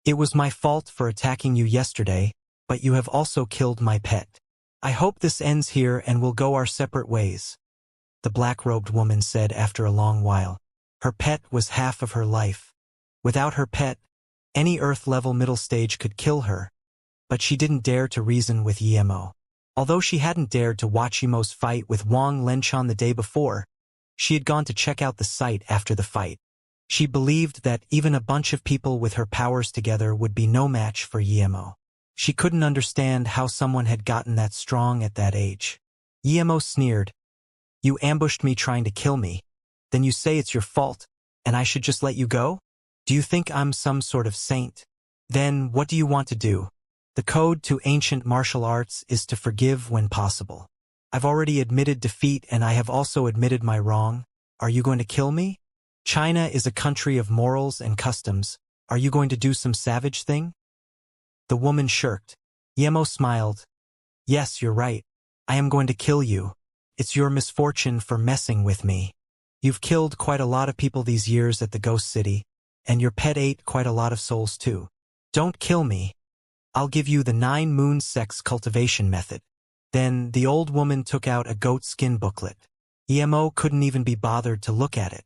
It was my fault for attacking you yesterday, but you have also killed my pet. I hope this ends here and we'll go our separate ways. The black-robed woman said after a long while. Her pet was half of her life. Without her pet, any Earth-level middle stage could kill her, but she didn't dare to reason with Yimo. Although she hadn't dared to watch Yimo's fight with Wang Lenchan the day before, she had gone to check out the site after the fight. She believed that even a bunch of people with her powers together would be no match for Yimo. She couldn't understand how someone had gotten that strong at that age. Yimo sneered. You ambushed me trying to kill me. Then you say it's your fault, and I should just let you go? Do you think I'm some sort of saint? Then what do you want to do? The code to ancient martial arts is to forgive when possible. I've already admitted defeat and I have also admitted my wrong. Are you going to kill me? China is a country of morals and customs. Are you going to do some savage thing? The woman shirked. Yemo smiled. Yes, you're right. I am going to kill you. It's your misfortune for messing with me. You've killed quite a lot of people these years at the Ghost City, and your pet ate quite a lot of souls too. Don't kill me. I'll give you the 9 moon sex cultivation method. Then the old woman took out a goat skin booklet. Yemo couldn't even be bothered to look at it.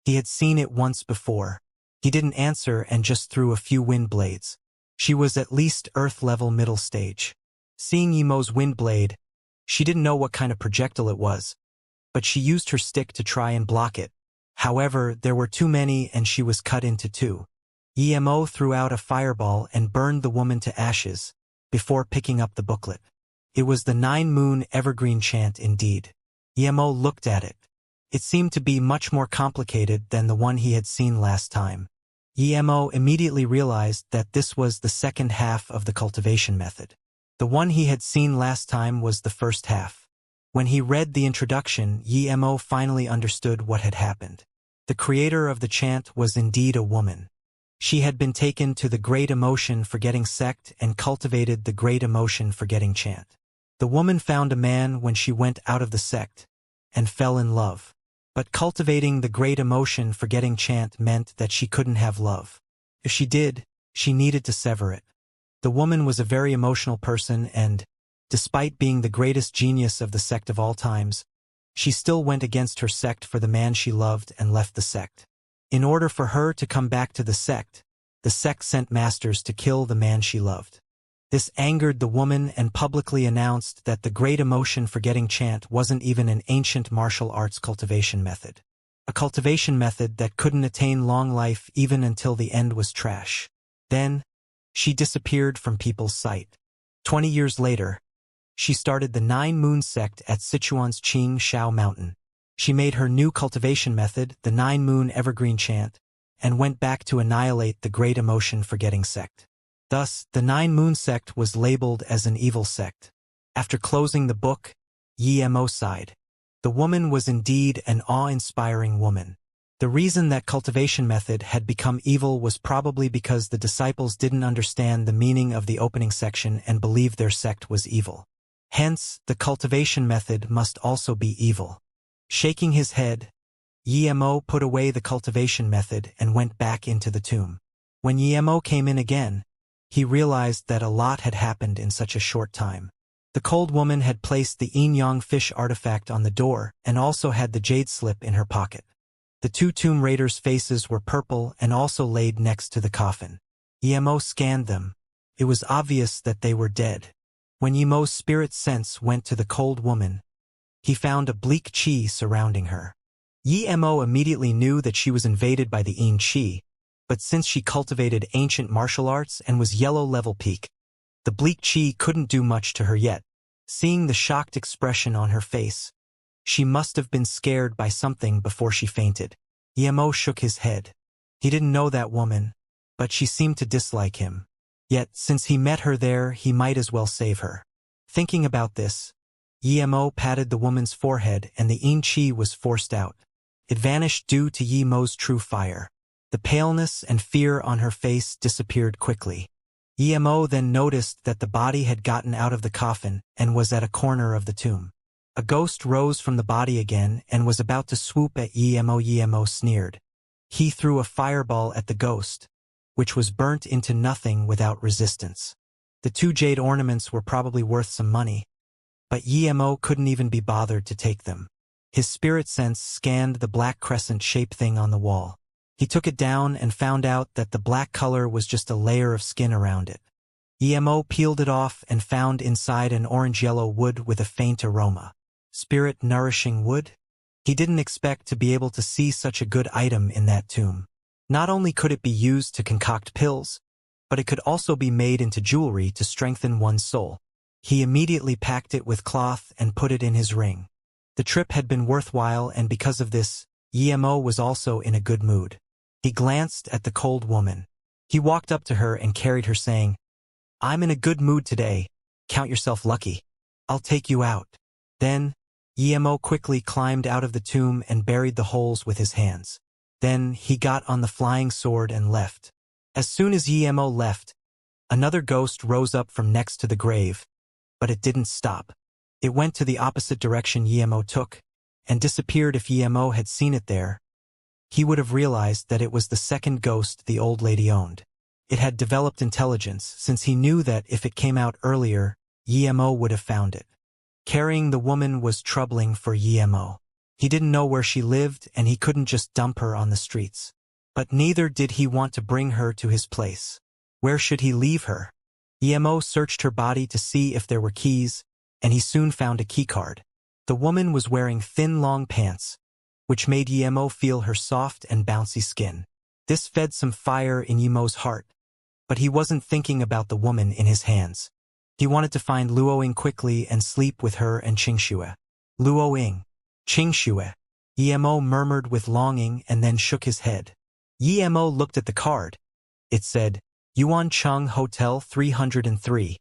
He had seen it once before. He didn't answer and just threw a few wind blades. She was at least Earth-level middle stage. Seeing Yemo's wind blade, she didn't know what kind of projectile it was, but she used her stick to try and block it. However, there were too many and she was cut into 2. Yemo threw out a fireball and burned the woman to ashes, before picking up the booklet. It was the 9 moon evergreen chant indeed. Yemo looked at it. It seemed to be much more complicated than the one he had seen last time. Yemo immediately realized that this was the second half of the cultivation method. The one he had seen last time was the first half. When he read the introduction, Yemo finally understood what had happened. The creator of the chant was indeed a woman. She had been taken to the Great Emotion Forgetting sect and cultivated the Great Emotion Forgetting chant. The woman found a man when she went out of the sect, and fell in love. But cultivating the Great Emotion Forgetting chant meant that she couldn't have love. If she did, she needed to sever it. The woman was a very emotional person and, despite being the greatest genius of the sect of all times, she still went against her sect for the man she loved and left the sect. In order for her to come back to the sect sent masters to kill the man she loved. This angered the woman and publicly announced that the Great Emotion Forgetting chant wasn't even an ancient martial arts cultivation method. A cultivation method that couldn't attain long life even until the end was trash. Then, she disappeared from people's sight. 20 years later, she started the 9 Moon sect at Sichuan's Qing Shao Mountain. She made her new cultivation method, the 9 Moon Evergreen Chant, and went back to annihilate the Great Emotion Forgetting sect. Thus, the 9 Moon sect was labeled as an evil sect. After closing the book, Yemo sighed. The woman was indeed an awe-inspiring woman. The reason that cultivation method had become evil was probably because the disciples didn't understand the meaning of the opening section and believed their sect was evil. Hence, the cultivation method must also be evil. Shaking his head, Yemo put away the cultivation method and went back into the tomb. When Yemo came in again, he realized that a lot had happened in such a short time. The cold woman had placed the yin-yang fish artifact on the door and also had the jade slip in her pocket. The 2 tomb raiders' faces were purple and also laid next to the coffin. Yemo scanned them. It was obvious that they were dead. When Yemo's spirit sense went to the cold woman, he found a bleak qi surrounding her. Yemo immediately knew that she was invaded by the yin qi, but since she cultivated ancient martial arts and was yellow-level peak, the bleak qi couldn't do much to her yet. Seeing the shocked expression on her face, she must have been scared by something before she fainted. Yemo shook his head. He didn't know that woman, but she seemed to dislike him. Yet, since he met her there, he might as well save her. Thinking about this, Yemo patted the woman's forehead and the yin qi was forced out. It vanished due to Yemo's true fire. The paleness and fear on her face disappeared quickly. Yemo then noticed that the body had gotten out of the coffin and was at a corner of the tomb. A ghost rose from the body again and was about to swoop at Yemo. Yemo sneered. He threw a fireball at the ghost, which was burnt into nothing without resistance. The 2 jade ornaments were probably worth some money, but Emo couldn't even be bothered to take them. His spirit sense scanned the black crescent-shaped thing on the wall. He took it down and found out that the black color was just a layer of skin around it. Emo peeled it off and found inside an orange-yellow wood with a faint aroma. Spirit-nourishing wood? He didn't expect to be able to see such a good item in that tomb. Not only could it be used to concoct pills, but it could also be made into jewelry to strengthen one's soul. He immediately packed it with cloth and put it in his ring. The trip had been worthwhile, and because of this, Emo was also in a good mood. He glanced at the cold woman. He walked up to her and carried her, saying, "I'm in a good mood today. Count yourself lucky. I'll take you out." Then, Emo quickly climbed out of the tomb and buried the holes with his hands. Then he got on the flying sword and left. As soon as Emo left, another ghost rose up from next to the grave, but it didn't stop. It went to the opposite direction Emo took, and disappeared. If Emo had seen it there, he would have realized that it was the second ghost the old lady owned. It had developed intelligence, since he knew that if it came out earlier, Emo would have found it. Carrying the woman was troubling for Emo. He didn't know where she lived, and he couldn't just dump her on the streets. But neither did he want to bring her to his place. Where should he leave her? Emo searched her body to see if there were keys, and he soon found a keycard. The woman was wearing thin, long pants, which made Emo feel her soft and bouncy skin. This fed some fire in Emo's heart, but he wasn't thinking about the woman in his hands. He wanted to find Luoying quickly and sleep with her and Xianxia. Luoying. Xianxia. Emo murmured with longing and then shook his head. Emo looked at the card. It said, Yuancheng Hotel 303.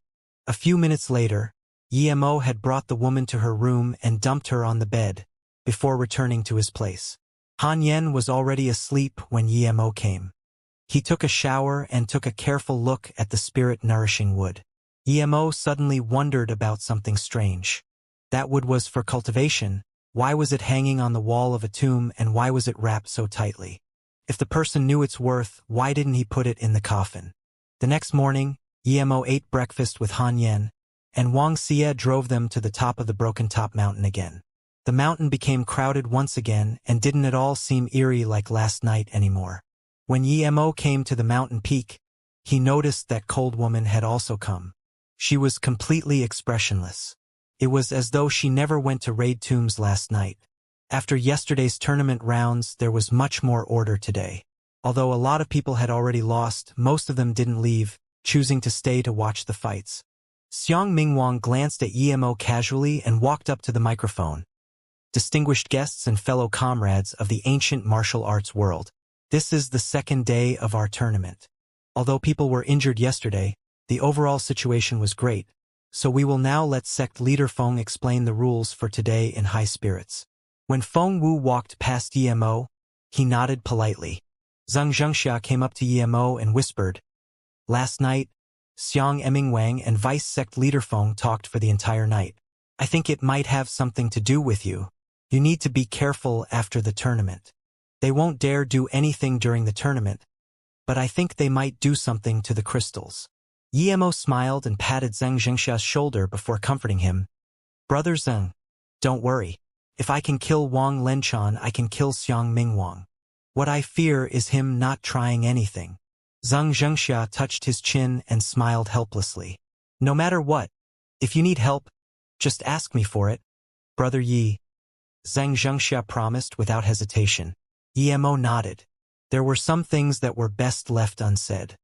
A few minutes later, Emo had brought the woman to her room and dumped her on the bed, before returning to his place. Han Yen was already asleep when Emo came. He took a shower and took a careful look at the spirit-nourishing wood. Emo suddenly wondered about something strange. That wood was for cultivation. Why was it hanging on the wall of a tomb, and why was it wrapped so tightly? If the person knew its worth, why didn't he put it in the coffin? The next morning, Emo ate breakfast with Han Yen, and Wuxia drove them to the top of the Broken Top Mountain again. The mountain became crowded once again and didn't at all seem eerie like last night anymore. When Emo came to the mountain peak, he noticed that cold woman had also come. She was completely expressionless. It was as though she never went to raid tombs last night. After yesterday's tournament rounds, there was much more order today. Although a lot of people had already lost, most of them didn't leave, choosing to stay to watch the fights. Xiang Mingwang glanced at Emo casually and walked up to the microphone. Distinguished guests and fellow comrades of the ancient martial arts world, this is the second day of our tournament. Although people were injured yesterday, the overall situation was great, so we will now let sect leader Feng explain the rules for today in high spirits. When Feng Wu walked past Emo, he nodded politely. Xianxia came up to Emo and whispered, "Last night, Xiang Emingwang and Vice Sect Leader Feng talked for the entire night. I think it might have something to do with you. You need to be careful after the tournament. They won't dare do anything during the tournament, but I think they might do something to the crystals." Emo smiled and patted Xianxia's shoulder before comforting him. "Brother Zheng, don't worry. If I can kill Wang Lenchan, I can kill Xiang Mingwang. What I fear is him not trying anything." Xianxia touched his chin and smiled helplessly. "No matter what, if you need help, just ask me for it, Brother Yi." Xianxia promised without hesitation. Emo nodded. There were some things that were best left unsaid.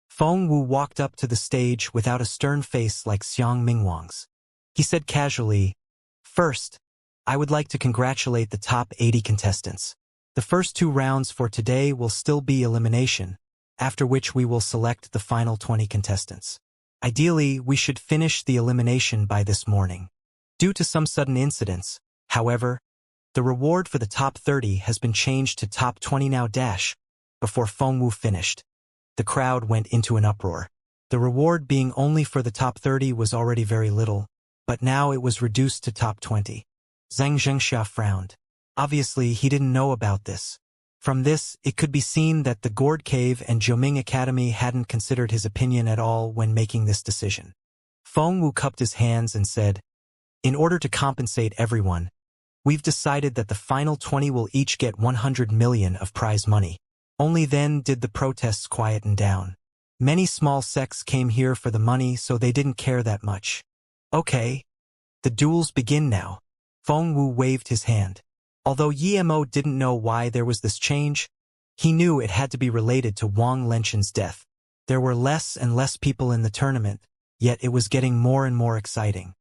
Feng Wu walked up to the stage without a stern face like Xiang Mingwang's. He said casually, "First, I would like to congratulate the top 80 contestants. The first 2 rounds for today will still be elimination, after which we will select the final 20 contestants. Ideally, we should finish the elimination by this morning. Due to some sudden incidents, however, the reward for the top 30 has been changed to top 20 now dash." Before Feng Wu finished, the crowd went into an uproar. The reward being only for the top 30 was already very little, but now it was reduced to top 20. Xianxia frowned. Obviously, he didn't know about this. From this, it could be seen that the Gourd Cave and Jiuming Academy hadn't considered his opinion at all when making this decision. Feng Wu cupped his hands and said, "In order to compensate everyone, we've decided that the final 20 will each get 100 million of prize money." Only then did the protests quieten down. Many small sects came here for the money, so they didn't care that much. "Okay. The duels begin now." Feng Wu waved his hand. Although Yemo didn't know why there was this change, he knew it had to be related to Wang Lenshen's death. There were less and less people in the tournament, yet it was getting more and more exciting.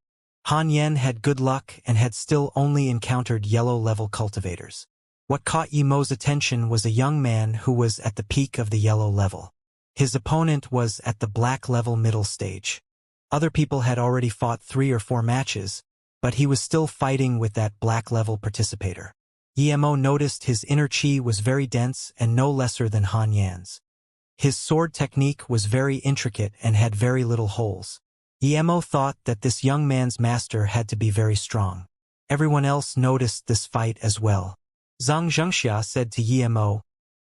Han Yen had good luck and had still only encountered yellow-level cultivators. What caught Yemo's attention was a young man who was at the peak of the yellow level. His opponent was at the black-level middle stage. Other people had already fought 3 or 4 matches, but he was still fighting with that black-level participator. Yemo noticed his inner chi was very dense and no lesser than Han Yan's. His sword technique was very intricate and had very little holes. Yemo thought that this young man's master had to be very strong. Everyone else noticed this fight as well. Xianxia said to Yemo,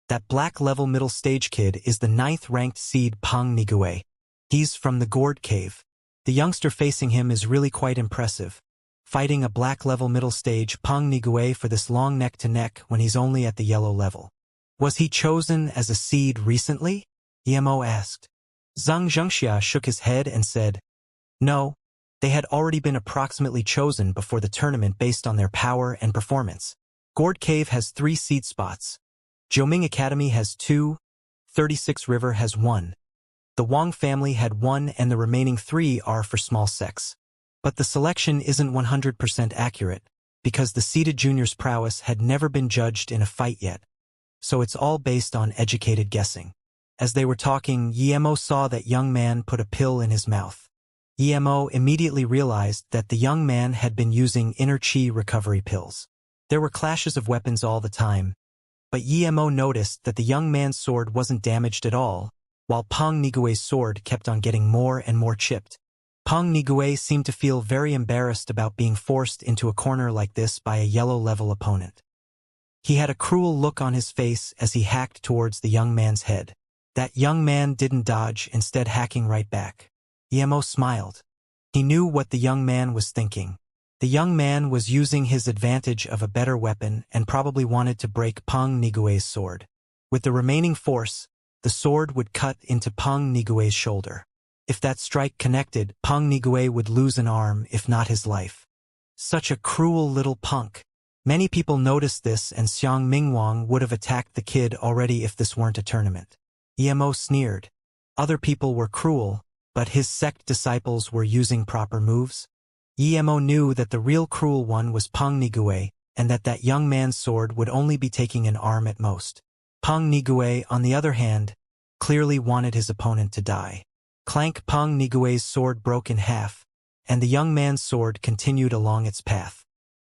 "That black-level middle stage kid is the 9th-ranked seed Peng Nigue. He's from the Gourd Cave. The youngster facing him is really quite impressive. Fighting a black-level middle stage Peng Nigue for this long neck-to-neck when he's only at the yellow level. Was he chosen as a seed recently?" Yemo asked. Xianxia shook his head and said, "No, they had already been approximately chosen before the tournament based on their power and performance. Gourd Cave has 3 seed spots. Jiuming Academy has 2, 36 River has 1. The Wang family had 1 and the remaining 3 are for small sects. But the selection isn't 100% accurate, because the seeded junior's prowess had never been judged in a fight yet. So it's all based on educated guessing." As they were talking, Yemo saw that young man put a pill in his mouth. Yemo immediately realized that the young man had been using inner chi recovery pills. There were clashes of weapons all the time, but Yemo noticed that the young man's sword wasn't damaged at all, while Peng Nigue's sword kept on getting more and more chipped. Peng Nigue seemed to feel very embarrassed about being forced into a corner like this by a yellow-level opponent. He had a cruel look on his face as he hacked towards the young man's head. That young man didn't dodge, instead hacking right back. Yemo smiled. He knew what the young man was thinking. The young man was using his advantage of a better weapon and probably wanted to break Peng Nigue's sword. With the remaining force, the sword would cut into Peng Nigue's shoulder. If that strike connected, Peng Nigue would lose an arm, if not his life. Such a cruel little punk. Many people noticed this, and Xiang Mingwang would have attacked the kid already if this weren't a tournament. Yemo sneered. Other people were cruel, but his sect disciples were using proper moves. Yemo knew that the real cruel one was Peng Nigue, and that young man's sword would only be taking an arm at most. Peng Nigue, on the other hand, clearly wanted his opponent to die. Clank! Peng Nigue's sword broke in half, and the young man's sword continued along its path.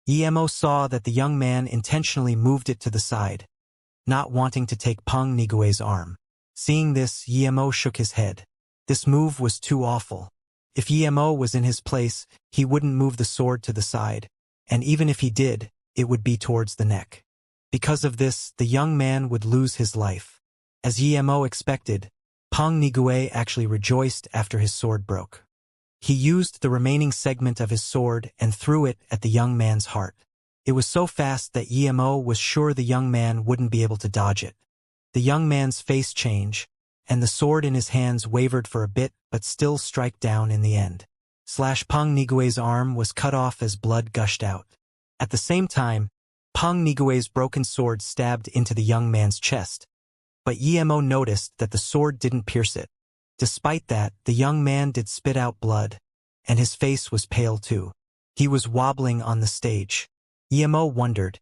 Yemo saw that the young man intentionally moved it to the side, not wanting to take Peng Nigue's arm. Seeing this, Yemo shook his head. This move was too awful. If Yemo was in his place, he wouldn't move the sword to the side, and even if he did, it would be towards the neck. Because of this, the young man would lose his life. As Yemo expected, Peng Nigue actually rejoiced after his sword broke. He used the remaining segment of his sword and threw it at the young man's heart. It was so fast that Yemo was sure the young man wouldn't be able to dodge it. The young man's face changed, and the sword in his hands wavered for a bit but still struck down in the end. Peng Nigue's arm was cut off as blood gushed out. At the same time, Peng Nigue's broken sword stabbed into the young man's chest. But Yemo noticed that the sword didn't pierce it. Despite that, the young man did spit out blood, and his face was pale too. He was wobbling on the stage. Yemo wondered,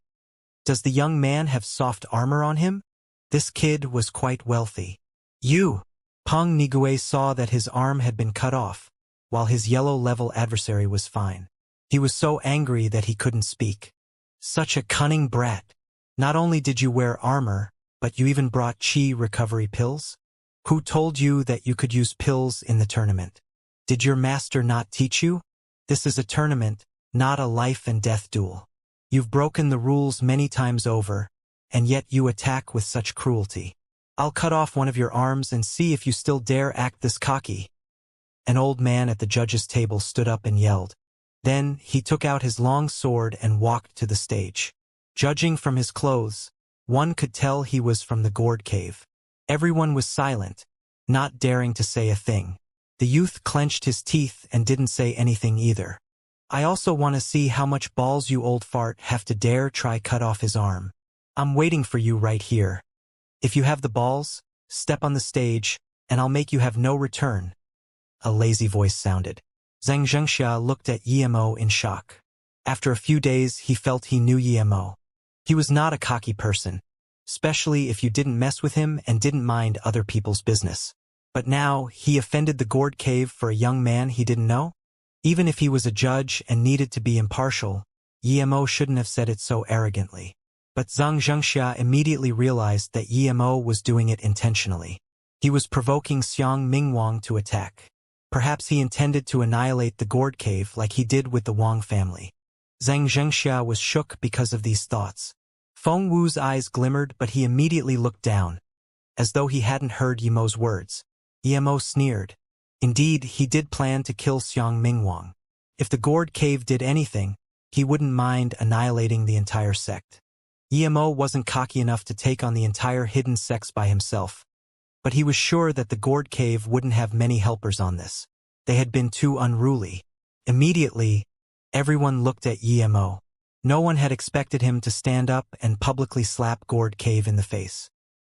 does the young man have soft armor on him? This kid was quite wealthy. Peng Nigue saw that his arm had been cut off, while his yellow-level adversary was fine. He was so angry that he couldn't speak. Such a cunning brat. Not only did you wear armor, but you even brought chi recovery pills? Who told you that you could use pills in the tournament? Did your master not teach you? This is a tournament, not a life and death duel. You've broken the rules many times over, and yet you attack with such cruelty. I'll cut off one of your arms and see if you still dare act this cocky." An old man at the judge's table stood up and yelled. Then he took out his long sword and walked to the stage. Judging from his clothes, one could tell he was from the gourd cave. Everyone was silent, not daring to say a thing. The youth clenched his teeth and didn't say anything either. "I also want to see how much balls you old fart have to dare try cut off his arm. I'm waiting for you right here. If you have the balls, step on the stage, and I'll make you have no return." A lazy voice sounded. Xianxia looked at Yemo in shock. After a few days, he felt he knew Yemo. He was not a cocky person, especially if you didn't mess with him and didn't mind other people's business. But now, he offended the gourd cave for a young man he didn't know? Even if he was a judge and needed to be impartial, Yemo shouldn't have said it so arrogantly. But Xianxia immediately realized that Yemo was doing it intentionally. He was provoking Xiang Mingwang to attack. Perhaps he intended to annihilate the gourd cave like he did with the Wang family. Xianxia was shook because of these thoughts. Feng Wu's eyes glimmered, but he immediately looked down, as though he hadn't heard Yemo's words. Yemo sneered. Indeed, he did plan to kill Xiang Mingwang. If the gourd cave did anything, he wouldn't mind annihilating the entire sect. Yemo wasn't cocky enough to take on the entire hidden sects by himself, but he was sure that the gourd cave wouldn't have many helpers on this. They had been too unruly. Immediately, everyone looked at Yemo. No one had expected him to stand up and publicly slap gourd cave in the face.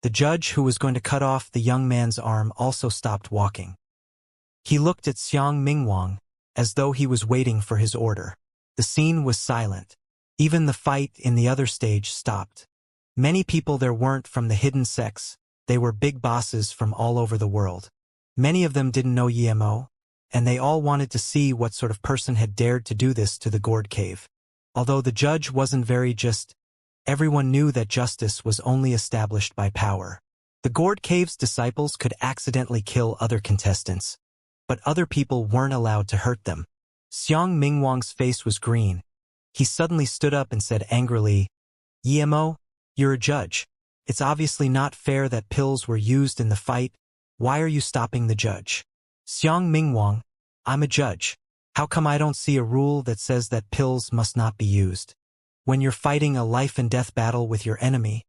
The judge who was going to cut off the young man's arm also stopped walking. He looked at Xiang Mingwang, as though he was waiting for his order. The scene was silent. Even the fight in the other stage stopped. Many people there weren't from the hidden sects. They were big bosses from all over the world. Many of them didn't know Yemo, and they all wanted to see what sort of person had dared to do this to the gourd cave. Although the judge wasn't very just, everyone knew that justice was only established by power. The gourd cave's disciples could accidentally kill other contestants, but other people weren't allowed to hurt them. Xiang Mingwang's face was green. He suddenly stood up and said angrily, "Yemo, you're a judge. It's obviously not fair that pills were used in the fight. Why are you stopping the judge?" "Xiang Mingwang, I'm a judge. How come I don't see a rule that says that pills must not be used? When you're fighting a life-and-death battle with your enemy,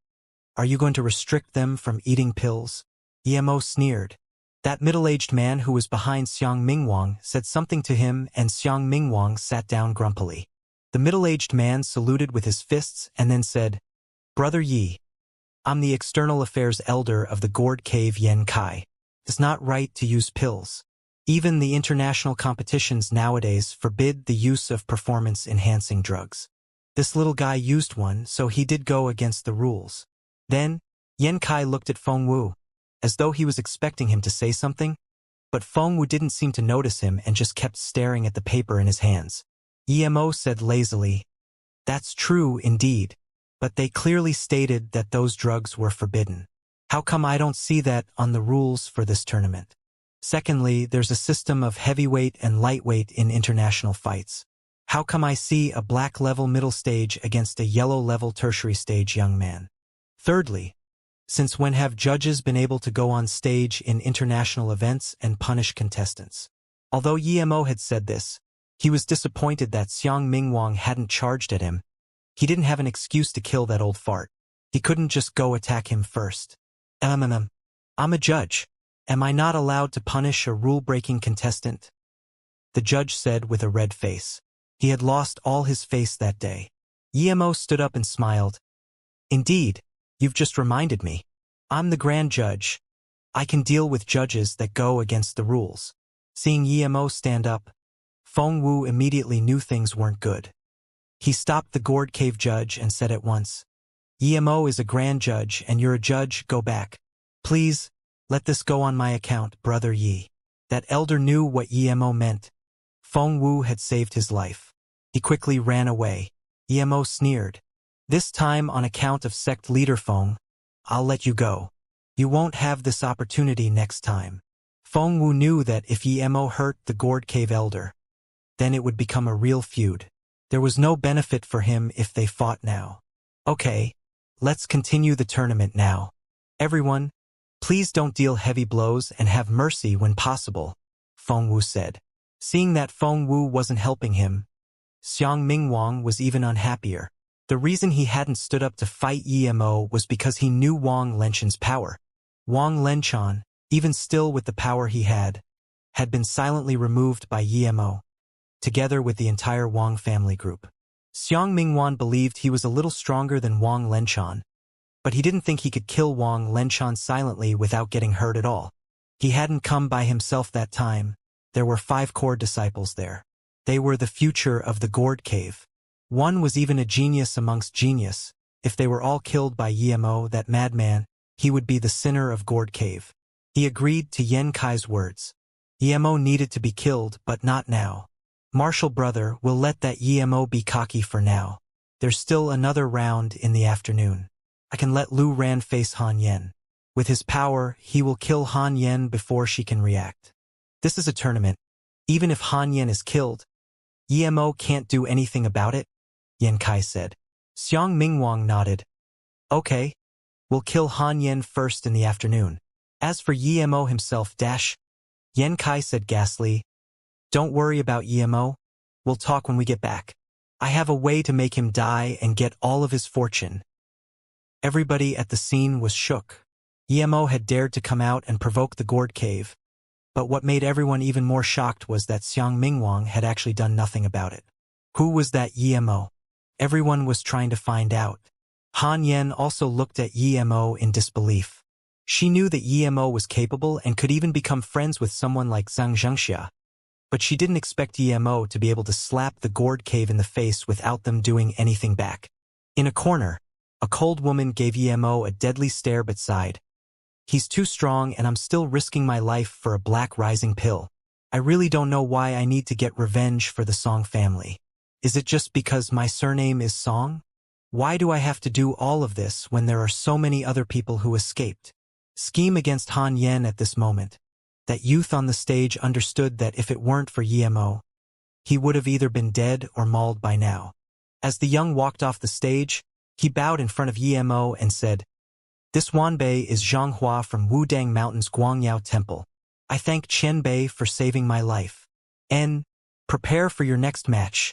are you going to restrict them from eating pills?" Yemo sneered. That middle-aged man who was behind Xiang Mingwang said something to him, and Xiang Mingwang sat down grumpily. The middle-aged man saluted with his fists and then said, "Brother Yi, I'm the external affairs elder of the gourd cave Yen Kai. It's not right to use pills. Even the international competitions nowadays forbid the use of performance-enhancing drugs. This little guy used one, so he did go against the rules." Then, Yen Kai looked at Feng Wu, as though he was expecting him to say something, but Feng Wu didn't seem to notice him and just kept staring at the paper in his hands. Yemo said lazily, "That's true indeed, but they clearly stated that those drugs were forbidden. How come I don't see that on the rules for this tournament? Secondly, there's a system of heavyweight and lightweight in international fights. How come I see a black-level middle stage against a yellow-level tertiary stage young man? Thirdly, since when have judges been able to go on stage in international events and punish contestants?" Although Yemo had said this, he was disappointed that Xiang Mingwang hadn't charged at him. He didn't have an excuse to kill that old fart. He couldn't just go attack him first. I'm a judge. Am I not allowed to punish a rule-breaking contestant?" The judge said with a red face. He had lost all his face that day. Yemo stood up and smiled. "Indeed, you've just reminded me. I'm the grand judge. I can deal with judges that go against the rules." Seeing Yemo stand up, Feng Wu immediately knew things weren't good. He stopped the gourd cave judge and said at once, "Yemo is a grand judge and you're a judge, go back. Please, let this go on my account, Brother Yi." That elder knew what Yemo meant. Feng Wu had saved his life. He quickly ran away. Yemo sneered. "This time on account of sect leader Feng, I'll let you go. You won't have this opportunity next time." Feng Wu knew that if Yemo hurt the gourd cave elder, then it would become a real feud. There was no benefit for him if they fought now. "Okay, let's continue the tournament now. Everyone, please don't deal heavy blows and have mercy when possible, Feng Wu said. Seeing that Feng Wu wasn't helping him, Xiang Mingwang was even unhappier. The reason he hadn't stood up to fight Yemo was because he knew Wang Lenchan's power. Wang Lenchan, even still with the power he had been silently removed by Yemo, together with the entire Wang family group. Xiang Mingwan believed he was a little stronger than Wang Lenchan, but he didn't think he could kill Wang Lenchan silently without getting hurt at all. He hadn't come by himself that time. There were 5 core disciples there. They were the future of the Gourd Cave. One was even a genius amongst genius. If they were all killed by Yemo, that madman, he would be the sinner of Gourd Cave. He agreed to Yen Kai's words. Yemo needed to be killed, but not now. Martial brother, we'll let that Yemo be cocky for now. There's still another round in the afternoon. I can let Lu Ran face Han Yen. With his power, he will kill Han Yen before she can react. This is a tournament. Even if Han Yen is killed, Yemo can't do anything about it, Yen Kai said. Xiang Mingwang nodded. Okay, we'll kill Han Yen first in the afternoon. As for Yemo himself, Yen Kai said ghastly, don't worry about Yemo. We'll talk when we get back. I have a way to make him die and get all of his fortune. Everybody at the scene was shook. Yemo had dared to come out and provoke the Gourd Cave, but what made everyone even more shocked was that Xiang Mingwang had actually done nothing about it. Who was that Yemo? Everyone was trying to find out. Han Yen also looked at Yemo in disbelief. She knew that Yemo was capable and could even become friends with someone like Xianxia, but she didn't expect Yemo to be able to slap the Gourd Cave in the face without them doing anything back. In a corner, a cold woman gave Yemo a deadly stare but sighed. He's too strong and I'm still risking my life for a black rising pill. I really don't know why I need to get revenge for the Song family. Is it just because my surname is Song? Why do I have to do all of this when there are so many other people who escaped? Scheme against Han Yen at this moment. That youth on the stage understood that if it weren't for Yemo, he would have either been dead or mauled by now. As the young walked off the stage, he bowed in front of Yemo and said, This Wanbei is Zhang Hua from Wudang Mountain's Guangyao Temple. I thank Chen Bei for saving my life. Prepare for your next match.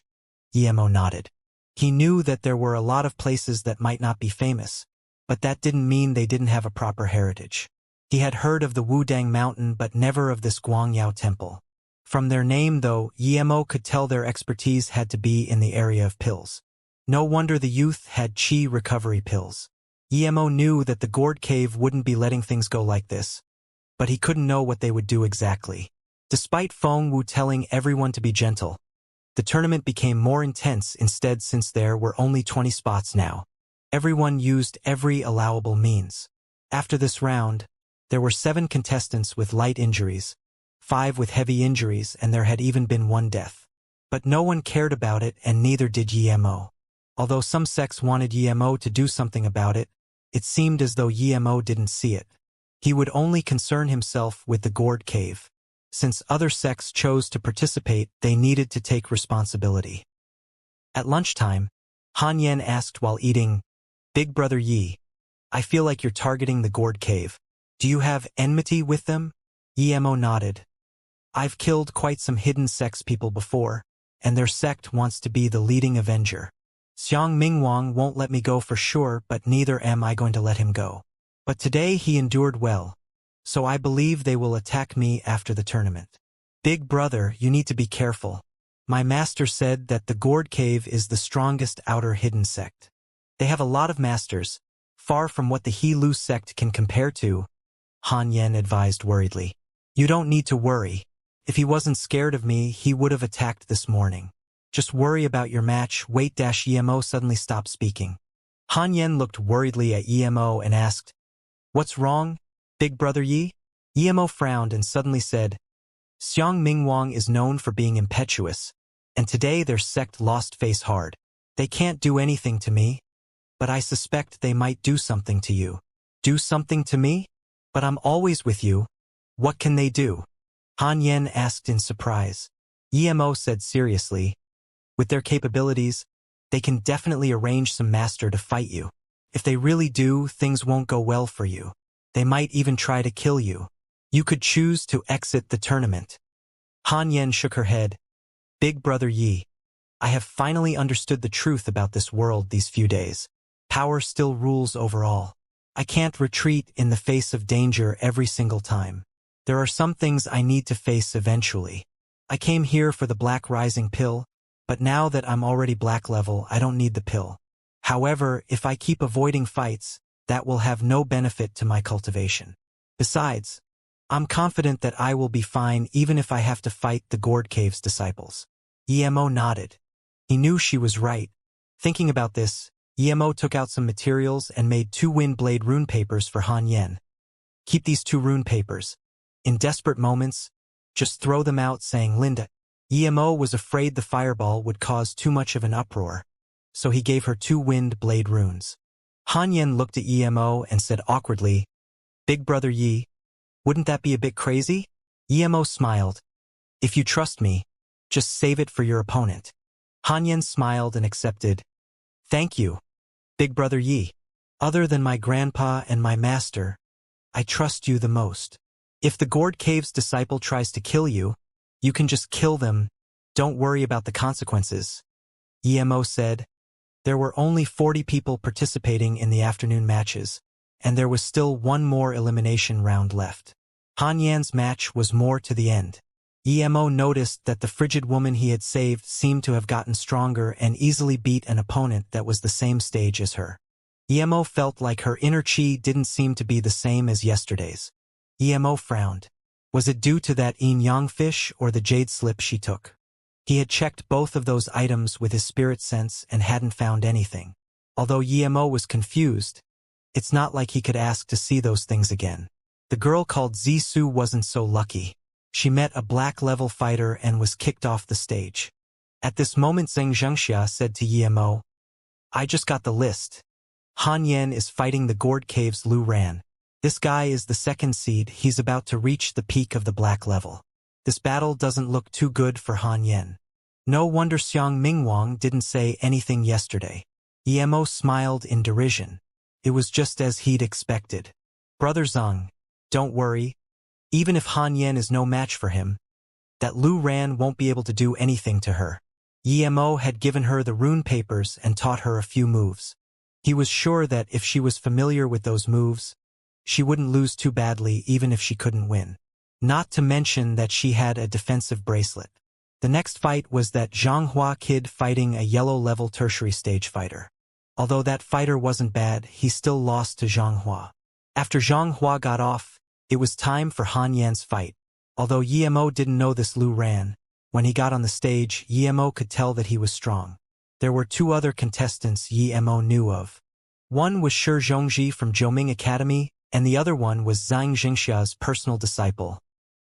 Yemo nodded. He knew that there were a lot of places that might not be famous, but that didn't mean they didn't have a proper heritage. He had heard of the Wudang Mountain but never of this Guangyao Temple. From their name, though, Yemo could tell their expertise had to be in the area of pills. No wonder the youth had chi recovery pills. Yemo knew that the Gourd Cave wouldn't be letting things go like this, but he couldn't know what they would do exactly. Despite Feng Wu telling everyone to be gentle, the tournament became more intense instead since there were only 20 spots now. Everyone used every allowable means. After this round, there were 7 contestants with light injuries, 5 with heavy injuries, and there had even been 1 death. But no one cared about it and neither did Yemo. Although some sects wanted Yemo to do something about it, it seemed as though Yemo didn't see it. He would only concern himself with the Gourd Cave. Since other sects chose to participate, they needed to take responsibility. At lunchtime, Han Yen asked while eating, Big Brother Yi, I feel like you're targeting the Gourd Cave. Do you have enmity with them? Yemo nodded. I've killed quite some hidden sects people before, and their sect wants to be the leading avenger. Xiang Mingwang won't let me go for sure, but neither am I going to let him go. But today he endured well, so I believe they will attack me after the tournament. Big brother, you need to be careful. My master said that the Gourd Cave is the strongest outer hidden sect. They have a lot of masters, far from what the He Lu sect can compare to, Han Yen advised worriedly. You don't need to worry. If he wasn't scared of me, he would have attacked this morning. Just worry about your match. Wait. Yemo suddenly stopped speaking. Han Yen looked worriedly at Yemo and asked, What's wrong, Big Brother Yi? Yemo frowned and suddenly said, Xiang Mingwang is known for being impetuous, and today their sect lost face hard. They can't do anything to me, but I suspect they might do something to you. Do something to me? But I'm always with you. What can they do? Han Yen asked in surprise. Yemo said seriously, With their capabilities, they can definitely arrange some master to fight you. If they really do, things won't go well for you. They might even try to kill you. You could choose to exit the tournament. Han Yen shook her head. Big Brother Yi, I have finally understood the truth about this world these few days. Power still rules over all. I can't retreat in the face of danger every single time. There are some things I need to face eventually. I came here for the Black Rising pill, but now that I'm already Black level, I don't need the pill. However, if I keep avoiding fights, that will have no benefit to my cultivation. Besides, I'm confident that I will be fine even if I have to fight the Gourd Cave's disciples. Emo nodded. He knew she was right. Thinking about this, Emo took out some materials and made 2 wind blade rune papers for Han Yen. Keep these 2 rune papers. In desperate moments, just throw them out, saying Linda. Emo was afraid the fireball would cause too much of an uproar, so he gave her 2 wind blade runes. Han Yen looked at Emo and said awkwardly, Big Brother Yi, wouldn't that be a bit crazy? Emo smiled. If you trust me, just save it for your opponent. Han Yen smiled and accepted. Thank you, Big Brother Yi. Other than my grandpa and my master, I trust you the most. If the Gourd Cave's disciple tries to kill you, you can just kill them. Don't worry about the consequences. Emo said. There were only 40 people participating in the afternoon matches, and there was still one more elimination round left. Han Yan's match was more to the end. Emo noticed that the frigid woman he had saved seemed to have gotten stronger and easily beat an opponent that was the same stage as her. Emo felt like her inner chi didn't seem to be the same as yesterday's. Emo frowned. Was it due to that yin-yang fish or the jade slip she took? He had checked both of those items with his spirit sense and hadn't found anything. Although Emo was confused, it's not like he could ask to see those things again. The girl called Zisu wasn't so lucky. She met a black-level fighter and was kicked off the stage. At this moment Xianxia said to Emo, I just got the list. Han Yen is fighting the Gourd Cave's Lu Ran. This guy is the 2nd seed. He's about to reach the peak of the black level. This battle doesn't look too good for Han Yen. No wonder Xiang Mingwang didn't say anything yesterday. Emo smiled in derision. It was just as he'd expected. Brother Zhang, don't worry. Even if Han Yen is no match for him, that Lu Ran won't be able to do anything to her. Emo had given her the rune papers and taught her a few moves. He was sure that if she was familiar with those moves, she wouldn't lose too badly even if she couldn't win. Not to mention that she had a defensive bracelet. The next fight was that Zhanghua kid fighting a yellow-level tertiary stage fighter. Although that fighter wasn't bad, he still lost to Zhanghua. After Zhanghua got off, it was time for Han Yan's fight. Although Emo didn't know this Lu Ran, when he got on the stage, Emo could tell that he was strong. There were 2 other contestants Emo knew of. One was Shi Zhongji from Zhoming Academy, and the other one was Zhang Jingxia's personal disciple,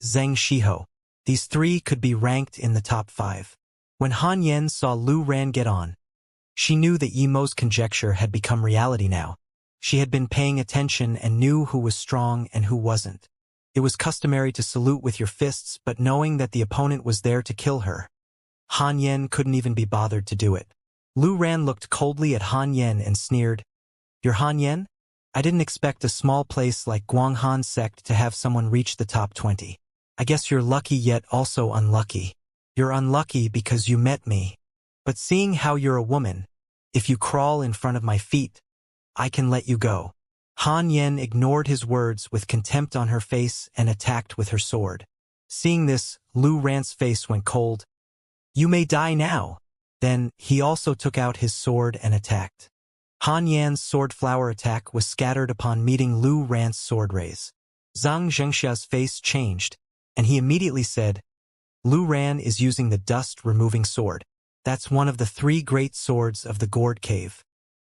Zheng Shiho. These 3 could be ranked in the top 5. When Han Yen saw Lu Ran get on, she knew that Emo's conjecture had become reality now. She had been paying attention and knew who was strong and who wasn't. It was customary to salute with your fists, but knowing that the opponent was there to kill her, Han Yen couldn't even be bothered to do it. Lu Ran looked coldly at Han Yen and sneered, You're Han Yen? I didn't expect a small place like Guanghan sect to have someone reach the top 20. I guess you're lucky yet also unlucky. You're unlucky because you met me. But seeing how you're a woman, if you crawl in front of my feet, I can let you go. Han Yen ignored his words with contempt on her face and attacked with her sword. Seeing this, Lu Ran's face went cold. You may die now. Then, he also took out his sword and attacked. Han Yan's sword flower attack was scattered upon meeting Lu Ran's sword rays. Zhang Zhengxia's face changed, and he immediately said, Lu Ran is using the dust-removing sword. That's one of the 3 great swords of the Gourd Cave.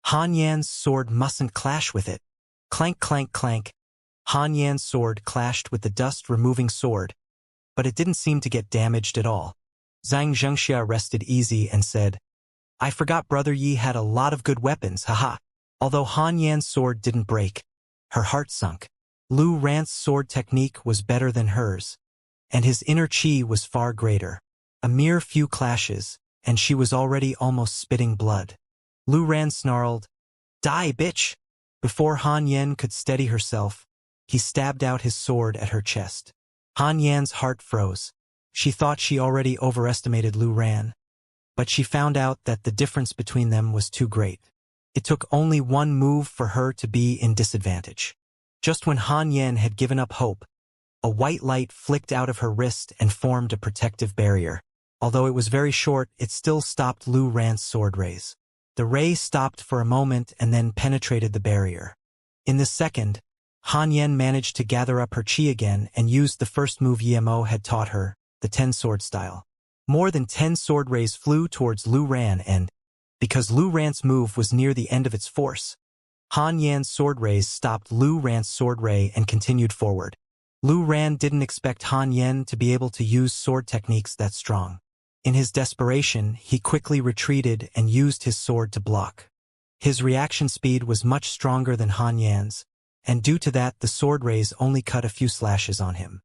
Han Yan's sword mustn't clash with it. Clank, clank, clank. Han Yan's sword clashed with the dust-removing sword, but it didn't seem to get damaged at all. Zhang Zhengxia rested easy and said, I forgot Brother Yi had a lot of good weapons, haha. Although Han Yan's sword didn't break, her heart sunk. Lu Ran's sword technique was better than hers, and his inner chi was far greater. A mere few clashes, and she was already almost spitting blood. Lu Ran snarled, Die, bitch! Before Han Yen could steady herself, he stabbed out his sword at her chest. Han Yan's heart froze. She thought she already overestimated Lu Ran, but she found out that the difference between them was too great. It took only one move for her to be in disadvantage. Just when Han Yen had given up hope, a white light flicked out of her wrist and formed a protective barrier. Although it was very short, it still stopped Lu Ran's sword rays. The ray stopped for a moment and then penetrated the barrier. In this second, Han Yen managed to gather up her chi again and used the first move Yemo had taught her, the 10-sword style. More than 10 sword rays flew towards Lu Ran and, because Lu Ran's move was near the end of its force, Han Yan's sword rays stopped Lu Ran's sword ray and continued forward. Lu Ran didn't expect Han Yen to be able to use sword techniques that strong. In his desperation, he quickly retreated and used his sword to block. His reaction speed was much stronger than Han Yan's, and due to that the sword rays only cut a few slashes on him.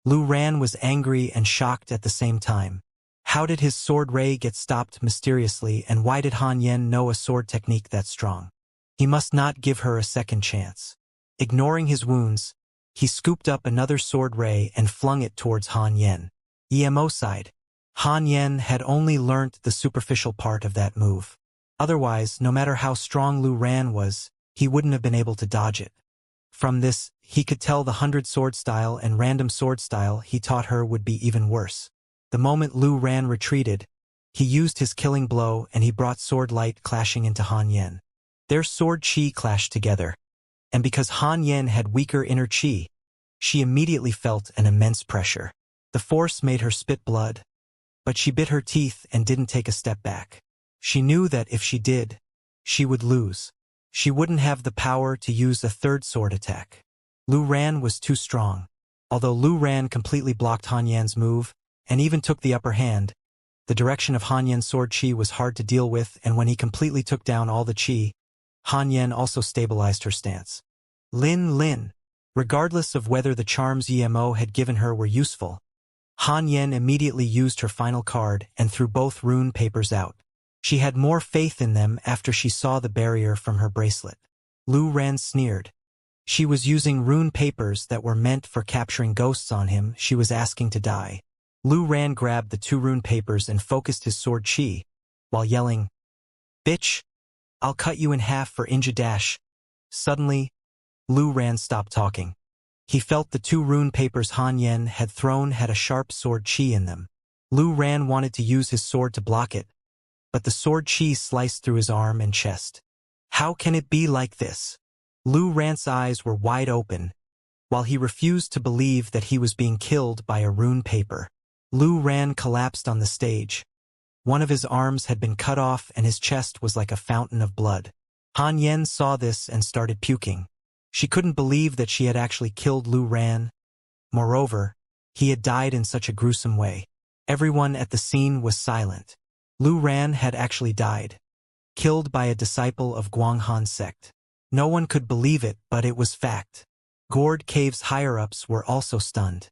Lu Ran was angry and shocked at the same time. How did his sword ray get stopped mysteriously, and why did Han Yen know a sword technique that strong? He must not give her a second chance. Ignoring his wounds, he scooped up another sword ray and flung it towards Han Yen. EMO side. Han Yen had only learnt the superficial part of that move. Otherwise, no matter how strong Lu Ran was, he wouldn't have been able to dodge it. From this, he could tell the 100-sword style and random sword style he taught her would be even worse. The moment Lu Ran retreated, he used his killing blow and he brought sword light clashing into Han Yen. Their sword chi clashed together, and because Han Yen had weaker inner chi, she immediately felt an immense pressure. The force made her spit blood, but she bit her teeth and didn't take a step back. She knew that if she did, she would lose. She wouldn't have the power to use a third sword attack. Lu Ran was too strong. Although Lu Ran completely blocked Han Yan's move, and even took the upper hand, the direction of Han Yan's sword chi was hard to deal with, and when he completely took down all the chi, Han Yen also stabilized her stance. Lin. Regardless of whether the charms Emo had given her were useful, Han Yen immediately used her final card and threw both rune papers out. She had more faith in them after she saw the barrier from her bracelet. Lu Ran sneered. She was using rune papers that were meant for capturing ghosts on him. She was asking to die. Lu Ran grabbed the 2 rune papers and focused his sword chi, while yelling, "Bitch! I'll cut you in half for Inja Dash." Suddenly, Lu Ran stopped talking. He felt the 2 rune papers Han Yen had thrown had a sharp sword chi in them. Lu Ran wanted to use his sword to block it, but the sword chi sliced through his arm and chest. How can it be like this? Lu Ran's eyes were wide open, while he refused to believe that he was being killed by a rune paper. Lu Ran collapsed on the stage. One of his arms had been cut off and his chest was like a fountain of blood. Han Yen saw this and started puking. She couldn't believe that she had actually killed Lu Ran. Moreover, he had died in such a gruesome way. Everyone at the scene was silent. Lu Ran had actually died, killed by a disciple of Guanghan sect. No one could believe it, but it was fact. Gourd Cave's higher-ups were also stunned.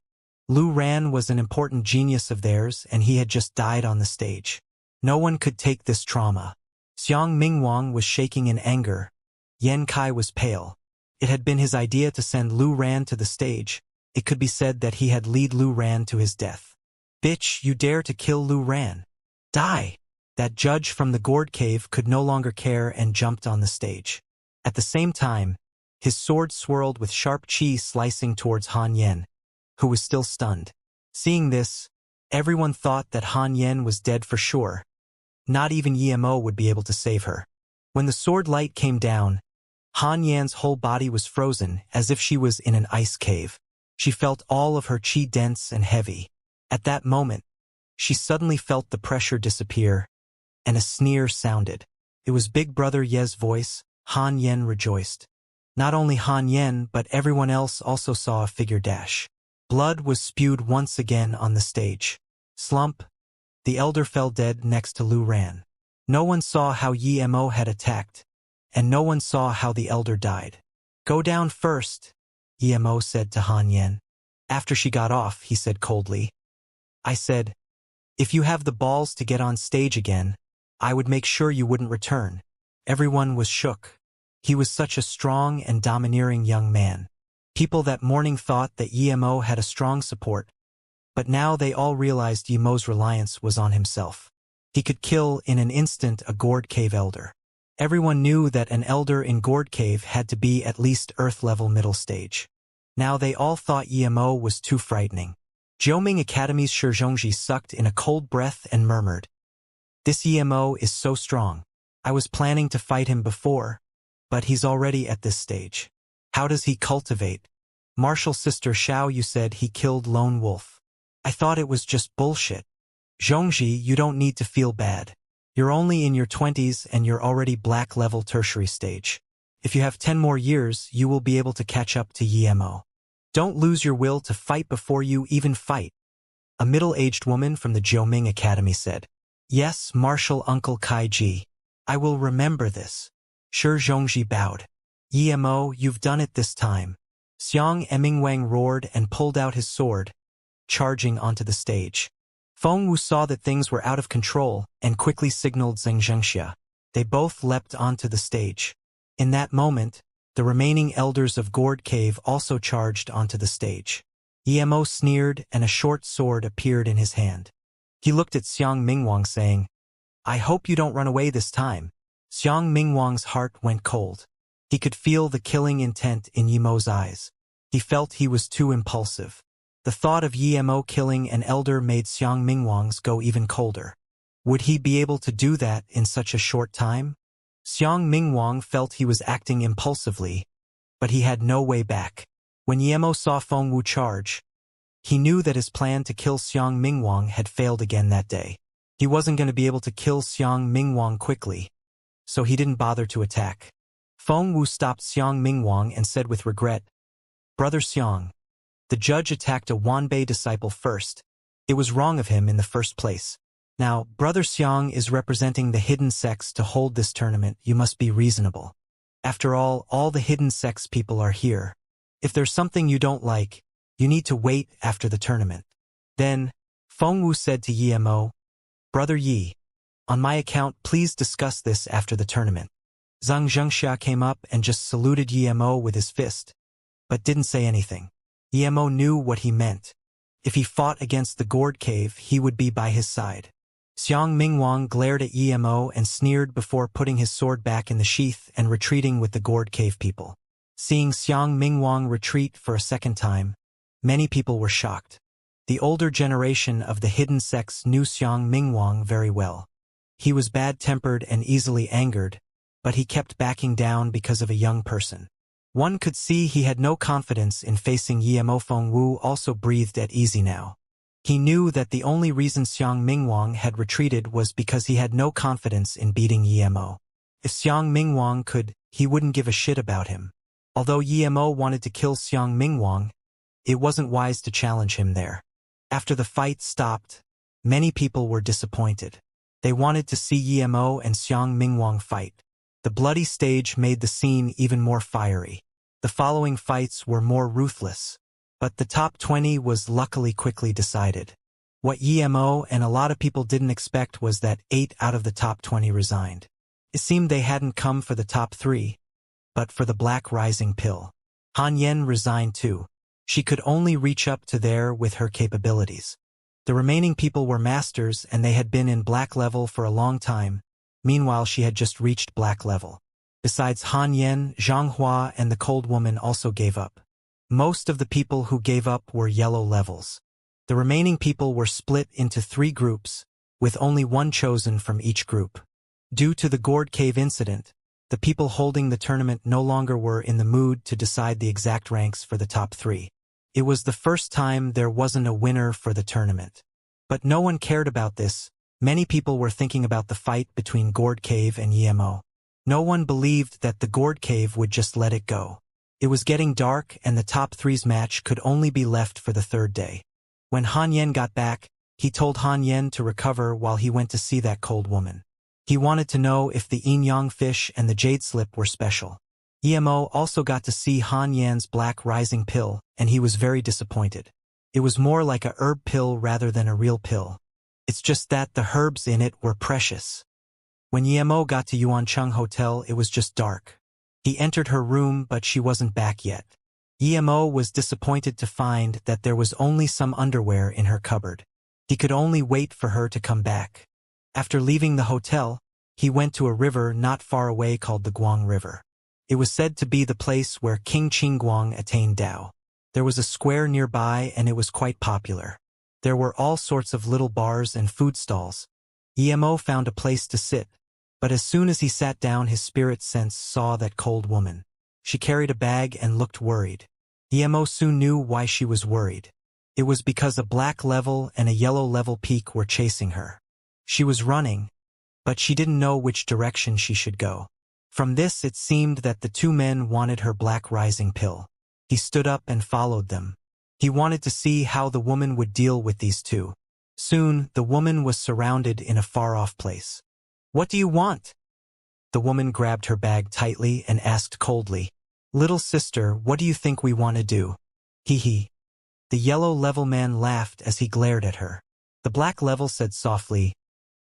Lu Ran was an important genius of theirs, and he had just died on the stage. No one could take this trauma. Xiang Mingwang was shaking in anger. Yan Kai was pale. It had been his idea to send Lu Ran to the stage. It could be said that he had led Lu Ran to his death. "Bitch, you dare to kill Lu Ran? Die!" That judge from the Gourd Cave could no longer care and jumped on the stage. At the same time, his sword swirled with sharp chi slicing towards Han Yen, who was still stunned. Seeing this, everyone thought that Han Yen was dead for sure. Not even Yemo would be able to save her. When the sword light came down, Han Yan's whole body was frozen, as if she was in an ice cave. She felt all of her chi dense and heavy. At that moment, she suddenly felt the pressure disappear, and a sneer sounded. It was Big Brother Ye's voice. Han Yen rejoiced. Not only Han Yen, but everyone else also saw a figure dash. Blood was spewed once again on the stage. Slump. The elder fell dead next to Lu Ran. No one saw how Yemo had attacked, and no one saw how the elder died. "Go down first," Yemo said to Han Yen. After she got off, he said coldly, "I said, if you have the balls to get on stage again, I would make sure you wouldn't return." Everyone was shook. He was such a strong and domineering young man. People that morning thought that Yimo had a strong support, but now they all realized Yimo's reliance was on himself. He could kill in an instant a Gourd Cave elder. Everyone knew that an elder in Gourd Cave had to be at least Earth-level middle stage. Now they all thought Yimo was too frightening. Jiuming Academy's Shi Zhongji sucked in a cold breath and murmured, "This Yimo is so strong. I was planning to fight him before, but he's already at this stage. How does he cultivate? Martial sister Xiao, you said he killed Lone Wolf. I thought it was just bullshit. Zhongji, you don't need to feel bad. You're only in your 20s and you're already black level tertiary stage. If you have 10 more years, you will be able to catch up to Yimo. Don't lose your will to fight before you even fight." A middle-aged woman from the Jiuming Academy said. "Yes, Martial Uncle Kaiji. I will remember this." Shi Zhongji bowed. "Yimo, you've done it this time." Xiang Emingwang roared and pulled out his sword, charging onto the stage. Feng Wu saw that things were out of control and quickly signaled Xianxia. They both leapt onto the stage. In that moment, the remaining elders of Gourd Cave also charged onto the stage. Yimo sneered and a short sword appeared in his hand. He looked at Xiang Mingwang saying, "I hope you don't run away this time." Xiang Mingwang's heart went cold. He could feel the killing intent in Yimo's eyes. He felt he was too impulsive. The thought of Yimo killing an elder made Xiang Mingwang's go even colder. Would he be able to do that in such a short time? Xiang Mingwang felt he was acting impulsively, but he had no way back. When Yimo saw Feng Wu charge, he knew that his plan to kill Xiang Mingwang had failed again that day. He wasn't going to be able to kill Xiang Mingwang quickly, so he didn't bother to attack. Feng Wu stopped Xiang Mingwang and said with regret, "Brother Xiang, the judge attacked a Wanbei disciple first. It was wrong of him in the first place. Now, Brother Xiang is representing the hidden sects to hold this tournament. You must be reasonable. After all the hidden sects people are here. If there's something you don't like, you need to wait after the tournament." Then, Feng Wu said to Yimo, "Brother Yi, on my account please discuss this after the tournament." Xianxia came up and just saluted Yimo with his fist, but didn't say anything. Yimo knew what he meant. If he fought against the Gourd Cave, he would be by his side. Xiang Mingwang glared at Yimo and sneered before putting his sword back in the sheath and retreating with the Gourd Cave people. Seeing Xiang Mingwang retreat for a second time, many people were shocked. The older generation of the hidden sects knew Xiang Mingwang very well. He was bad-tempered and easily angered, but he kept backing down because of a young person. One could see he had no confidence in facing Yimo. Feng Wu also breathed at ease now. He knew that the only reason Xiang Mingwang had retreated was because he had no confidence in beating Yimo. If Xiang Mingwang could, he wouldn't give a shit about him. Although Yimo wanted to kill Xiang Mingwang, it wasn't wise to challenge him there. After the fight stopped, many people were disappointed. They wanted to see Yimo and Xiang Mingwang fight. The bloody stage made the scene even more fiery. The following fights were more ruthless, but the top 20 was luckily quickly decided. What Yimo and a lot of people didn't expect was that 8 out of the top 20 resigned. It seemed they hadn't come for the top 3, but for the Black Rising Pill. Han Yen resigned too. She could only reach up to there with her capabilities. The remaining people were masters and they had been in black level for a long time. Meanwhile, she had just reached black level. Besides Han Yen, Zhang Hua and the Cold Woman also gave up. Most of the people who gave up were yellow levels. The remaining people were split into 3 groups, with only one chosen from each group. Due to the Gourd Cave incident, the people holding the tournament no longer were in the mood to decide the exact ranks for the top 3. It was the first time there wasn't a winner for the tournament. But no one cared about this. Many people were thinking about the fight between Gourd Cave and Yimo. No one believed that the Gourd Cave would just let it go. It was getting dark and the top 3's match could only be left for the 3rd day. When Han Yen got back, he told Han Yen to recover while he went to see that Cold Woman. He wanted to know if the yin-yang fish and the jade slip were special. Yimo also got to see Han Yan's Black Rising Pill, and he was very disappointed. It was more like a herb pill rather than a real pill. It's just that the herbs in it were precious. When Yimo got to Yuancheng Hotel, it was just dark. He entered her room, but she wasn't back yet. Emo was disappointed to find that there was only some underwear in her cupboard. He could only wait for her to come back. After leaving the hotel, he went to a river not far away called the Guang River. It was said to be the place where King Qingguang attained Tao. There was a square nearby and it was quite popular. There were all sorts of little bars and food stalls. Emo found a place to sit, but as soon as he sat down his spirit sense saw that cold woman. She carried a bag and looked worried. Emo soon knew why she was worried. It was because a black level and a yellow level peak were chasing her. She was running, but she didn't know which direction she should go. From this it seemed that the two men wanted her black rising pill. He stood up and followed them. He wanted to see how the woman would deal with these two. Soon, the woman was surrounded in a far-off place. "What do you want?" The woman grabbed her bag tightly and asked coldly, "Little sister, what do you think we want to do?" Hee hee. The yellow level man laughed as he glared at her. The black level said softly,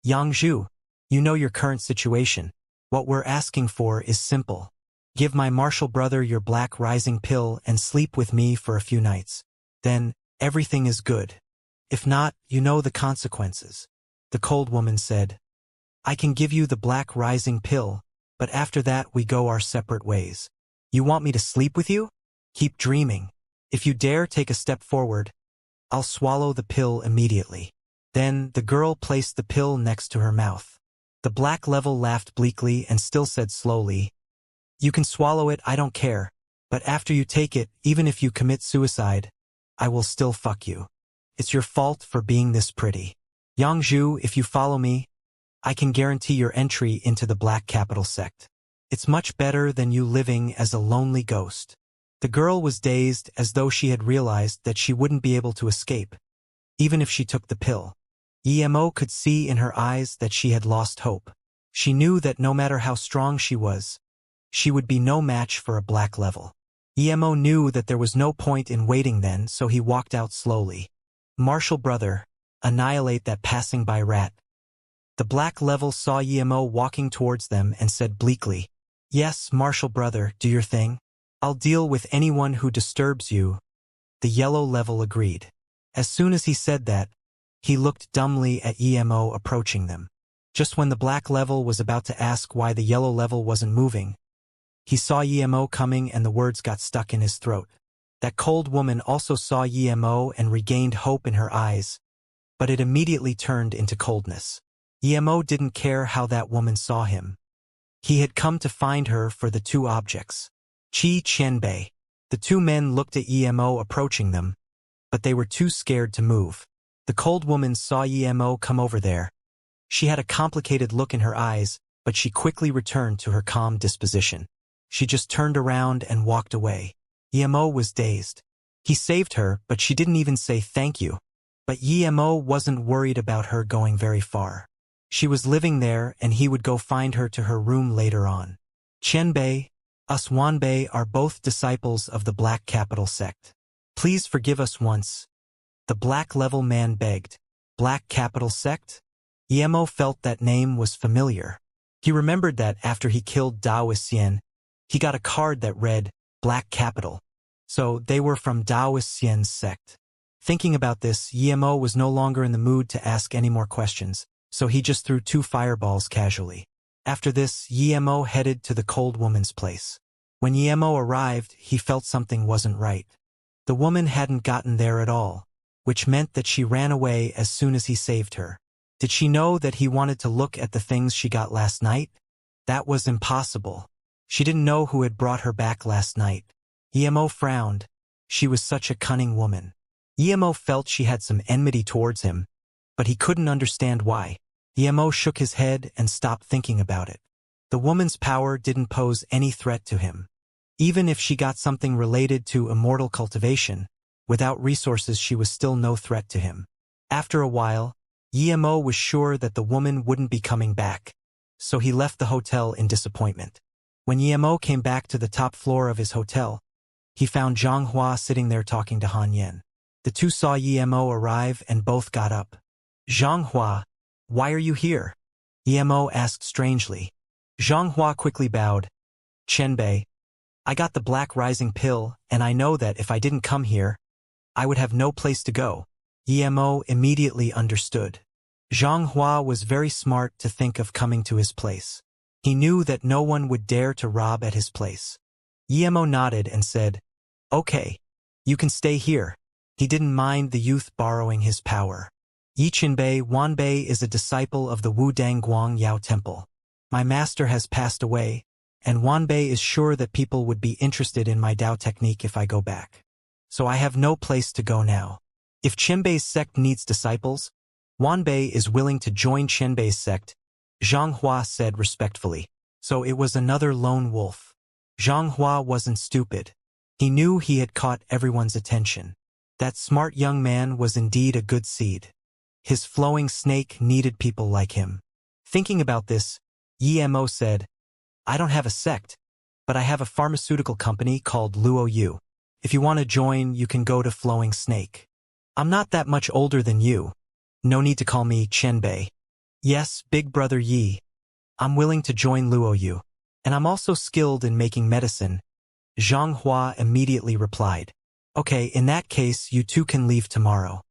"Yangzhu, you know your current situation. What we're asking for is simple. Give my martial brother your black rising pill and sleep with me for a few nights. Then, everything is good. If not, you know the consequences." The cold woman said, "I can give you the black rising pill, but after that we go our separate ways. You want me to sleep with you? Keep dreaming. If you dare take a step forward, I'll swallow the pill immediately." Then the girl placed the pill next to her mouth. The black level laughed bleakly and still said slowly, "You can swallow it, I don't care, but after you take it, even if you commit suicide, I will still fuck you. It's your fault for being this pretty. Yangzhu, if you follow me, I can guarantee your entry into the Black Capital sect. It's much better than you living as a lonely ghost." The girl was dazed as though she had realized that she wouldn't be able to escape, even if she took the pill. Emo could see in her eyes that she had lost hope. She knew that no matter how strong she was, she would be no match for a black level. Emo knew that there was no point in waiting then, so he walked out slowly. "Martial brother, annihilate that passing by rat." The black level saw Emo walking towards them and said bleakly, "Yes, martial brother, do your thing. I'll deal with anyone who disturbs you." The yellow level agreed. As soon as he said that, he looked dumbly at Emo approaching them. Just when the black level was about to ask why the yellow level wasn't moving, he saw Emo coming and the words got stuck in his throat. That cold woman also saw Emo and regained hope in her eyes, but it immediately turned into coldness. Emo didn't care how that woman saw him. He had come to find her for the two objects. Qi Qianbei. The two men looked at Emo approaching them, but they were too scared to move. The cold woman saw Emo come over there. She had a complicated look in her eyes, but she quickly returned to her calm disposition. She just turned around and walked away. Emo was dazed. He saved her, but she didn't even say thank you. But Emo wasn't worried about her going very far. She was living there and he would go find her to her room later on. Qianbei, us Wanbei are both disciples of the Black Capital sect. Please forgive us once. The black level man begged. Black Capital sect? Emo felt that name was familiar. He remembered that after he killed Daoist Xian, he got a card that read, Black Capital. So they were from Daoist Xian's sect. Thinking about this, Emo was no longer in the mood to ask any more questions, so he just threw 2 fireballs casually. After this, Emo headed to the cold woman's place. When Emo arrived, he felt something wasn't right. The woman hadn't gotten there at all, which meant that she ran away as soon as he saved her. Did she know that he wanted to look at the things she got last night? That was impossible. She didn't know who had brought her back last night. Emo frowned. She was such a cunning woman. Emo felt she had some enmity towards him, but he couldn't understand why. Emo shook his head and stopped thinking about it. The woman's power didn't pose any threat to him. Even if she got something related to immortal cultivation, without resources she was still no threat to him. After a while, Emo was sure that the woman wouldn't be coming back, so he left the hotel in disappointment. When Emo came back to the top floor of his hotel, he found Xianxia sitting there talking to Han Yen. The two saw Emo arrive and both got up. "Xianxia, why are you here?" Emo asked strangely. Xianxia quickly bowed. Qianbei, I got the Black Rising pill, and I know that if I didn't come here, I would have no place to go. Emo immediately understood. Xianxia was very smart to think of coming to his place. He knew that no one would dare to rob at his place. Emo nodded and said, "Okay, you can stay here." He didn't mind the youth borrowing his power. Yiqinbei Wanbei is a disciple of the Wudang Guang Yao Temple. My master has passed away, and Wanbei is sure that people would be interested in my Dao technique if I go back. So I have no place to go now. If Qianbei's sect needs disciples, Wanbei is willing to join Qianbei's sect, Xianxia said respectfully. So it was another lone wolf. Xianxia wasn't stupid. He knew he had caught everyone's attention. That smart young man was indeed a good seed. His flowing snake needed people like him. Thinking about this, Emo said, "I don't have a sect, but I have a pharmaceutical company called Luoyu. If you want to join, you can go to Flowing Snake. I'm not that much older than you. No need to call me Qianbei. Yes, big brother Yi. I'm willing to join Luoyu. And I'm also skilled in making medicine." Xianxia immediately replied. "Okay, in that case, you two can leave tomorrow.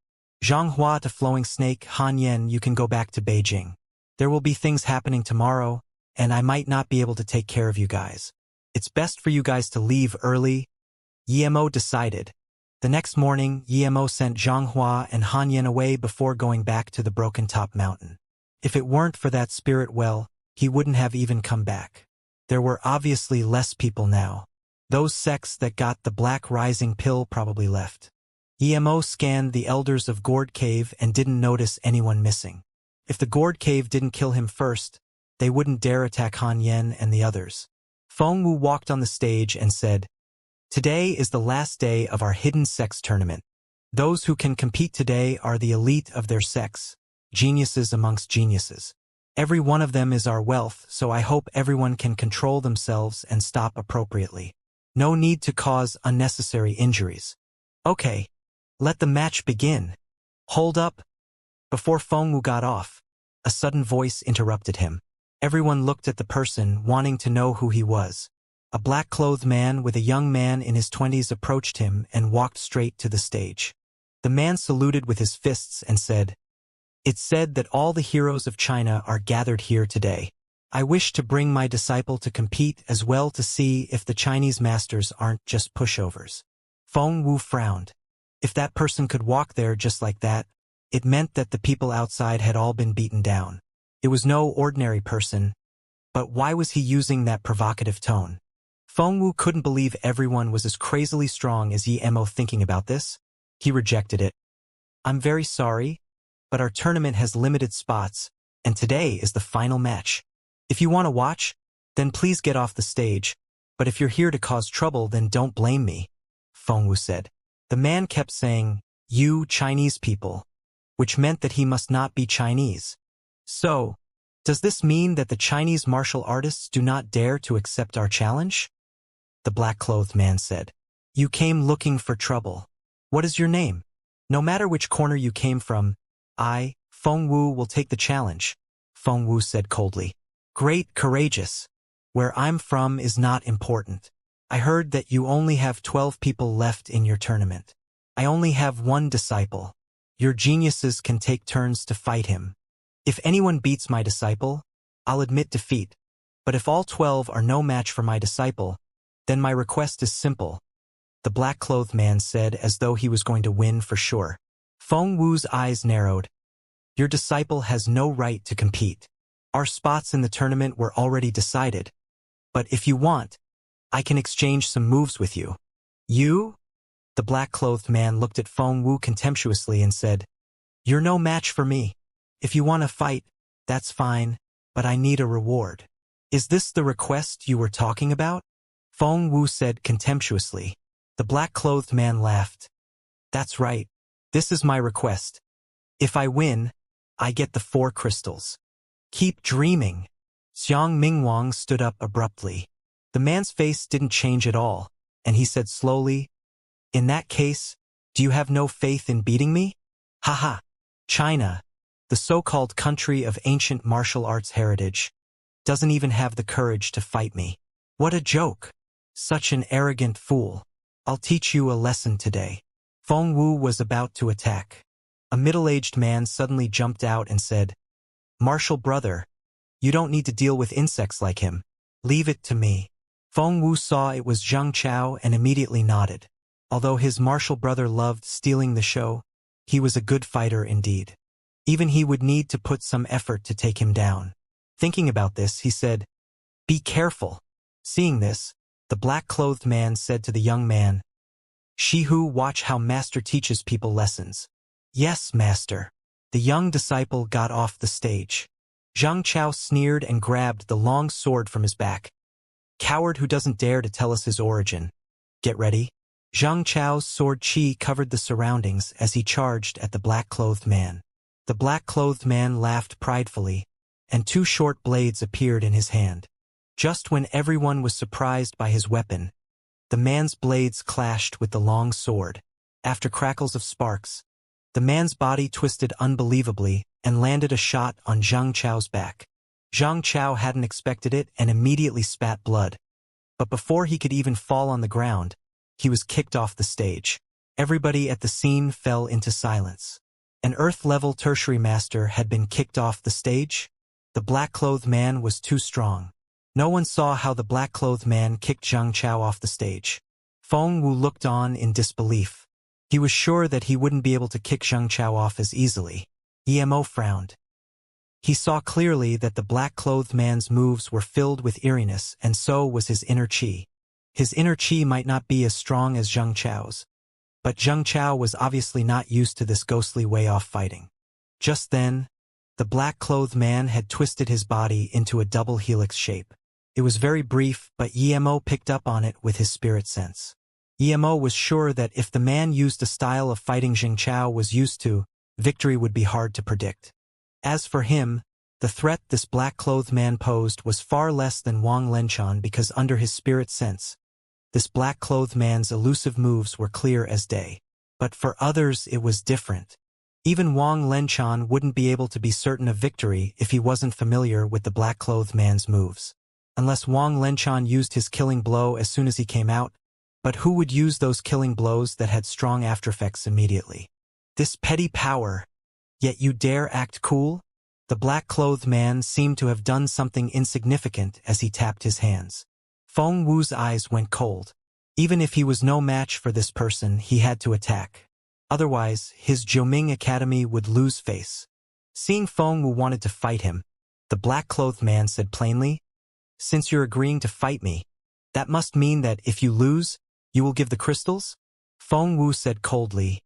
Xianxia to Flowing Snake, Hanyan, you can go back to Beijing. There will be things happening tomorrow, and I might not be able to take care of you guys. It's best for you guys to leave early." Emo decided. The next morning, Emo sent Xianxia and Hanyan away before going back to the Broken Top Mountain. If it weren't for that spirit well, he wouldn't have even come back. There were obviously less people now. Those sects that got the Black Rising pill probably left. Emo scanned the elders of Gourd Cave and didn't notice anyone missing. If the Gourd Cave didn't kill him first, they wouldn't dare attack Han Yen and the others. Feng Wu walked on the stage and said, "Today is the last day of our hidden sex tournament. Those who can compete today are the elite of their sex, geniuses amongst geniuses. Every one of them is our wealth, so I hope everyone can control themselves and stop appropriately. No need to cause unnecessary injuries. Okay, let the match begin." "Hold up." Before Feng Wu got off, a sudden voice interrupted him. Everyone looked at the person, wanting to know who he was. A black-clothed man with a young man in his 20s approached him and walked straight to the stage. The man saluted with his fists and said, "It's said that all the heroes of China are gathered here today. I wish to bring my disciple to compete as well to see if the Chinese masters aren't just pushovers." Feng Wu frowned. If that person could walk there just like that, it meant that the people outside had all been beaten down. It was no ordinary person, but why was he using that provocative tone? Feng Wu couldn't believe everyone was as crazily strong as Emo thinking about this. He rejected it. "I'm very sorry, but our tournament has limited spots, and today is the final match. If you want to watch, then please get off the stage, but if you're here to cause trouble, then don't blame me," Feng Wu said. The man kept saying, "You Chinese people," which meant that he must not be Chinese. So, does this mean that the Chinese martial artists do not dare to accept our challenge? The black-clothed man said. "You came looking for trouble. What is your name? No matter which corner you came from, I, Feng Wu, will take the challenge," Feng Wu said coldly. "Great, courageous. Where I'm from is not important. I heard that you only have 12 people left in your tournament. I only have one disciple. Your geniuses can take turns to fight him. If anyone beats my disciple, I'll admit defeat. But if all 12 are no match for my disciple, then my request is simple," the black-clothed man said as though he was going to win for sure. Feng Wu's eyes narrowed. "Your disciple has no right to compete. Our spots in the tournament were already decided. But if you want, I can exchange some moves with you." "You?" The black-clothed man looked at Feng Wu contemptuously and said, "You're no match for me. If you want to fight, that's fine, but I need a reward." "Is this the request you were talking about?" Feng Wu said contemptuously. The black-clothed man laughed. "That's right. This is my request. If I win, I get the 4 crystals." "Keep dreaming." Xiang Mingwang stood up abruptly. The man's face didn't change at all, and he said slowly, "In that case, do you have no faith in beating me? Haha. China, the so-called country of ancient martial arts heritage, doesn't even have the courage to fight me. What a joke! Such an arrogant fool. I'll teach you a lesson today. Feng Wu was about to attack. A middle-aged man suddenly jumped out and said, "Martial brother, you don't need to deal with insects like him. Leave it to me." Feng Wu saw it was Xianxia and immediately nodded. Although his martial brother loved stealing the show, he was a good fighter indeed. Even he would need to put some effort to take him down. Thinking about this, he said, "Be careful." Seeing this, the black-clothed man said to the young man, "Shihu, watch how master teaches people lessons." "Yes, master." The young disciple got off the stage. Zhang Chao sneered and grabbed the long sword from his back. "Coward who doesn't dare to tell us his origin. Get ready." Zhang Chao's sword chi covered the surroundings as he charged at the black-clothed man. The black-clothed man laughed pridefully, and two short blades appeared in his hand. Just when everyone was surprised by his weapon, the man's blades clashed with the long sword. After crackles of sparks, the man's body twisted unbelievably and landed a shot on Zhang Chao's back. Zhang Chao hadn't expected it and immediately spat blood. But before he could even fall on the ground, he was kicked off the stage. Everybody at the scene fell into silence. An Earth-level tertiary master had been kicked off the stage? The black-clothed man was too strong. No one saw how the black-clothed man kicked Zhang Chao off the stage. Feng Wu looked on in disbelief. He was sure that he wouldn't be able to kick Zhang Chao off as easily. Emo frowned. He saw clearly that the black-clothed man's moves were filled with eeriness, and so was his inner chi. His inner chi might not be as strong as Zhang Chao's, but Zhang Chao was obviously not used to this ghostly way of fighting. Just then, the black-clothed man had twisted his body into a double helix shape. It was very brief, but Emo picked up on it with his spirit sense. Emo was sure that if the man used a style of fighting Zhang Chao was used to, victory would be hard to predict. As for him, the threat this black-clothed man posed was far less than Wang Lenchan because under his spirit sense, this black-clothed man's elusive moves were clear as day. But for others it was different. Even Wang Lenchan wouldn't be able to be certain of victory if he wasn't familiar with the black-clothed man's moves. Unless Wang Lenchan used his killing blow as soon as he came out, but who would use those killing blows that had strong aftereffects immediately? This petty power, yet you dare act cool? The black-clothed man seemed to have done something insignificant as he tapped his hands. Feng Wu's eyes went cold. Even if he was no match for this person, he had to attack. Otherwise, his Jiuming Academy would lose face. Seeing Feng Wu wanted to fight him, the black-clothed man said plainly, "Since you're agreeing to fight me, that must mean that if you lose, you will give the crystals?" Feng Wu said coldly,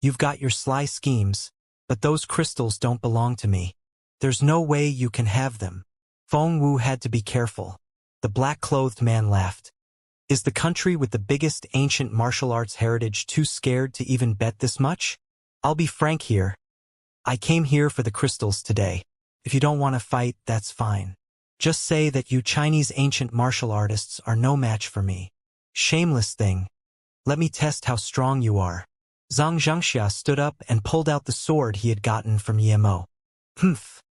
"You've got your sly schemes, but those crystals don't belong to me. There's no way you can have them." Feng Wu had to be careful. The black-clothed man laughed. "Is the country with the biggest ancient martial arts heritage too scared to even bet this much? I'll be frank here. I came here for the crystals today. If you don't want to fight, that's fine. Just say that you Chinese ancient martial artists are no match for me. Shameless thing. Let me test how strong you are." Xianxia stood up and pulled out the sword he had gotten from Emo. "Humph.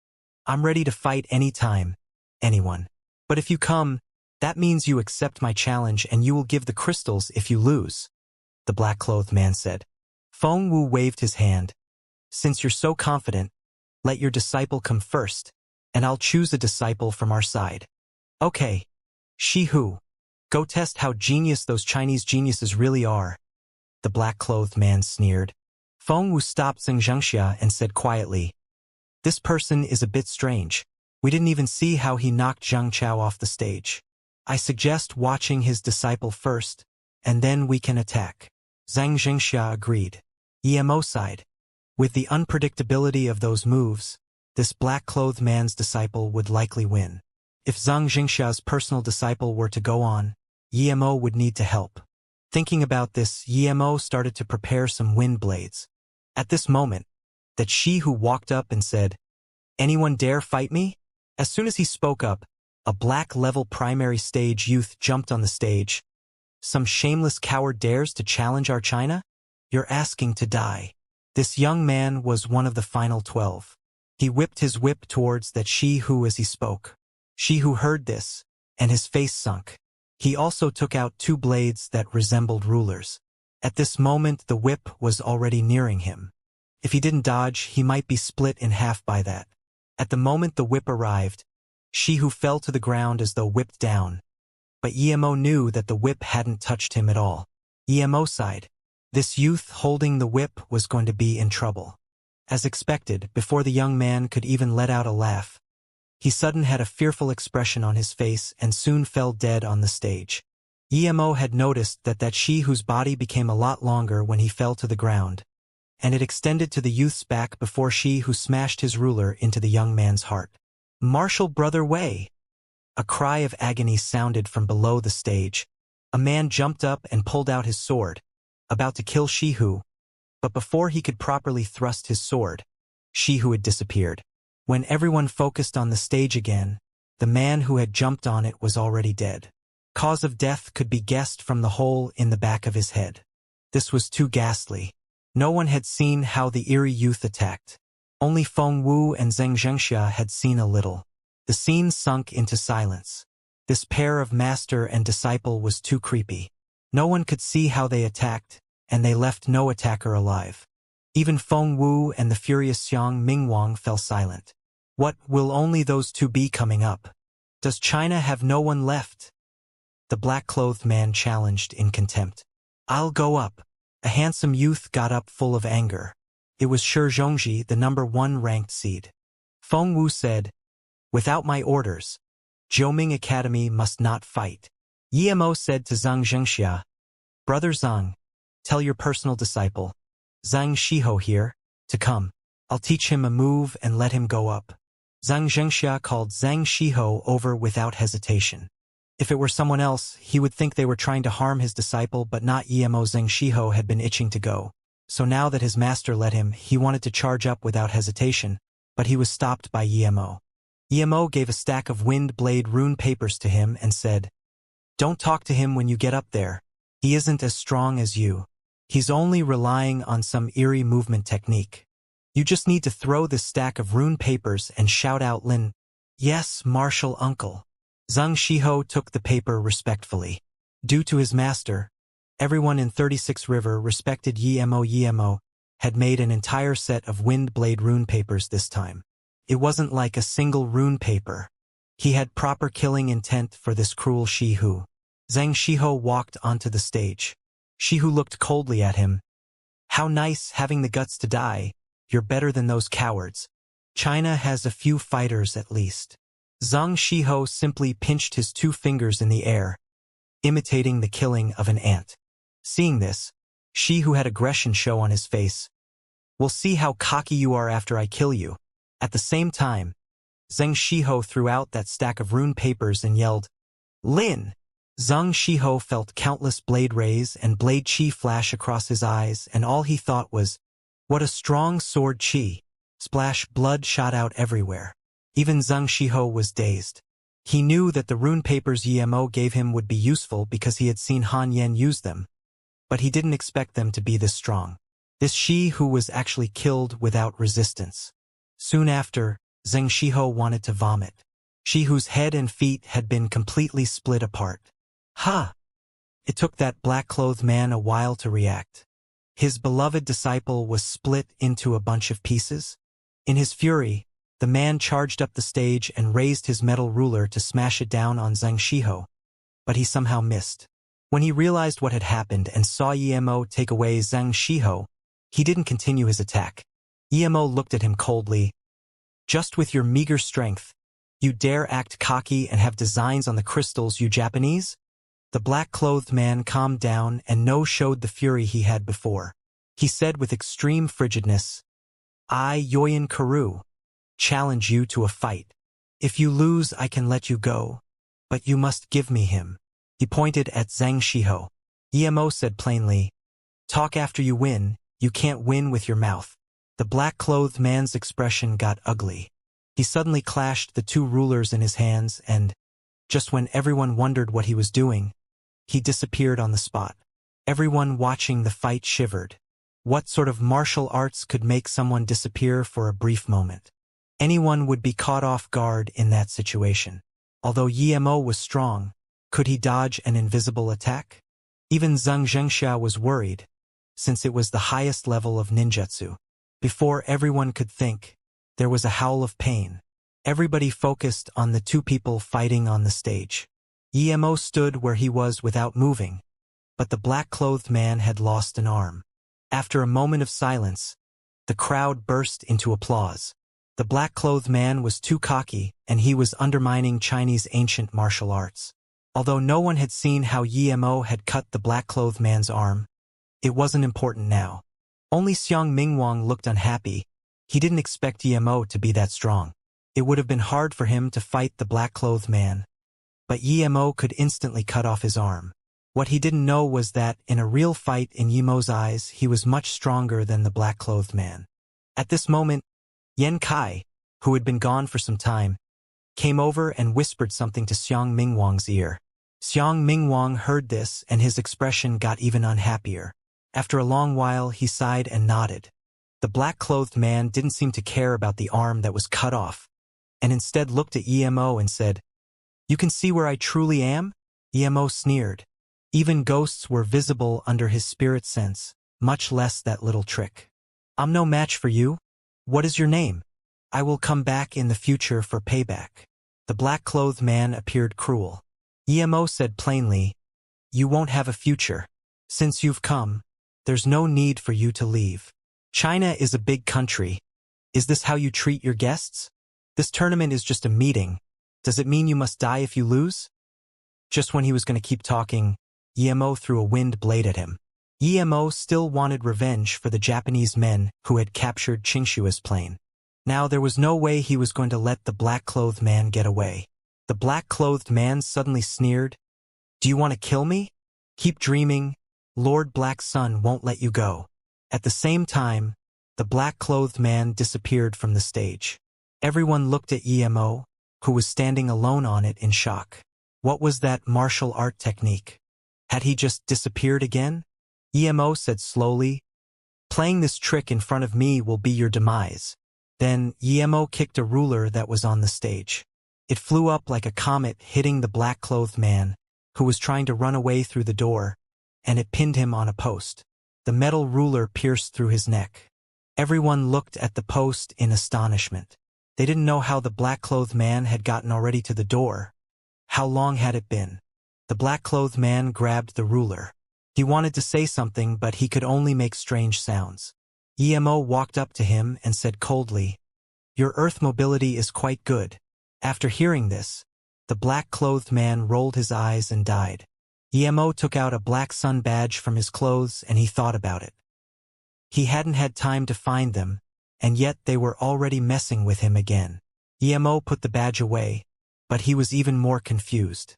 I'm ready to fight any time. Anyone. But if you come, that means you accept my challenge and you will give the crystals if you lose," the black-clothed man said. Feng Wu waved his hand. "Since you're so confident, let your disciple come first, and I'll choose a disciple from our side." "Okay. Shihu. Go test how genius those Chinese geniuses really are," the black-clothed man sneered. Feng Wu stopped Xianxia and said quietly, "This person is a bit strange. We didn't even see how he knocked Zhang Chao off the stage. I suggest watching his disciple first, and then we can attack." Xianxia agreed. Emo sighed. With the unpredictability of those moves, this black-clothed man's disciple would likely win. If Xianxia's personal disciple were to go on, Emo would need to help. Thinking about this, Emo started to prepare some wind blades. At this moment, that Shihu walked up and said, "Anyone dare fight me?" As soon as he spoke up, a black-level primary stage youth jumped on the stage. "Some shameless coward dares to challenge our China? You're asking to die." This young man was one of the final 12. He whipped his whip towards that Shihu as he spoke. Shihu heard this, and his face sunk. He also took out 2 blades that resembled rulers. At this moment the whip was already nearing him. If he didn't dodge, he might be split in half by that. At the moment the whip arrived, Shihu fell to the ground as though whipped down. But Emo knew that the whip hadn't touched him at all. Emo sighed. This youth holding the whip was going to be in trouble. As expected, before the young man could even let out a laugh, he suddenly had a fearful expression on his face and soon fell dead on the stage. Emo had noticed that Shihu's body became a lot longer when he fell to the ground, and it extended to the youth's back before Shihu smashed his ruler into the young man's heart. "Martial brother Wei!" A cry of agony sounded from below the stage. A man jumped up and pulled out his sword, about to kill Shihu, but before he could properly thrust his sword, Shihu had disappeared. When everyone focused on the stage again, the man who had jumped on it was already dead. Cause of death could be guessed from the hole in the back of his head. This was too ghastly. No one had seen how the eerie youth attacked. Only Feng Wu and Xianxia had seen a little. The scene sunk into silence. This pair of master and disciple was too creepy. No one could see how they attacked, and they left no attacker alive. Even Feng Wu and the furious Xiang Mingwang fell silent. What will only those two be coming up? Does China have no one left? The black-clothed man challenged in contempt. "I'll go up." A handsome youth got up full of anger. It was Shi Zhongji, the number 1 ranked seed. Feng Wu said, "Without my orders, Jiuming Academy must not fight." Emo said to Zhang Xianxia, "Brother Zhang, tell your personal disciple, Zhang Shiho here, to come. I'll teach him a move and let him go up." Zhang Xianxia called Zhang Shiho over without hesitation. If it were someone else, he would think they were trying to harm his disciple, but not Emo. Zhang Shiho had been itching to go. So now that his master let him, he wanted to charge up without hesitation, but he was stopped by Emo. Emo gave a stack of wind blade rune papers to him and said, "Don't talk to him when you get up there. He isn't as strong as you. He's only relying on some eerie movement technique. You just need to throw this stack of rune papers and shout out Lin." "Yes, martial uncle." Zhang Shiho took the paper respectfully. Due to his master, everyone in 36 River respected Emo. Emo had made an entire set of wind blade rune papers this time. It wasn't like a single rune paper. He had proper killing intent for this cruel Shihu. Zhang Shiho walked onto the stage. Shihu looked coldly at him. "How nice having the guts to die. You're better than those cowards. China has a few fighters at least." Zhang Shiho simply pinched his 2 fingers in the air, imitating the killing of an ant. Seeing this, Shihu had aggression show on his face. "We'll see how cocky you are after I kill you." At the same time, Zhang Shiho threw out that stack of rune papers and yelled, "Lin!" Zhang Shiho felt countless blade rays and blade chi flash across his eyes, and all he thought was, "What a strong sword chi." Splash, blood shot out everywhere. Even Zhang Shiho was dazed. He knew that the rune papers Emo gave him would be useful because he had seen Han Yen use them, but he didn't expect them to be this strong. This Shihu was actually killed without resistance. Soon after, Zhang Shiho wanted to vomit. Shihu's head and feet had been completely split apart. Ha! It took that black-clothed man a while to react. His beloved disciple was split into a bunch of pieces. In his fury, the man charged up the stage and raised his metal ruler to smash it down on Zhang Shiho, but he somehow missed. When he realized what had happened and saw Emo take away Zhang Shiho, he didn't continue his attack. Emo looked at him coldly. "Just with your meager strength, you dare act cocky and have designs on the crystals, you Japanese?" The black-clothed man calmed down and showed the fury he had before. He said with extreme frigidness, "I, Yoyin Karu, challenge you to a fight. If you lose, I can let you go, but you must give me him." He pointed at Zhang Shiho. Emo said plainly, "Talk after you win, you can't win with your mouth." The black-clothed man's expression got ugly. He suddenly clashed the 2 rulers in his hands and, just when everyone wondered what he was doing, he disappeared on the spot. Everyone watching the fight shivered. What sort of martial arts could make someone disappear for a brief moment? Anyone would be caught off guard in that situation. Although Emo was strong, Could he dodge an invisible attack? Even Xianxia was worried, since it was the highest level of ninjutsu. Before everyone could think, there was a howl of pain. Everybody focused on the two people fighting on the stage. Emo stood where he was without moving, but the black-clothed man had lost an arm. After a moment of silence, the crowd burst into applause. The black-clothed man was too cocky, and he was undermining Chinese ancient martial arts. Although no one had seen how Emo had cut the black-clothed man's arm, it wasn't important now. Only Xiang Mingwang looked unhappy. He didn't expect Emo to be that strong. It would have been hard for him to fight the black-clothed man, but Emo could instantly cut off his arm. What he didn't know was that, in a real fight in Emo's eyes, he was much stronger than the black-clothed man. At this moment, Yan Kai, who had been gone for some time, came over and whispered something to Xiang Mingwang's ear. Xiang Mingwang heard this, and his expression got even unhappier. After a long while, he sighed and nodded. The black-clothed man didn't seem to care about the arm that was cut off, and instead looked at Emo and said, "You can see where I truly am?" Emo sneered. Even ghosts were visible under his spirit sense, much less that little trick. "I'm no match for you. What is your name? I will come back in the future for payback." The black-clothed man appeared cruel. Emo said plainly, "You won't have a future. Since you've come, there's no need for you to leave. China is a big country. Is this how you treat your guests? This tournament is just a meeting. Does it mean you must die if you lose?" Just when he was going to keep talking, Emo threw a wind blade at him. Emo still wanted revenge for the Japanese men who had captured Xianxia's plane. Now there was no way he was going to let the black-clothed man get away. The black-clothed man suddenly sneered, "Do you want to kill me? Keep dreaming. Lord Black Sun won't let you go." At the same time, the black-clothed man disappeared from the stage. Everyone looked at Emo, who was standing alone on it in shock. What was that martial art technique? Had he just disappeared again? Emo said slowly, "Playing this trick in front of me will be your demise." Then Emo kicked a ruler that was on the stage. It flew up like a comet, hitting the black-clothed man, who was trying to run away through the door, and it pinned him on a post. The metal ruler pierced through his neck. Everyone looked at the post in astonishment. They didn't know how the black-clothed man had gotten already to the door. How long had it been? The black-clothed man grabbed the ruler. He wanted to say something, but he could only make strange sounds. Emo walked up to him and said coldly, "Your earth mobility is quite good." After hearing this, the black-clothed man rolled his eyes and died. Emo took out a black sun badge from his clothes and he thought about it. He hadn't had time to find them, and yet they were already messing with him again. Emo put the badge away, but he was even more confused.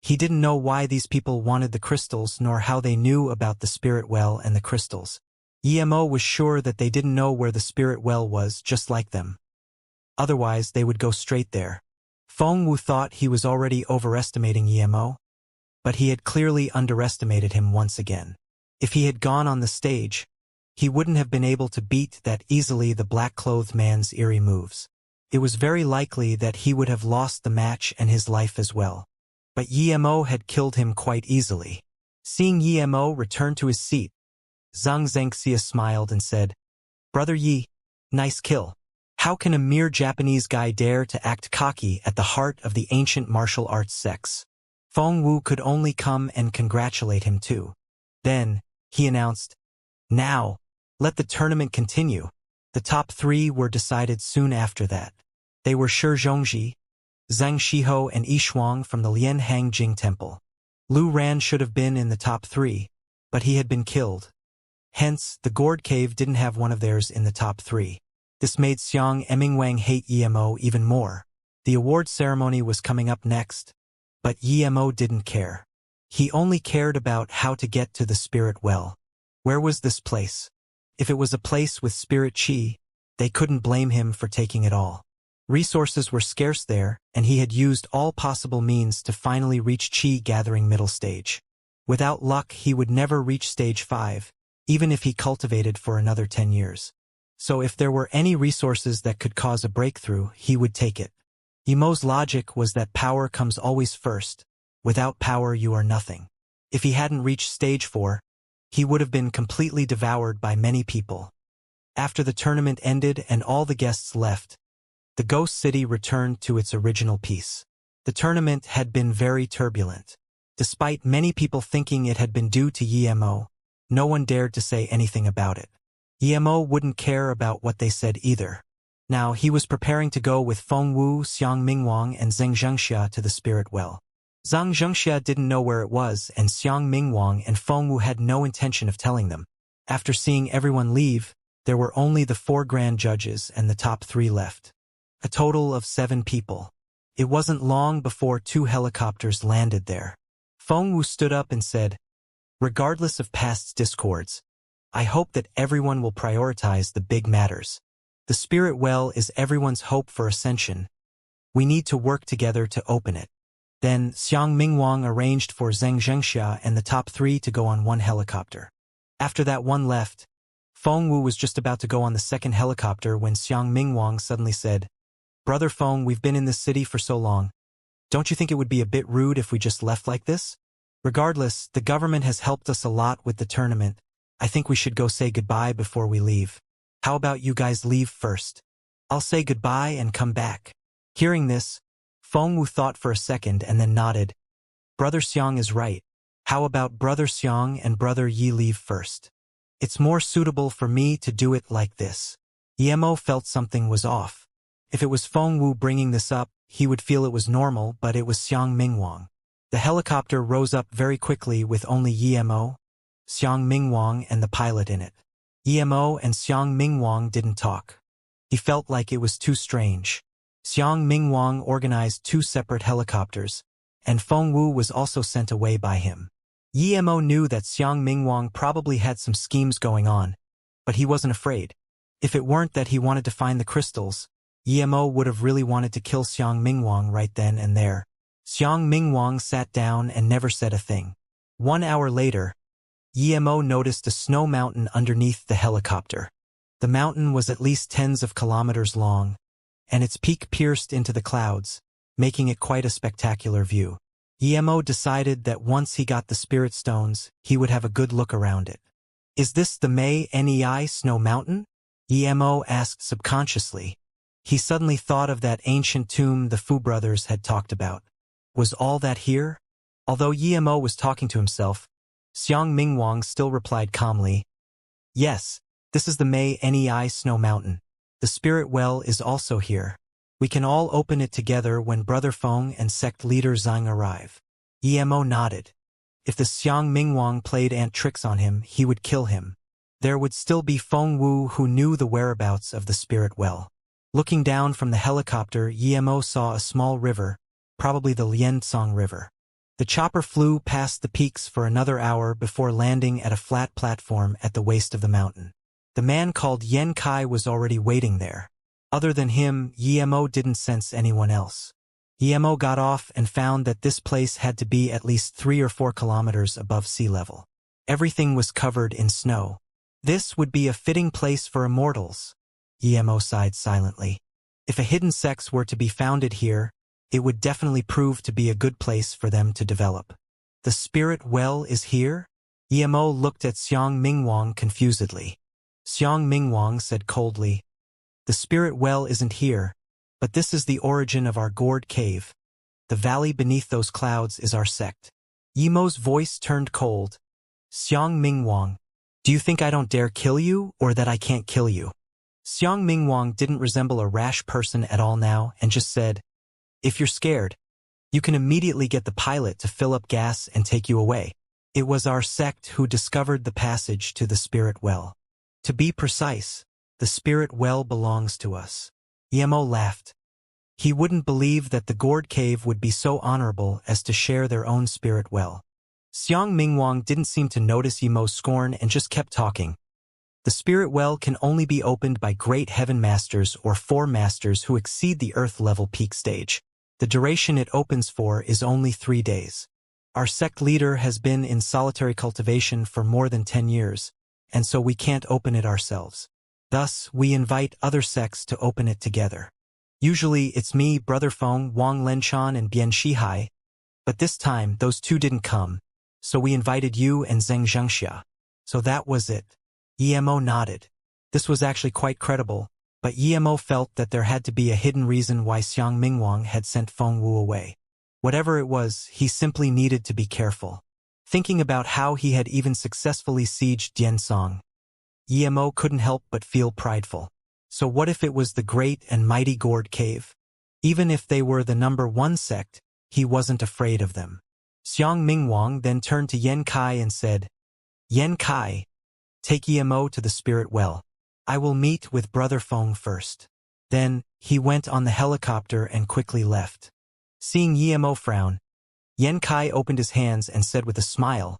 He didn't know why these people wanted the crystals nor how they knew about the spirit well and the crystals. Emo was sure that they didn't know where the spirit well was, just like them. Otherwise, they would go straight there. Feng Wu thought he was already overestimating Emo, but he had clearly underestimated him once again. If he had gone on the stage, he wouldn't have been able to beat that easily the black-clothed man's eerie moves. It was very likely that he would have lost the match and his life as well. But Emo had killed him quite easily. Seeing Emo return to his seat, Xianxia smiled and said, "Brother Yi, nice kill. How can a mere Japanese guy dare to act cocky at the heart of the ancient martial arts sects?" Feng Wu could only come and congratulate him too. Then, he announced, "Now, let the tournament continue." The top three were decided soon after that. They were Shi Zhongji, Zhang Shiho and Yishuang from the Lianhang Jing Temple. Lu Ran should have been in the top three, but he had been killed. Hence, the Gourd Cave didn't have one of theirs in the top three. This made Xiang Emingwang hate Emo even more. The award ceremony was coming up next, but Emo didn't care. He only cared about how to get to the spirit well. Where was this place? If it was a place with spirit chi, they couldn't blame him for taking it all. Resources were scarce there, and he had used all possible means to finally reach chi gathering middle stage. Without luck, he would never reach stage 5, even if he cultivated for another 10 years. So if there were any resources that could cause a breakthrough, he would take it. Emo's logic was that power comes always first. Without power you are nothing. If he hadn't reached stage 4, he would have been completely devoured by many people. After the tournament ended and all the guests left, the ghost city returned to its original peace. The tournament had been very turbulent. Despite many people thinking it had been due to Emo, no one dared to say anything about it. Emo wouldn't care about what they said either. Now he was preparing to go with Fengwu, Xiang Mingwang and Zheng Xianxia to the spirit well. Zhang Xianxia didn't know where it was, and Xiang Mingwang and Fengwu had no intention of telling them. After seeing everyone leave, there were only the 4 grand judges and the top 3 left. A total of 7 people. It wasn't long before 2 helicopters landed there. Fengwu stood up and said, "Regardless of past discords, I hope that everyone will prioritize the big matters. The spirit well is everyone's hope for ascension. We need to work together to open it." Then Xiang Mingwang arranged for Zheng Xianxia and the top 3 to go on one helicopter. After that one left, Fengwu was just about to go on the second helicopter when Xiang Mingwang suddenly said, "Brother Feng, we've been in this city for so long. Don't you think it would be a bit rude if we just left like this? Regardless, the government has helped us a lot with the tournament. I think we should go say goodbye before we leave. How about you guys leave first? I'll say goodbye and come back." Hearing this, Fengwu thought for a second and then nodded. "Brother Xiang is right. How about Brother Xiang and Brother Yi leave first? It's more suitable for me to do it like this." Emo felt something was off. If it was Fengwu bringing this up, he would feel it was normal, but it was Xiang Mingwang. The helicopter rose up very quickly with only Emo, Xiang Mingwang and the pilot in it. Emo and Xiang Mingwang didn't talk. He felt like it was too strange. Xiang Mingwang organized 2 separate helicopters, and Fengwu was also sent away by him. Emo knew that Xiang Mingwang probably had some schemes going on, but he wasn't afraid. If it weren't that he wanted to find the crystals, Emo would have really wanted to kill Xiang Mingwang right then and there. Xiang Mingwang sat down and never said a thing. 1 hour later, Emo noticed a snow mountain underneath the helicopter. The mountain was at least tens of kilometers long, and its peak pierced into the clouds, making it quite a spectacular view. Emo decided that once he got the spirit stones, he would have a good look around it. "Is this the Nei Snow Mountain?" Emo asked subconsciously. He suddenly thought of that ancient tomb the Fu brothers had talked about. Was all that here? Although Emo was talking to himself, Xiang Mingwang still replied calmly, "Yes, this is the Nei Snow Mountain. The spirit well is also here. We can all open it together when Brother Feng and sect leader Zhang arrive." Emo nodded. If the Xiang Mingwang played ant tricks on him, he would kill him. There would still be Fengwu who knew the whereabouts of the spirit well. Looking down from the helicopter, Emo saw a small river, probably the Liansong River. The chopper flew past the peaks for another hour before landing at a flat platform at the waist of the mountain. The man called Yen Kai was already waiting there. Other than him, Emo didn't sense anyone else. Emo got off and found that this place had to be at least 3 or 4 kilometers above sea level. Everything was covered in snow. This would be a fitting place for immortals. Emo sighed silently. If a hidden sex were to be founded here, it would definitely prove to be a good place for them to develop. The spirit well is here? Emo looked at Xiang Mingwang confusedly. Xiang Mingwang said coldly, "The spirit well isn't here, but this is the origin of our gourd cave. The valley beneath those clouds is our sect." Emo's voice turned cold. "Xiang Mingwang, do you think I don't dare kill you, or that I can't kill you?" Xiang Mingwang didn't resemble a rash person at all now and just said, "If you're scared, you can immediately get the pilot to fill up gas and take you away. It was our sect who discovered the passage to the spirit well. To be precise, the spirit well belongs to us." Emo laughed. He wouldn't believe that the gourd cave would be so honorable as to share their own spirit well. Xiang Mingwang didn't seem to notice Emo's scorn and just kept talking. "The spirit well can only be opened by great heaven masters or 4 masters who exceed the earth-level peak stage. The duration it opens for is only 3 days. Our sect leader has been in solitary cultivation for more than 10 years, and so we can't open it ourselves. Thus, we invite other sects to open it together. Usually it's me, Brother Feng, Wang Lenchan, and Bian Shihai, But this time, those two didn't come, so we invited you and Xianxia. So that was it. Emo nodded. This was actually quite credible, but Emo felt that there had to be a hidden reason why Xiang Mingwang had sent Feng Wu away. Whatever it was, he simply needed to be careful. Thinking about how he had even successfully sieged Diansong, Emo couldn't help but feel prideful. So what if it was the great and mighty Gourd Cave? Even if they were the #1 sect, he wasn't afraid of them. Xiang Mingwang then turned to Yan Kai and said, Yan Kai, take Emo to the spirit well. I will meet with Brother Feng first. Then, he went on the helicopter and quickly left. Seeing Emo frown, Yan Kai opened his hands and said with a smile,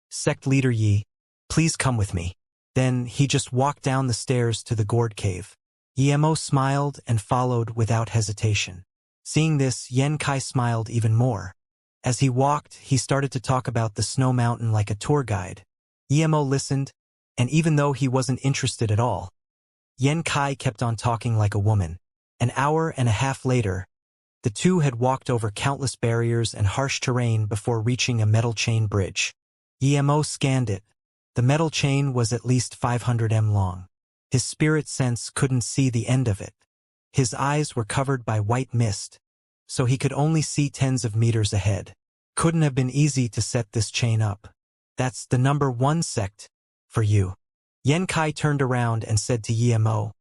Sect Leader Yi, please come with me. Then, he just walked down the stairs to the Gourd Cave. Emo smiled and followed without hesitation. Seeing this, Yan Kai smiled even more. As he walked, he started to talk about the snow mountain like a tour guide. Emo listened, and even though he wasn't interested at all, Yan Kai kept on talking like a woman. An hour and a half later, the two had walked over countless barriers and harsh terrain before reaching a metal chain bridge. Emo scanned it. The metal chain was at least 500 m long. His spirit sense couldn't see the end of it. His eyes were covered by white mist, so he could only see tens of meters ahead. Couldn't have been easy to set this chain up. That's the #1 sect for you. Yan Kai turned around and said to Emo,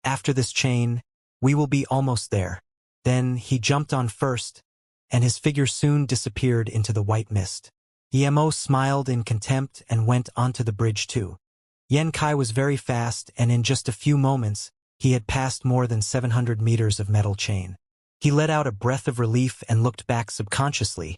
after this chain, we will be almost there. Then he jumped on first, and his figure soon disappeared into the white mist. Emo smiled in contempt and went onto the bridge too. Yan Kai was very fast, and in just a few moments, he had passed more than 700 meters of metal chain. He let out a breath of relief and looked back subconsciously.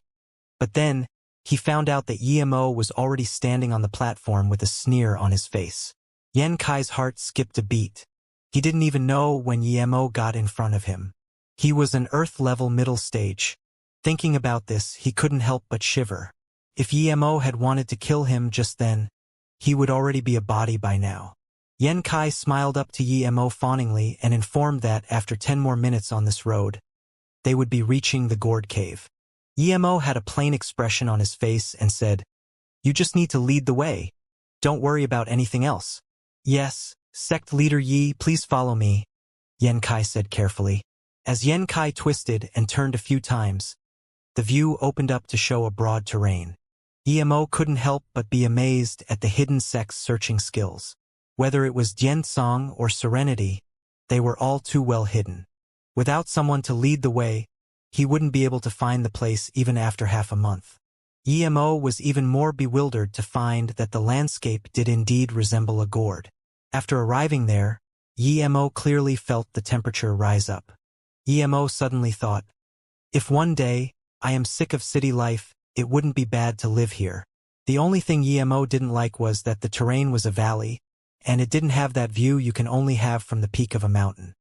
But then, he found out that Emo was already standing on the platform with a sneer on his face. Yan Kai's heart skipped a beat. He didn't even know when Emo got in front of him. He was an Earth-level middle stage. Thinking about this, he couldn't help but shiver. If Emo had wanted to kill him just then, he would already be a body by now. Yan Kai smiled up to Emo fawningly and informed that after 10 more minutes on this road, they would be reaching the Gourd Cave. Emo had a plain expression on his face and said, you just need to lead the way. Don't worry about anything else. Yes, Sect Leader Yi, please follow me, Yan Kai said carefully. As Yan Kai twisted and turned a few times, the view opened up to show a broad terrain. Emo couldn't help but be amazed at the hidden sect's searching skills. Whether it was Diansong or Serenity, they were all too well hidden. Without someone to lead the way, he wouldn't be able to find the place even after half a month. Emo was even more bewildered to find that the landscape did indeed resemble a gourd. After arriving there, Emo clearly felt the temperature rise up. Emo suddenly thought, if one day I am sick of city life, it wouldn't be bad to live here. The only thing Emo didn't like was that the terrain was a valley, and it didn't have that view you can only have from the peak of a mountain.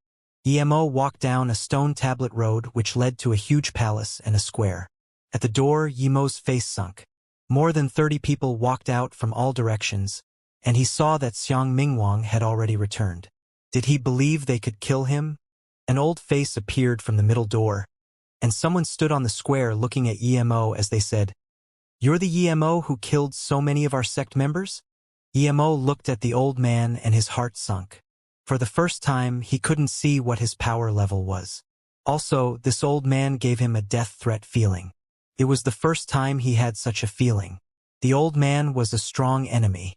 Emo walked down a stone tablet road which led to a huge palace and a square. At the door, Emo's face sunk. More than 30 people walked out from all directions, and he saw that Xiang Mingwang had already returned. Did he believe they could kill him? An old face appeared from the middle door, and someone stood on the square looking at Emo as they said, you're the Emo who killed so many of our sect members? Emo looked at the old man and his heart sunk. For the first time, he couldn't see what his power level was. Also, this old man gave him a death threat feeling. It was the first time he had such a feeling. The old man was a strong enemy.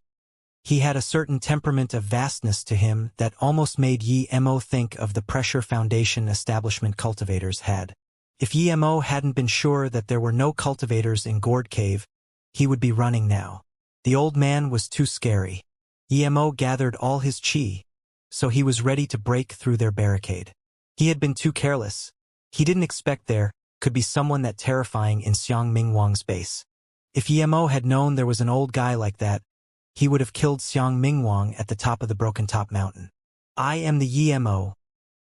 He had a certain temperament of vastness to him that almost made Emo think of the pressure foundation establishment cultivators had. If Emo hadn't been sure that there were no cultivators in Gourd Cave, he would be running now. The old man was too scary. Emo gathered all his chi, so he was ready to break through their barricade. He had been too careless. He didn't expect there could be someone that terrifying in Xiang Mingwang's base. If Emo had known there was an old guy like that, he would have killed Xiang Mingwang at the top of the Broken Top Mountain. I am the Emo,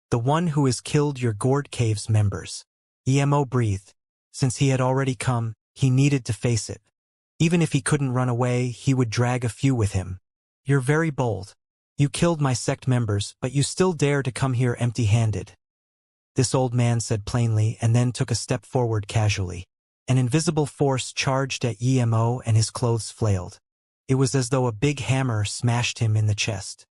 the one who has killed your Gourd Cave's members. Emo breathed. Since he had already come, he needed to face it. Even if he couldn't run away, he would drag a few with him. You're very bold. You killed my sect members, but you still dare to come here empty-handed. This old man said plainly and then took a step forward casually. An invisible force charged at Emo and his clothes flailed. It was as though a big hammer smashed him in the chest.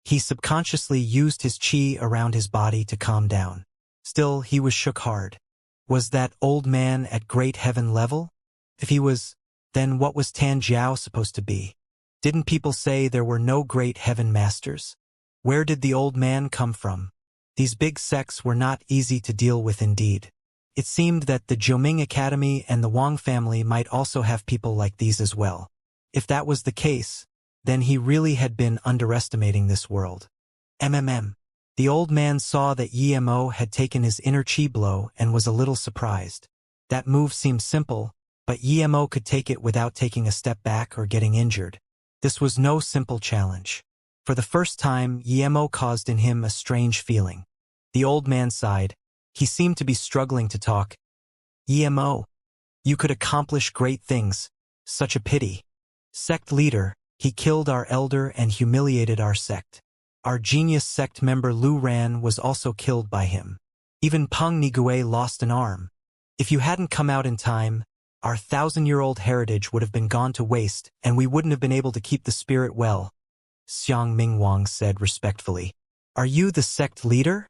He subconsciously used his chi around his body to calm down. Still, he was shook hard. Was that old man at great heaven level? If he was, then what was Tan Jiao supposed to be? Didn't people say there were no great heaven masters? Where did the old man come from? These big sects were not easy to deal with indeed. It seemed that the Jiuming Academy and the Wang family might also have people like these as well. If that was the case, then he really had been underestimating this world. The old man saw that Emo had taken his inner chi blow and was a little surprised. That move seemed simple, but Emo could take it without taking a step back or getting injured. This was no simple challenge. For the first time, Emo caused in him a strange feeling. The old man sighed. He seemed to be struggling to talk. Emo, you could accomplish great things. Such a pity. Sect leader, he killed our elder and humiliated our sect. Our genius sect member Lu Ran was also killed by him. Even Peng Nigue lost an arm. If you hadn't come out in time, our 1,000-year-old heritage would have been gone to waste, and we wouldn't have been able to keep the spirit well, Xiang Mingwang said respectfully. Are you the sect leader?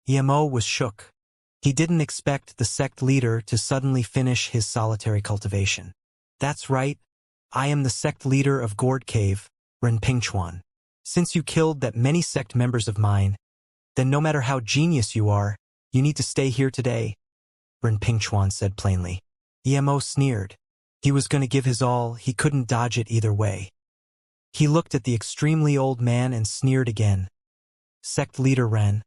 Emo was shook. He didn't expect the sect leader to suddenly finish his solitary cultivation. That's right. I am the sect leader of Gourd Cave, Renpingchuan. Since you killed that many sect members of mine, then no matter how genius you are, you need to stay here today, Renpingchuan said plainly. Emo sneered. He was going to give his all, he couldn't dodge it either way. He looked at the extremely old man and sneered again. Sect leader Ren,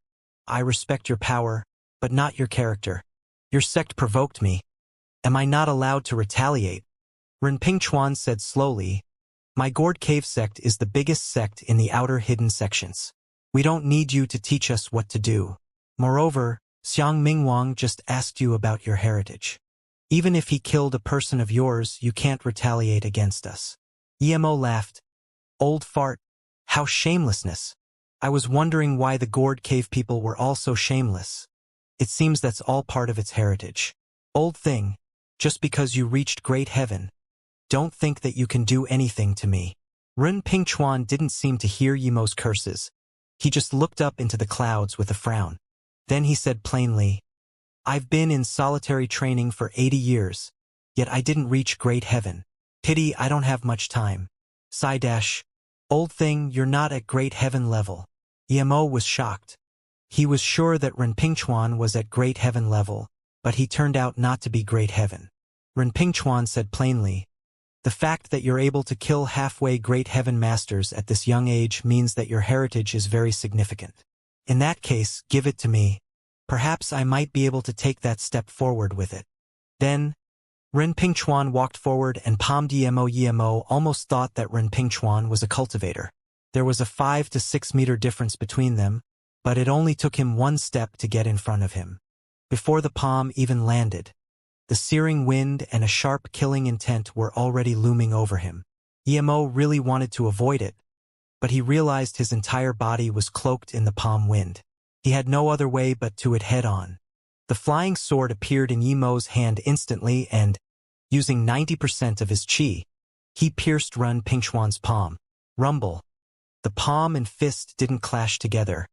I respect your power, but not your character. Your sect provoked me. Am I not allowed to retaliate? Renpingchuan said slowly, my Gourd Cave sect is the biggest sect in the outer hidden sections. We don't need you to teach us what to do. Moreover, Xiang Mingwang just asked you about your heritage. Even if he killed a person of yours, you can't retaliate against us. Emo laughed. Old fart. How shamelessness. I was wondering why the Gourd Cave people were all so shameless. It seems that's all part of its heritage. Old thing, just because you reached great heaven, don't think that you can do anything to me. Ren Pingchuan didn't seem to hear Yemo's curses. He just looked up into the clouds with a frown. Then he said plainly, I've been in solitary training for 80 years, yet I didn't reach great heaven. Pity I don't have much time. Sigh dash. Old thing, you're not at great heaven level. Yemo was shocked. He was sure that Renpingchuan was at great heaven level, but he turned out not to be great heaven. Renpingchuan said plainly, the fact that you're able to kill halfway great heaven masters at this young age means that your heritage is very significant. In that case, give it to me. Perhaps I might be able to take that step forward with it. Then, Renpingchuan walked forward and palmed Yemo. Yemo almost thought that Renpingchuan was a cultivator. There was a 5 to 6 meter difference between them, but it only took him one step to get in front of him. Before the palm even landed, the searing wind and a sharp killing intent were already looming over him. Yemo really wanted to avoid it, but he realized his entire body was cloaked in the palm wind. He had no other way but to it head on. The flying sword appeared in Yemo's hand instantly and, using 90% of his chi, he pierced Ren Pingchuan's palm. Rumble. The palm and fist didn't clash together,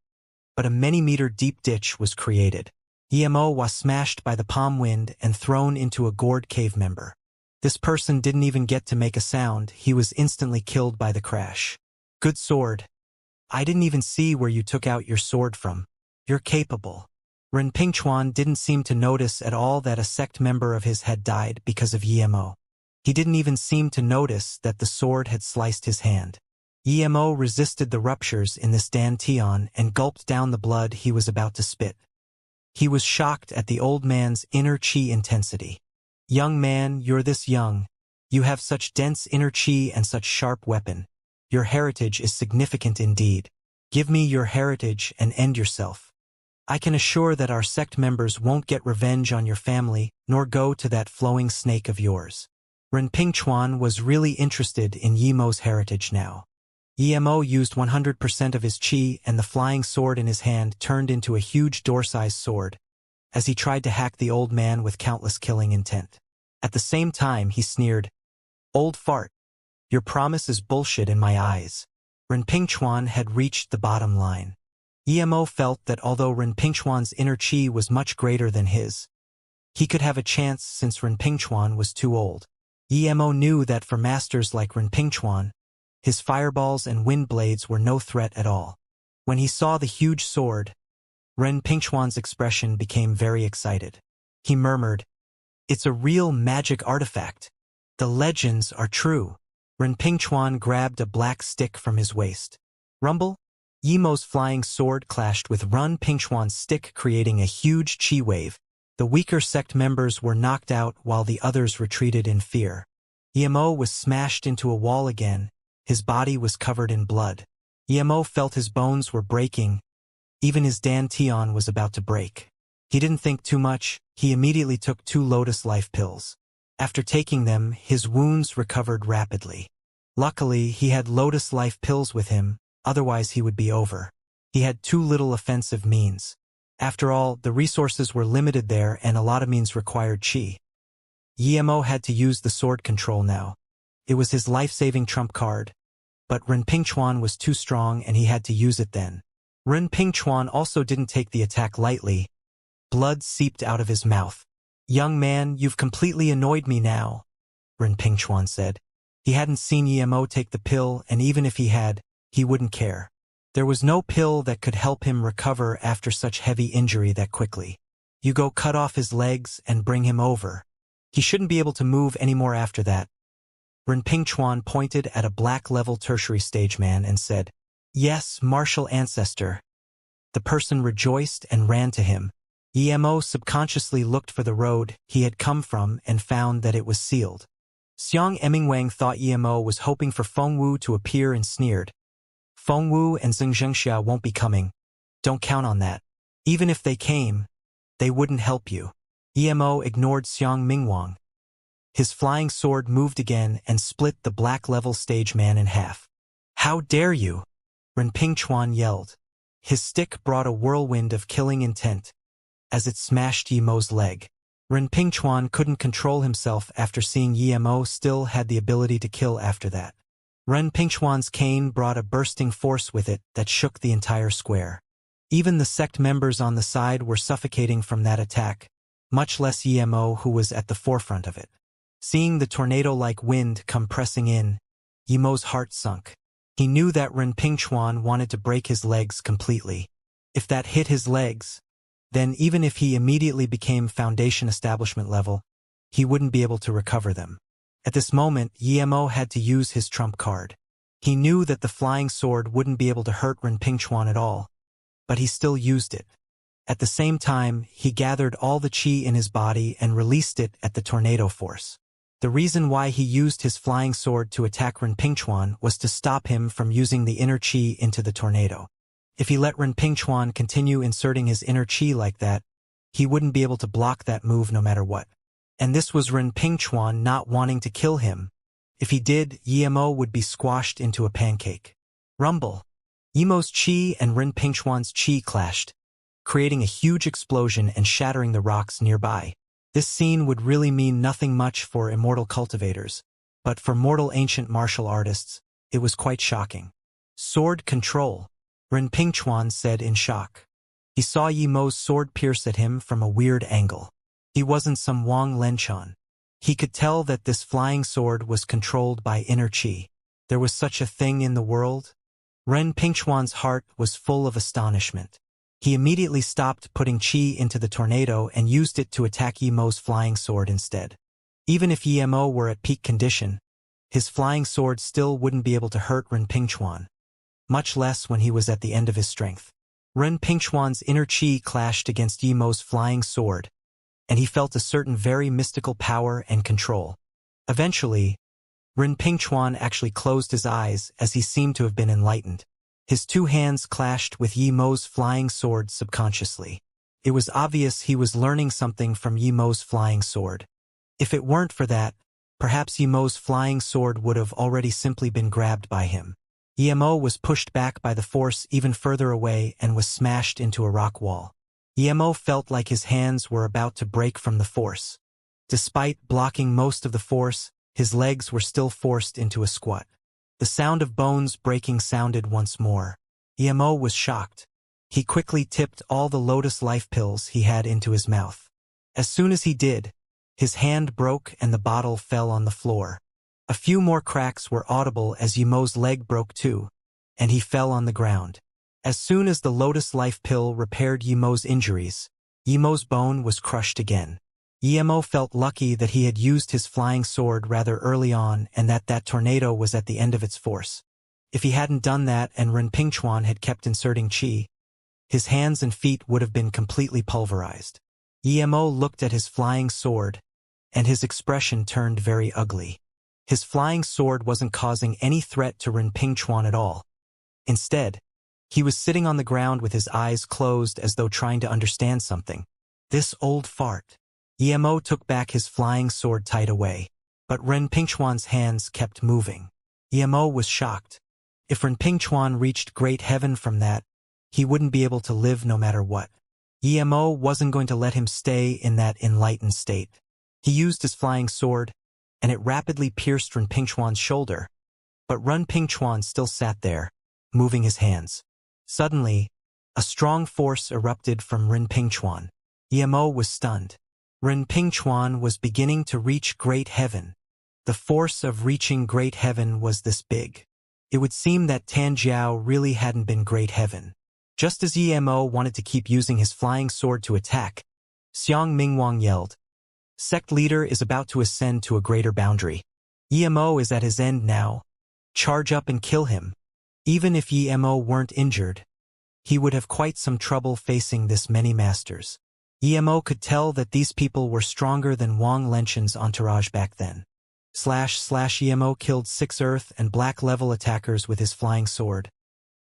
but a many-meter deep ditch was created. Yemo was smashed by the palm wind and thrown into a Gourd Cave member. This person didn't even get to make a sound, he was instantly killed by the crash. Good sword. I didn't even see where you took out your sword from. You're capable. Ren Pingchuan didn't seem to notice at all that a sect member of his had died because of Yemo. He didn't even seem to notice that the sword had sliced his hand. Yemo resisted the ruptures in this dantian and gulped down the blood he was about to spit. He was shocked at the old man's inner chi intensity. Young man, you're this young. You have such dense inner chi and such sharp weapon. Your heritage is significant indeed. Give me your heritage and end yourself. I can assure that our sect members won't get revenge on your family, nor go to that flowing snake of yours. Ren Pingchuan was really interested in Yemo's heritage now. Yemo used 100% of his chi and the flying sword in his hand turned into a huge door-sized sword, as he tried to hack the old man with countless killing intent. At the same time, he sneered, "Old fart. Your promise is bullshit in my eyes." Rinpingchuan had reached the bottom line. Emo felt that although Rinpingchuan's inner chi was much greater than his, he could have a chance since Rinpingchuan was too old. Emo knew that for masters like Rinpingchuan, his fireballs and wind blades were no threat at all. When he saw the huge sword, Rinpingchuan's expression became very excited. He murmured, "It's a real magic artifact. The legends are true." Rinpingchuan grabbed a black stick from his waist. Rumble? Emo's flying sword clashed with Rinpingchuan's stick, creating a huge chi wave. The weaker sect members were knocked out while the others retreated in fear. Emo was smashed into a wall again. His body was covered in blood. Emo felt his bones were breaking. Even his dantian was about to break. He didn't think too much. He immediately took 2 lotus life pills. After taking them, his wounds recovered rapidly. Luckily, he had lotus life pills with him, otherwise he would be over. He had too little offensive means. After all, the resources were limited there and a lot of means required chi. Emo had to use the sword control now. It was his life-saving trump card. But Rinpingchuan was too strong and he had to use it then. Rinpingchuan also didn't take the attack lightly. Blood seeped out of his mouth. "Young man, you've completely annoyed me now," Rinpingchuan said. He hadn't seen Emo take the pill, and even if he had, he wouldn't care. There was no pill that could help him recover after such heavy injury that quickly. "You go cut off his legs and bring him over. He shouldn't be able to move anymore after that." Rinpingchuan pointed at a black-level tertiary stage man and said, "Yes, martial ancestor." The person rejoiced and ran to him. Emo subconsciously looked for the road he had come from and found that it was sealed. Xiang Emingwang thought Emo was hoping for Fengwu to appear and sneered, "Fengwu and Xianxia won't be coming. Don't count on that. Even if they came, they wouldn't help you." Emo ignored Xiang Mingwang. His flying sword moved again and split the black-level stage man in half. "How dare you!" Rinpingchuan yelled. His stick brought a whirlwind of killing intent as it smashed Yemo's leg. Rinpingchuan couldn't control himself after seeing Yemo still had the ability to kill after that. Rinpingchuan's cane brought a bursting force with it that shook the entire square. Even the sect members on the side were suffocating from that attack, much less Yemo, who was at the forefront of it. Seeing the tornado-like wind come pressing in, Yemo's heart sunk. He knew that Rinpingchuan wanted to break his legs completely. If that hit his legs, then even if he immediately became Foundation Establishment level, he wouldn't be able to recover them. At this moment, Yemo had to use his trump card. He knew that the flying sword wouldn't be able to hurt Rinpingchuan at all, but he still used it. At the same time, he gathered all the chi in his body and released it at the tornado force. The reason why he used his flying sword to attack Rinpingchuan was to stop him from using the inner chi into the tornado. If he let Rinpingchuan continue inserting his inner chi like that, he wouldn't be able to block that move no matter what. And this was Rinpingchuan not wanting to kill him. If he did, Yemo would be squashed into a pancake. Rumble. Yemo's chi and Rinpingchuan's chi clashed, creating a huge explosion and shattering the rocks nearby. This scene would really mean nothing much for immortal cultivators, but for mortal ancient martial artists, it was quite shocking. "Sword control," Rinpingchuan said in shock. He saw Yemo's sword pierce at him from a weird angle. He wasn't some Wang Lenchan. He could tell that this flying sword was controlled by inner chi. There was such a thing in the world? Rinpingchuan's heart was full of astonishment. He immediately stopped putting chi into the tornado and used it to attack Yemo's flying sword instead. Even if Yemo were at peak condition, his flying sword still wouldn't be able to hurt Rinpingchuan, much less when he was at the end of his strength. Rinpingchuan's inner chi clashed against Yemo's flying sword, and he felt a certain very mystical power and control. Eventually, Rinpingchuan actually closed his eyes as he seemed to have been enlightened. His 2 hands clashed with Yemo's flying sword subconsciously. It was obvious he was learning something from Yemo's flying sword. If it weren't for that, perhaps Yemo's flying sword would have already simply been grabbed by him. Yemo was pushed back by the force even further away and was smashed into a rock wall. Yemo felt like his hands were about to break from the force. Despite blocking most of the force, his legs were still forced into a squat. The sound of bones breaking sounded once more. Emo was shocked. He quickly tipped all the lotus life pills he had into his mouth. As soon as he did, his hand broke and the bottle fell on the floor. A few more cracks were audible as Yemo's leg broke too, and he fell on the ground. As soon as the lotus life pill repaired Yemo's injuries, Yemo's bone was crushed again. Emo felt lucky that he had used his flying sword rather early on and that tornado was at the end of its force. If he hadn't done that and Renpingchuan had kept inserting qi, his hands and feet would have been completely pulverized. Emo looked at his flying sword, and his expression turned very ugly. His flying sword wasn't causing any threat to Renpingchuan at all. Instead, he was sitting on the ground with his eyes closed as though trying to understand something. This old fart. Emo took back his flying sword tight away, but Renpingchuan's hands kept moving. Emo was shocked. If Renpingchuan reached great heaven from that, he wouldn't be able to live no matter what. Emo wasn't going to let him stay in that enlightened state. He used his flying sword, and it rapidly pierced Renpingchuan's shoulder, but Renpingchuan still sat there, moving his hands. Suddenly, a strong force erupted from Renpingchuan. Emo was stunned. Renpingchuan was beginning to reach great heaven. The force of reaching great heaven was this big. It would seem that Tanjiao really hadn't been great heaven. Just as Emo wanted to keep using his flying sword to attack, Xiang Mingwang yelled, "Sect leader is about to ascend to a greater boundary. Emo is at his end now. Charge up and kill him." Even if Emo weren't injured, he would have quite some trouble facing this many masters. Emo could tell that these people were stronger than Wang Lenshen's entourage back then. Emo killed 6 Earth and Black level attackers with his flying sword,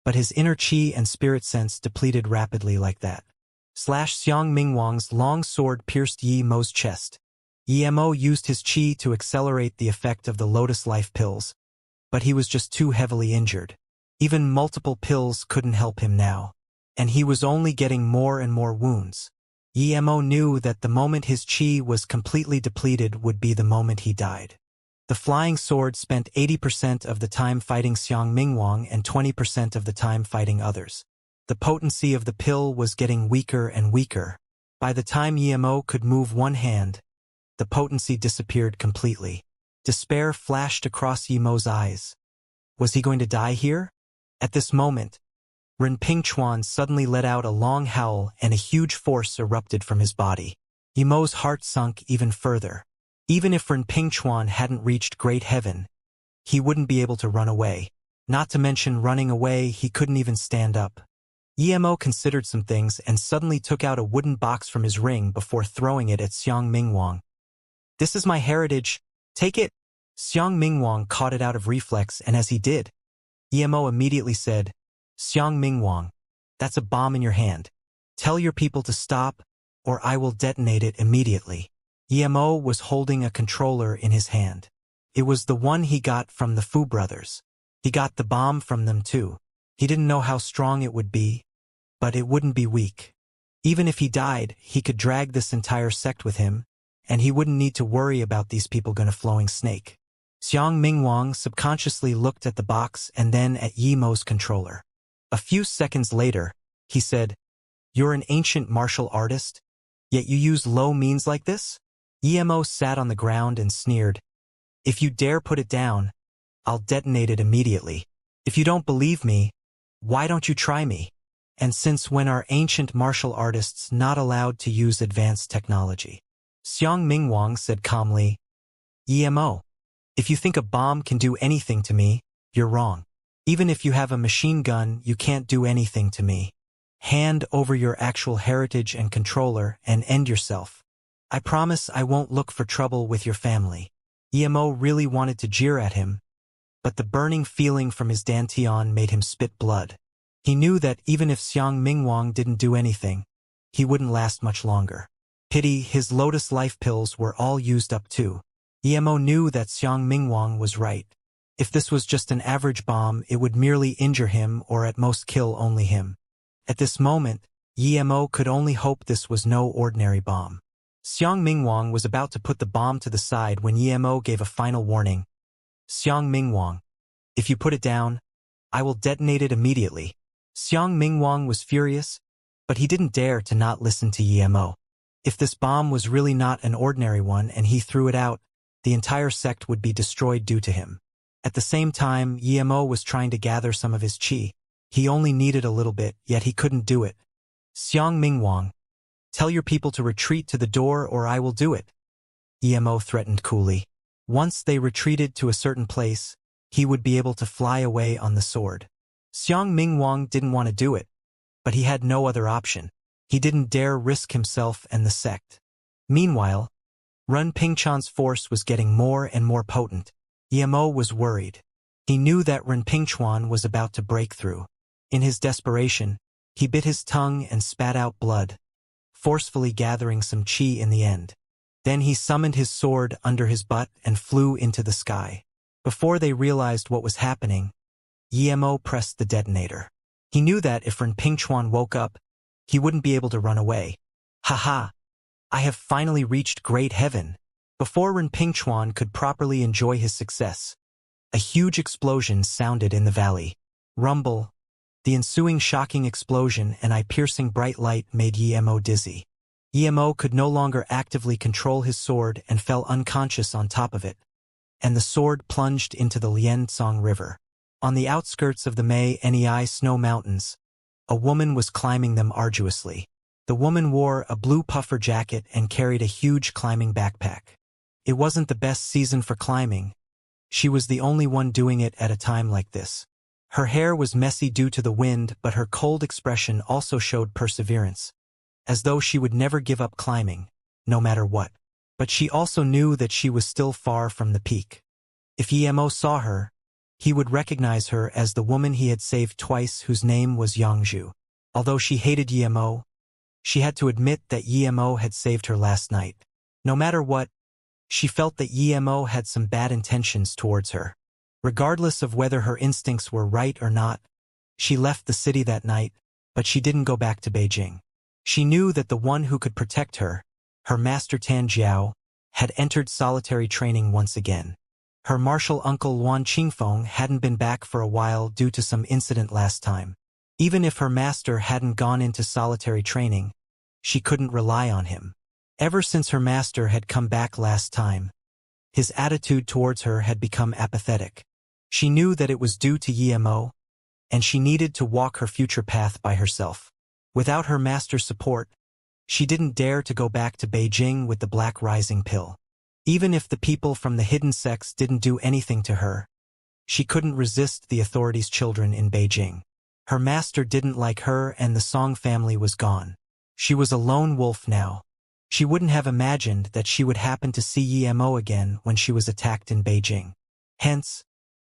but his inner chi and spirit sense depleted rapidly like that. Xiang Mingwang's long sword pierced Yemo's chest. Emo used his chi to accelerate the effect of the lotus life pills, but he was just too heavily injured. Even multiple pills couldn't help him now, and he was only getting more and more wounds. Emo knew that the moment his chi was completely depleted would be the moment he died. The flying sword spent 80% of the time fighting Xiang Mingwang and 20% of the time fighting others. The potency of the pill was getting weaker and weaker. By the time Emo could move one hand, the potency disappeared completely. Despair flashed across Yemo's eyes. Was he going to die here? At this moment, Renpingchuan suddenly let out a long howl and a huge force erupted from his body. Yemo's heart sunk even further. Even if Renpingchuan hadn't reached great heaven, he wouldn't be able to run away. Not to mention running away, he couldn't even stand up. Emo considered some things and suddenly took out a wooden box from his ring before throwing it at Xiang Mingwang. "This is my heritage. Take it." Xiang Mingwang caught it out of reflex, and as he did, Emo immediately said, "Xiang Mingwang, that's a bomb in your hand. Tell your people to stop, or I will detonate it immediately." Emo was holding a controller in his hand. It was the one he got from the Fu brothers. He got the bomb from them too. He didn't know how strong it would be, but it wouldn't be weak. Even if he died, he could drag this entire sect with him, and he wouldn't need to worry about these people gonna flowing snake. Xiang Mingwang subconsciously looked at the box and then at Yemo's controller. A few seconds later, he said, "You're an ancient martial artist, yet you use low means like this?" Emo sat on the ground and sneered, "If you dare put it down, I'll detonate it immediately. If you don't believe me, why don't you try me? And since when are ancient martial artists not allowed to use advanced technology?" Xiang Mingwang said calmly, "Emo, if you think a bomb can do anything to me, you're wrong. Even if you have a machine gun, you can't do anything to me. Hand over your actual heritage and controller and end yourself. I promise I won't look for trouble with your family." Emo really wanted to jeer at him, but the burning feeling from his dantian made him spit blood. He knew that even if Xiang Mingwang didn't do anything, he wouldn't last much longer. Pity his lotus life pills were all used up too. Emo knew that Xiang Mingwang was right. If this was just an average bomb, it would merely injure him or at most kill only him. At this moment, Emo could only hope this was no ordinary bomb. Xiang Mingwang was about to put the bomb to the side when Emo gave a final warning. Xiang Mingwang, if you put it down, I will detonate it immediately. Xiang Mingwang was furious, but he didn't dare to not listen to Emo. If this bomb was really not an ordinary one and he threw it out, the entire sect would be destroyed due to him. At the same time, Emo was trying to gather some of his qi. He only needed a little bit, yet he couldn't do it. Xiang Mingwang, tell your people to retreat to the door or I will do it. Emo threatened coolly. Once they retreated to a certain place, he would be able to fly away on the sword. Xiang Mingwang didn't want to do it, but he had no other option. He didn't dare risk himself and the sect. Meanwhile, Run Pingchan's force was getting more and more potent. Emo was worried. He knew that Run Pingchuan was about to break through. In his desperation, he bit his tongue and spat out blood, forcefully gathering some qi in the end. Then he summoned his sword under his butt and flew into the sky. Before they realized what was happening, Emo pressed the detonator. He knew that if Run Pingchuan woke up, he wouldn't be able to run away. Haha! I have finally reached great heaven. Before Run Pingchuan could properly enjoy his success, a huge explosion sounded in the valley. Rumble. The ensuing shocking explosion and eye-piercing bright light made Emo dizzy. Emo could no longer actively control his sword and fell unconscious on top of it, and the sword plunged into the Lianzong River. On the outskirts of the Nei snow mountains, a woman was climbing them arduously. The woman wore a blue puffer jacket and carried a huge climbing backpack. It wasn't the best season for climbing. She was the only one doing it at a time like this. Her hair was messy due to the wind, but her cold expression also showed perseverance, as though she would never give up climbing, no matter what. But she also knew that she was still far from the peak. If Emo saw her, he would recognize her as the woman he had saved twice, whose name was Yangzhu. Although she hated Emo, she had to admit that Emo had saved her last night. No matter what, she felt that Emo had some bad intentions towards her. Regardless of whether her instincts were right or not, she left the city that night, but she didn't go back to Beijing. She knew that the one who could protect her, her master Tan Jiao, had entered solitary training once again. Her martial uncle Luan Qingfeng hadn't been back for a while due to some incident last time. Even if her master hadn't gone into solitary training, she couldn't rely on him. Ever since her master had come back last time, his attitude towards her had become apathetic. She knew that it was due to Emo, and she needed to walk her future path by herself. Without her master's support, she didn't dare to go back to Beijing with the Black Rising pill. Even if the people from the hidden sects didn't do anything to her, she couldn't resist the authorities' children in Beijing. Her master didn't like her and the Song family was gone. She was a lone wolf now. She wouldn't have imagined that she would happen to see Emo again when she was attacked in Beijing. Hence,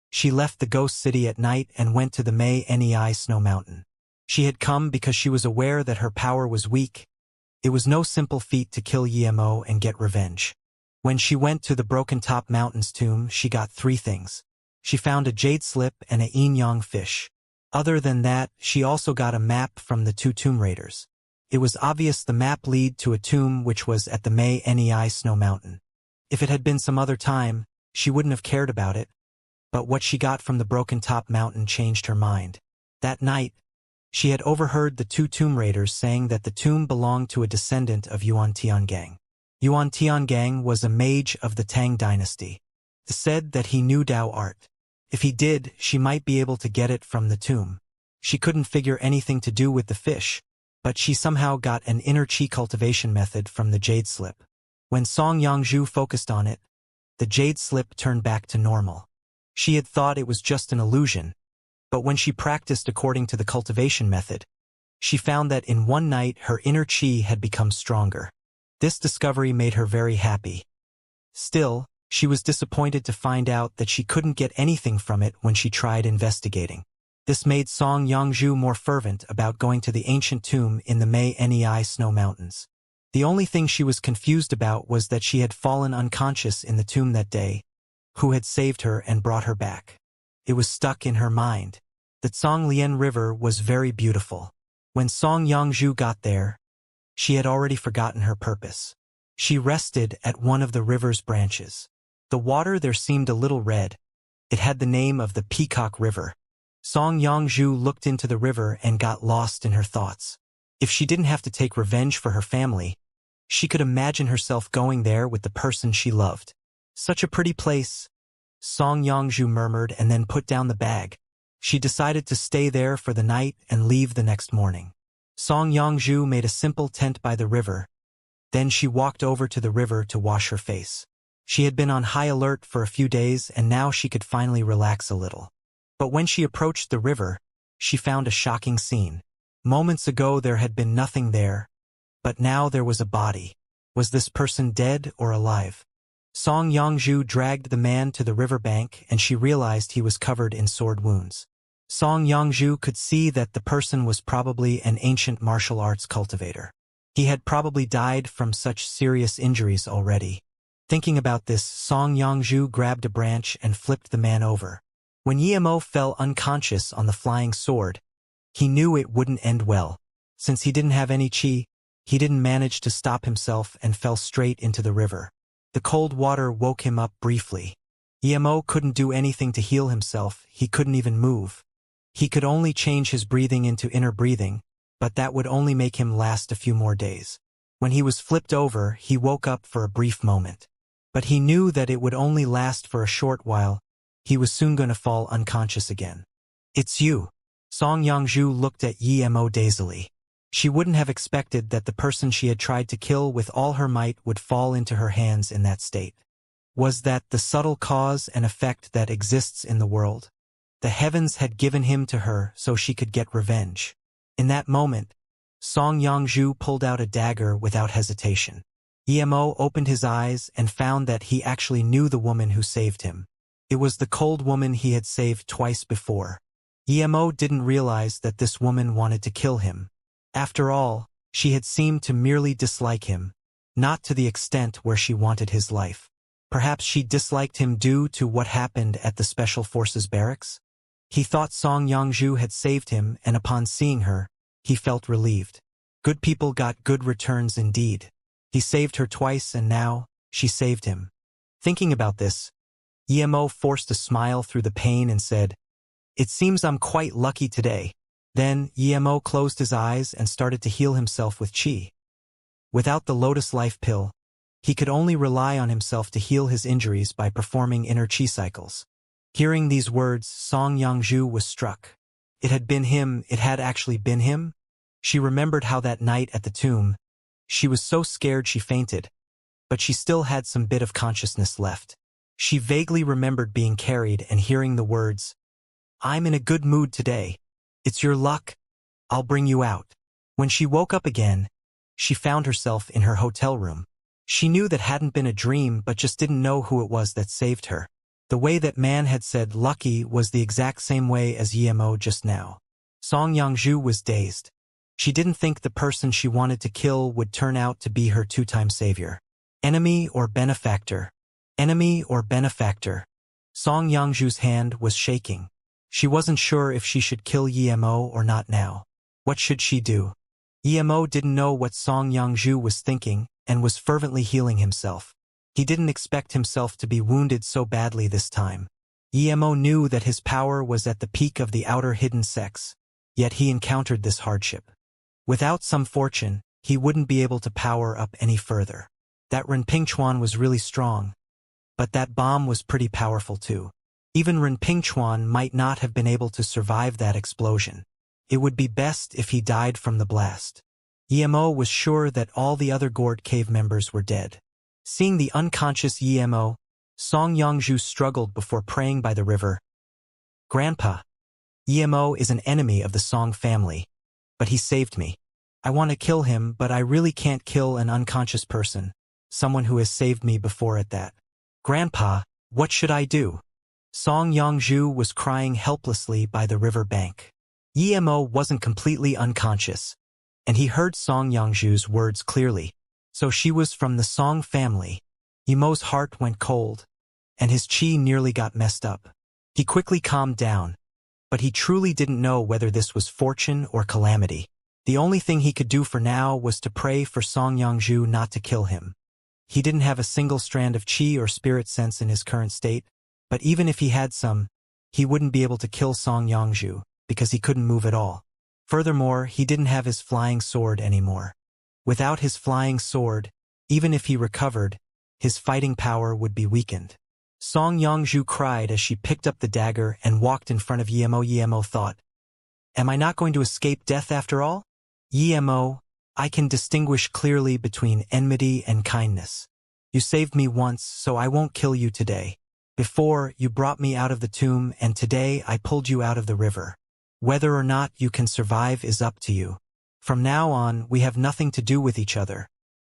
she left the ghost city at night and went to the Nei snow mountain. She had come because she was aware that her power was weak. It was no simple feat to kill Emo and get revenge. When she went to the Broken Top Mountain's tomb, she got 3 things. She found a jade slip and a yin-yang fish. Other than that, she also got a map from the 2 tomb raiders. It was obvious the map led to a tomb which was at the Nei snow mountain. If it had been some other time, she wouldn't have cared about it, but what she got from the Broken Top Mountain changed her mind. That night, she had overheard the 2 tomb raiders saying that the tomb belonged to a descendant of Yuan Tiangang. Yuan Tiangang was a mage of the Tang dynasty. It said that he knew Dao art. If he did, she might be able to get it from the tomb. She couldn't figure anything to do with the fish, but she somehow got an inner qi cultivation method from the jade slip. When Song Yangzhu focused on it, the jade slip turned back to normal. She had thought it was just an illusion, but when she practiced according to the cultivation method, she found that in one night her inner qi had become stronger. This discovery made her very happy. Still, she was disappointed to find out that she couldn't get anything from it when she tried investigating. This made Song Yangzhu more fervent about going to the ancient tomb in the Nei snow mountains. The only thing she was confused about was that she had fallen unconscious in the tomb that day. Who had saved her and brought her back? It was stuck in her mind. The Zhonglian River was very beautiful. When Song Yangzhu got there, she had already forgotten her purpose. She rested at one of the river's branches. The water there seemed a little red. It had the name of the Peacock River. Song Yongzhu looked into the river and got lost in her thoughts. If she didn't have to take revenge for her family, she could imagine herself going there with the person she loved. Such a pretty place, Song Yongzhu murmured and then put down the bag. She decided to stay there for the night and leave the next morning. Song Yongzhu made a simple tent by the river. Then she walked over to the river to wash her face. She had been on high alert for a few days and now she could finally relax a little. But when she approached the river, she found a shocking scene. Moments ago there had been nothing there, but now there was a body. Was this person dead or alive? Song Yongzhu dragged the man to the riverbank and she realized he was covered in sword wounds. Song Yongzhu could see that the person was probably an ancient martial arts cultivator. He had probably died from such serious injuries already. Thinking about this, Song Yongzhu grabbed a branch and flipped the man over. When Yemo fell unconscious on the flying sword, he knew it wouldn't end well. Since he didn't have any chi, he didn't manage to stop himself and fell straight into the river. The cold water woke him up briefly. Yemo couldn't do anything to heal himself, he couldn't even move. He could only change his breathing into inner breathing, but that would only make him last a few more days. When he was flipped over, he woke up for a brief moment. But he knew that it would only last for a short while. He was soon going to fall unconscious again. "It's you." Song Yongzhu looked at Yemo dazedly. She wouldn't have expected that the person she had tried to kill with all her might would fall into her hands in that state. Was that the subtle cause and effect that exists in the world? The heavens had given him to her so she could get revenge. In that moment, Song Yongzhu pulled out a dagger without hesitation. Yemo opened his eyes and found that he actually knew the woman who saved him. It was the cold woman he had saved twice before. Yemo didn't realize that this woman wanted to kill him. After all, she had seemed to merely dislike him, not to the extent where she wanted his life. Perhaps she disliked him due to what happened at the Special Forces barracks? He thought Song Yongzhu had saved him, and upon seeing her, he felt relieved. Good people got good returns indeed. He saved her twice and now, she saved him. Thinking about this, Yemo forced a smile through the pain and said, "It seems I'm quite lucky today." Then, Yemo closed his eyes and started to heal himself with chi. Without the Lotus Life Pill, he could only rely on himself to heal his injuries by performing inner chi cycles. Hearing these words, Song Yongzhu was struck. It had been him, it had actually been him? She remembered how that night at the tomb, she was so scared she fainted, but she still had some bit of consciousness left. She vaguely remembered being carried and hearing the words, "I'm in a good mood today. It's your luck. I'll bring you out." When she woke up again, she found herself in her hotel room. She knew that hadn't been a dream but just didn't know who it was that saved her. The way that man had said lucky was the exact same way as Yemo just now. Song Yongzhu was dazed. She didn't think the person she wanted to kill would turn out to be her two-time savior. Enemy or benefactor? Enemy or benefactor? Song Yongzhu's hand was shaking. She wasn't sure if she should kill Yemo or not now. What should she do? Yemo didn't know what Song Yongzhu was thinking and was fervently healing himself. He didn't expect himself to be wounded so badly this time. Yemo knew that his power was at the peak of the outer hidden sex, yet he encountered this hardship. Without some fortune, he wouldn't be able to power up any further. That Renpingchuan was really strong, but that bomb was pretty powerful too. Even Renpingchuan might not have been able to survive that explosion. It would be best if he died from the blast. Yemo was sure that all the other Gourd Cave members were dead. Seeing the unconscious Yemo, Song Yongzhu struggled before praying by the river. "Grandpa, Yemo is an enemy of the Song family, but he saved me. I want to kill him, but I really can't kill an unconscious person, someone who has saved me before at that. Grandpa, what should I do?" Song Yongzhu was crying helplessly by the river bank. Yemo wasn't completely unconscious, and he heard Song Yongzhu's words clearly. So she was from the Song family. Yemo's heart went cold, and his chi nearly got messed up. He quickly calmed down, but he truly didn't know whether this was fortune or calamity. The only thing he could do for now was to pray for Song Yongzhu not to kill him. He didn't have a single strand of chi or spirit sense in his current state, but even if he had some, he wouldn't be able to kill Song Yongzhu, because he couldn't move at all. Furthermore, he didn't have his flying sword anymore. Without his flying sword, even if he recovered, his fighting power would be weakened. Song Yongzhu cried as she picked up the dagger and walked in front of Yemo. Yemo thought, "Am I not going to escape death after all? Yemo, I can distinguish clearly between enmity and kindness. You saved me once, so I won't kill you today. Before, you brought me out of the tomb, and today I pulled you out of the river. Whether or not you can survive is up to you. From now on, we have nothing to do with each other.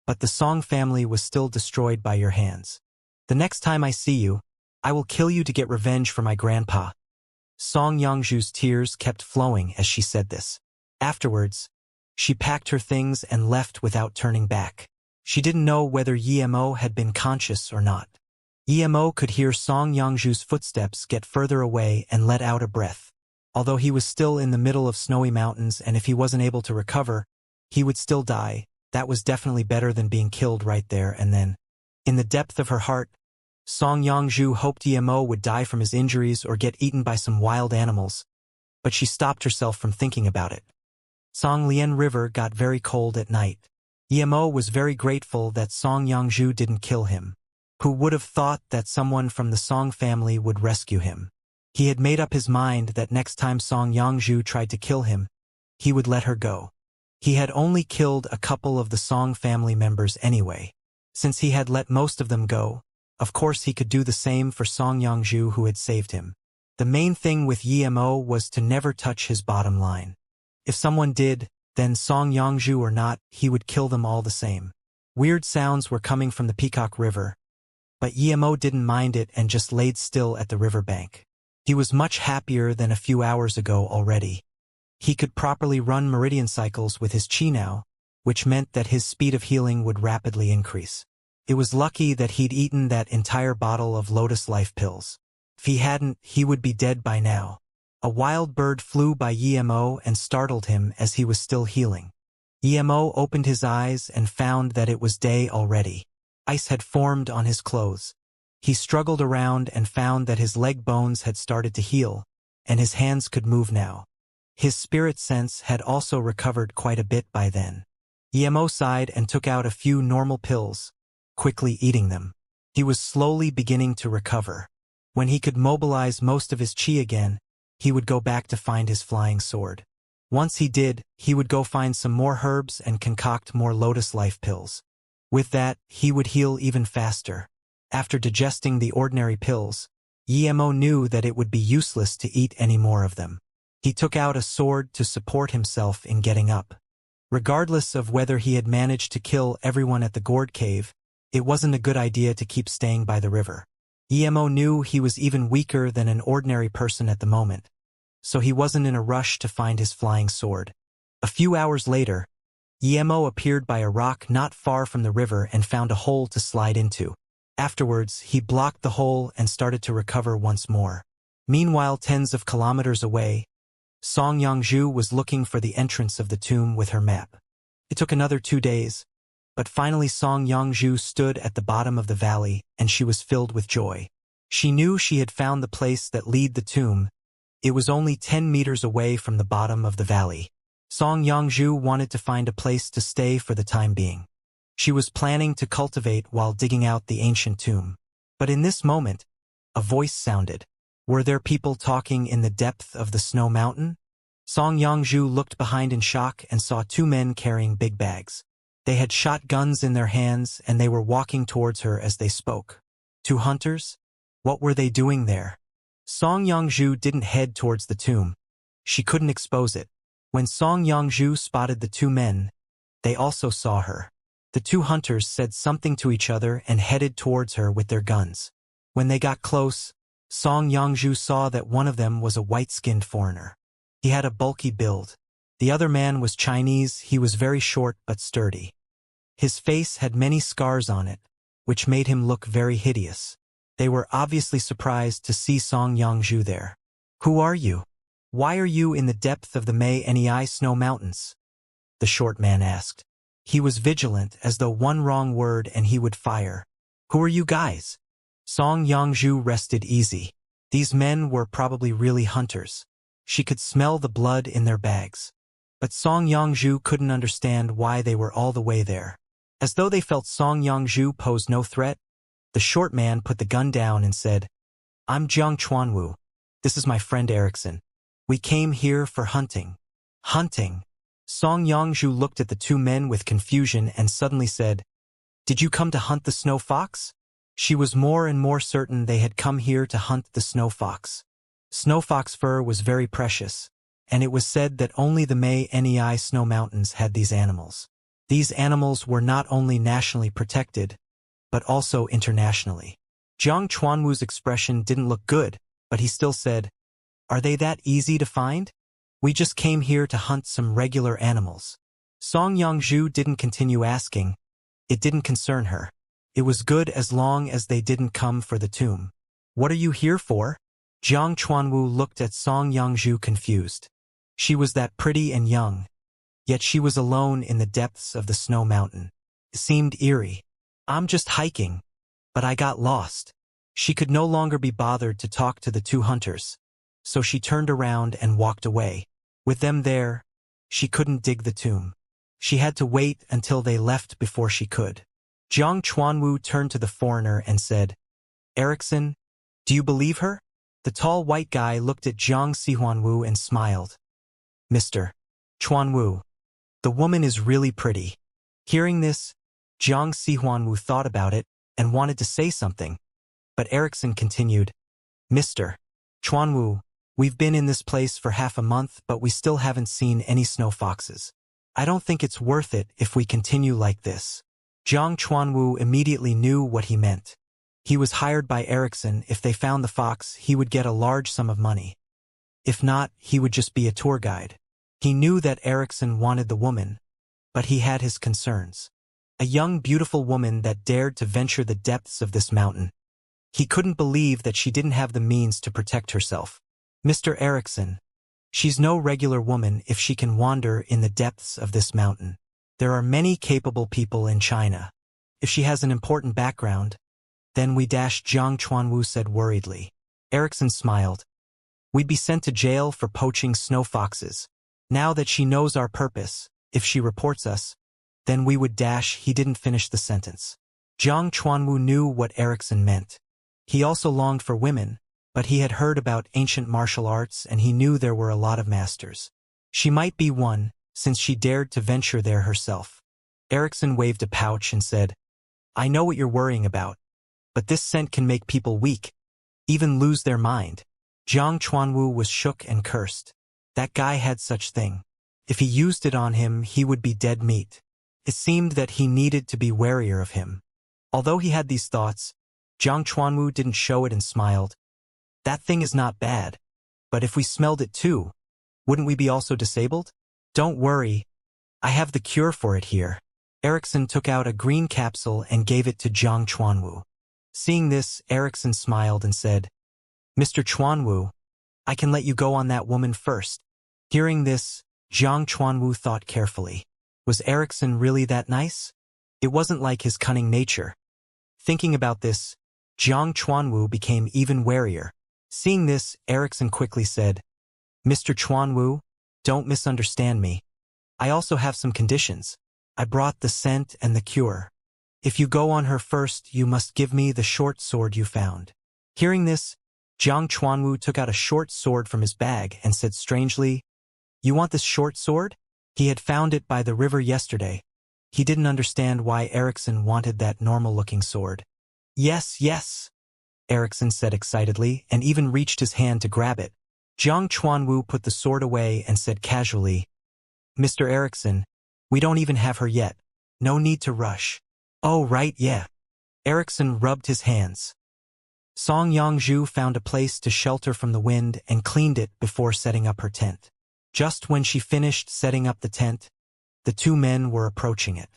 But the Song family was still destroyed by your hands. The next time I see you, I will kill you to get revenge for my grandpa." Song Yongzhu's tears kept flowing as she said this. Afterwards, she packed her things and left without turning back. She didn't know whether Yemo had been conscious or not. Yemo could hear Song Yongzhu's footsteps get further away and let out a breath. Although he was still in the middle of snowy mountains and if he wasn't able to recover, he would still die, that was definitely better than being killed right there and then. In the depth of her heart, Song Yongzhu hoped Yemo would die from his injuries or get eaten by some wild animals, but she stopped herself from thinking about it. Songlian River got very cold at night. Yemo was very grateful that Song Yongzhu didn't kill him. Who would have thought that someone from the Song family would rescue him? He had made up his mind that next time Song Yongzhu tried to kill him, he would let her go. He had only killed a couple of the Song family members anyway. Since he had let most of them go, of course he could do the same for Song Yongzhu who had saved him. The main thing with Yemo was to never touch his bottom line. If someone did, then Song Yongzhu or not, he would kill them all the same. Weird sounds were coming from the Peacock River, but Yemo didn't mind it and just laid still at the riverbank. He was much happier than a few hours ago already. He could properly run meridian cycles with his chi now, which meant that his speed of healing would rapidly increase. It was lucky that he'd eaten that entire bottle of Lotus Life pills. If he hadn't, he would be dead by now. A wild bird flew by Yemo and startled him as he was still healing. Yemo opened his eyes and found that it was day already. Ice had formed on his clothes. He struggled around and found that his leg bones had started to heal, and his hands could move now. His spirit sense had also recovered quite a bit by then. Yemo sighed and took out a few normal pills, quickly eating them. He was slowly beginning to recover. When he could mobilize most of his chi again, he would go back to find his flying sword. Once he did, he would go find some more herbs and concoct more Lotus Life pills. With that, he would heal even faster. After digesting the ordinary pills, Yemo knew that it would be useless to eat any more of them. He took out a sword to support himself in getting up. Regardless of whether he had managed to kill everyone at the gourd cave, it wasn't a good idea to keep staying by the river. Yemo knew he was even weaker than an ordinary person at the moment, so he wasn't in a rush to find his flying sword. A few hours later, Yemo appeared by a rock not far from the river and found a hole to slide into. Afterwards, he blocked the hole and started to recover once more. Meanwhile, tens of kilometers away, Song Yongzhu was looking for the entrance of the tomb with her map. It took another 2 days, but finally Song Yongzhu stood at the bottom of the valley and she was filled with joy. She knew she had found the place that lead the tomb. It was only 10 meters away from the bottom of the valley. Song Yongzhu wanted to find a place to stay for the time being. She was planning to cultivate while digging out the ancient tomb. But in this moment, a voice sounded. Were there people talking in the depth of the snow mountain? Song Yongzhu looked behind in shock and saw 2 men carrying big bags. They had shotguns in their hands and they were walking towards her as they spoke. 2 hunters? What were they doing there? Song Yongzhu didn't head towards the tomb. She couldn't expose it. When Song Yongzhu spotted the 2 men, they also saw her. The 2 hunters said something to each other and headed towards her with their guns. When they got close, Song Yongzhu saw that one of them was a white-skinned foreigner. He had a bulky build. The other man was Chinese. He was very short but sturdy. His face had many scars on it, which made him look very hideous. They were obviously surprised to see Song Yongzhu there. "Who are you? Why are you in the depth of the Nei snow mountains?" the short man asked. He was vigilant, as though one wrong word and he would fire. Who are you guys? Song Yongzhu rested easy. These men were probably really hunters. She could smell the blood in their bags. But Song Yongzhu couldn't understand why they were all the way there. As though they felt Song Yongzhu posed no threat, the short man put the gun down and said, I'm Jiang Chuanwu. This is my friend Erickson. We came here for hunting. Hunting? Song Yongzhu looked at the two men with confusion and suddenly said, Did you come to hunt the snow fox? She was more and more certain they had come here to hunt the snow fox. Snow fox fur was very precious, and it was said that only the Nei Snow Mountains had these animals. These animals were not only nationally protected, but also internationally. Jiang Chuanwu's expression didn't look good, but he still said, Are they that easy to find? We just came here to hunt some regular animals. Song Yongzhu didn't continue asking. It didn't concern her. It was good as long as they didn't come for the tomb. What are you here for? Jiang Chuanwu looked at Song Yongzhu confused. She was that pretty and young. Yet she was alone in the depths of the snow mountain. It seemed eerie. I'm just hiking. But I got lost. She could no longer be bothered to talk to the two hunters. So she turned around and walked away. With them there, she couldn't dig the tomb. She had to wait until they left before she could. Jiang Chuanwu turned to the foreigner and said, Erickson, do you believe her? The tall white guy looked at Jiang Sihuanwu and smiled. Mr. Chuanwu, the woman is really pretty. Hearing this, Jiang Sihuanwu thought about it and wanted to say something. But Erickson continued, Mr. Chuanwu, we've been in this place for half a month, but we still haven't seen any snow foxes. I don't think it's worth it if we continue like this. Jiang Chuanwu immediately knew what he meant. He was hired by Erickson. If they found the fox, he would get a large sum of money. If not, he would just be a tour guide. He knew that Erickson wanted the woman, but he had his concerns. A young, beautiful woman that dared to venture the depths of this mountain. He couldn't believe that she didn't have the means to protect herself. Mr. Erickson, she's no regular woman if she can wander in the depths of this mountain. There are many capable people in China. If she has an important background, then we Jiang Chuanwu said worriedly. Erickson smiled. We'd be sent to jail for poaching snow foxes. Now that she knows our purpose, if she reports us, then we would He didn't finish the sentence. Jiang Chuanwu knew what Erickson meant. He also longed for women, but he had heard about ancient martial arts and he knew there were a lot of masters. She might be one, since she dared to venture there herself. Erickson waved a pouch and said, I know what you're worrying about, but this scent can make people weak, even lose their mind. Jiang Chuanwu was shook and cursed. That guy had such thing. If he used it on him, he would be dead meat. It seemed that he needed to be warier of him. Although he had these thoughts, Jiang Chuanwu didn't show it and smiled. That thing is not bad. But if we smelled it too, wouldn't we be also disabled? Don't worry. I have the cure for it here. Erickson took out a green capsule and gave it to Jiang Chuanwu. Seeing this, Erickson smiled and said, Mr. Chuanwu, I can let you go on that woman first. Hearing this, Jiang Chuanwu thought carefully. Was Erickson really that nice? It wasn't like his cunning nature. Thinking about this, Jiang Chuanwu became even warier. Seeing this, Erickson quickly said, Mr. Chuanwu, don't misunderstand me. I also have some conditions. I brought the scent and the cure. If you go on her first, you must give me the short sword you found. Hearing this, Jiang Chuanwu took out a short sword from his bag and said strangely, You want this short sword? He had found it by the river yesterday. He didn't understand why Erickson wanted that normal-looking sword. Yes, yes, Erickson said excitedly and even reached his hand to grab it. Jiang Chuanwu put the sword away and said casually, Mr. Erickson, we don't even have her yet. No need to rush. Oh, right, yeah. Erickson rubbed his hands. Song Yongzhu found a place to shelter from the wind and cleaned it before setting up her tent. Just when she finished setting up the tent, the two men were approaching it.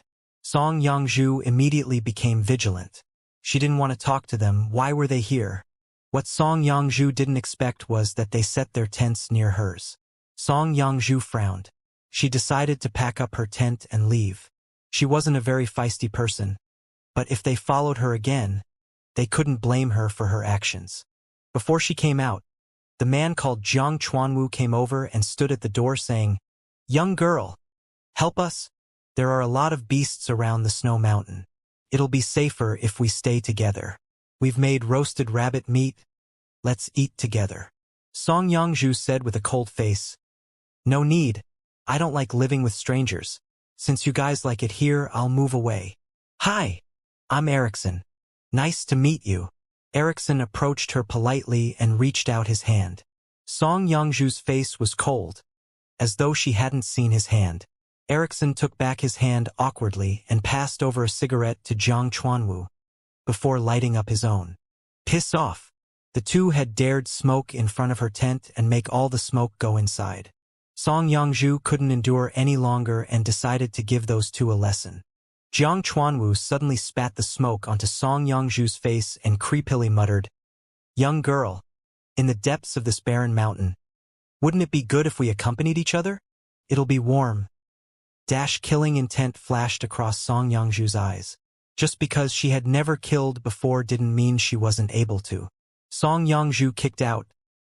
Song Yongzhu immediately became vigilant. She didn't want to talk to them. Why were they here? What Song Yongzhu didn't expect was that they set their tents near hers. Song Yongzhu frowned. She decided to pack up her tent and leave. She wasn't a very feisty person, but if they followed her again, they couldn't blame her for her actions. Before she came out, the man called Jiang Chuanwu came over and stood at the door saying, "Young girl, help us. There are a lot of beasts around the snow mountain. It'll be safer if we stay together. We've made roasted rabbit meat. Let's eat together." Song Yangzhu said with a cold face, "No need. I don't like living with strangers. Since you guys like it here, I'll move away." "Hi, I'm Erickson. Nice to meet you." Erickson approached her politely and reached out his hand. Song Yangzhu's face was cold, as though she hadn't seen his hand. Erickson took back his hand awkwardly and passed over a cigarette to Jiang Chuanwu, before lighting up his own. Piss off. The two had dared smoke in front of her tent and make all the smoke go inside. Song Yangzhu couldn't endure any longer and decided to give those two a lesson. Jiang Chuanwu suddenly spat the smoke onto Song Yangzhu's face and creepily muttered, "Young girl, in the depths of this barren mountain, wouldn't it be good if we accompanied each other? It'll be warm." Killing intent flashed across Song Yangzhu's eyes. Just because she had never killed before didn't mean she wasn't able to. Song Yangzhu kicked out,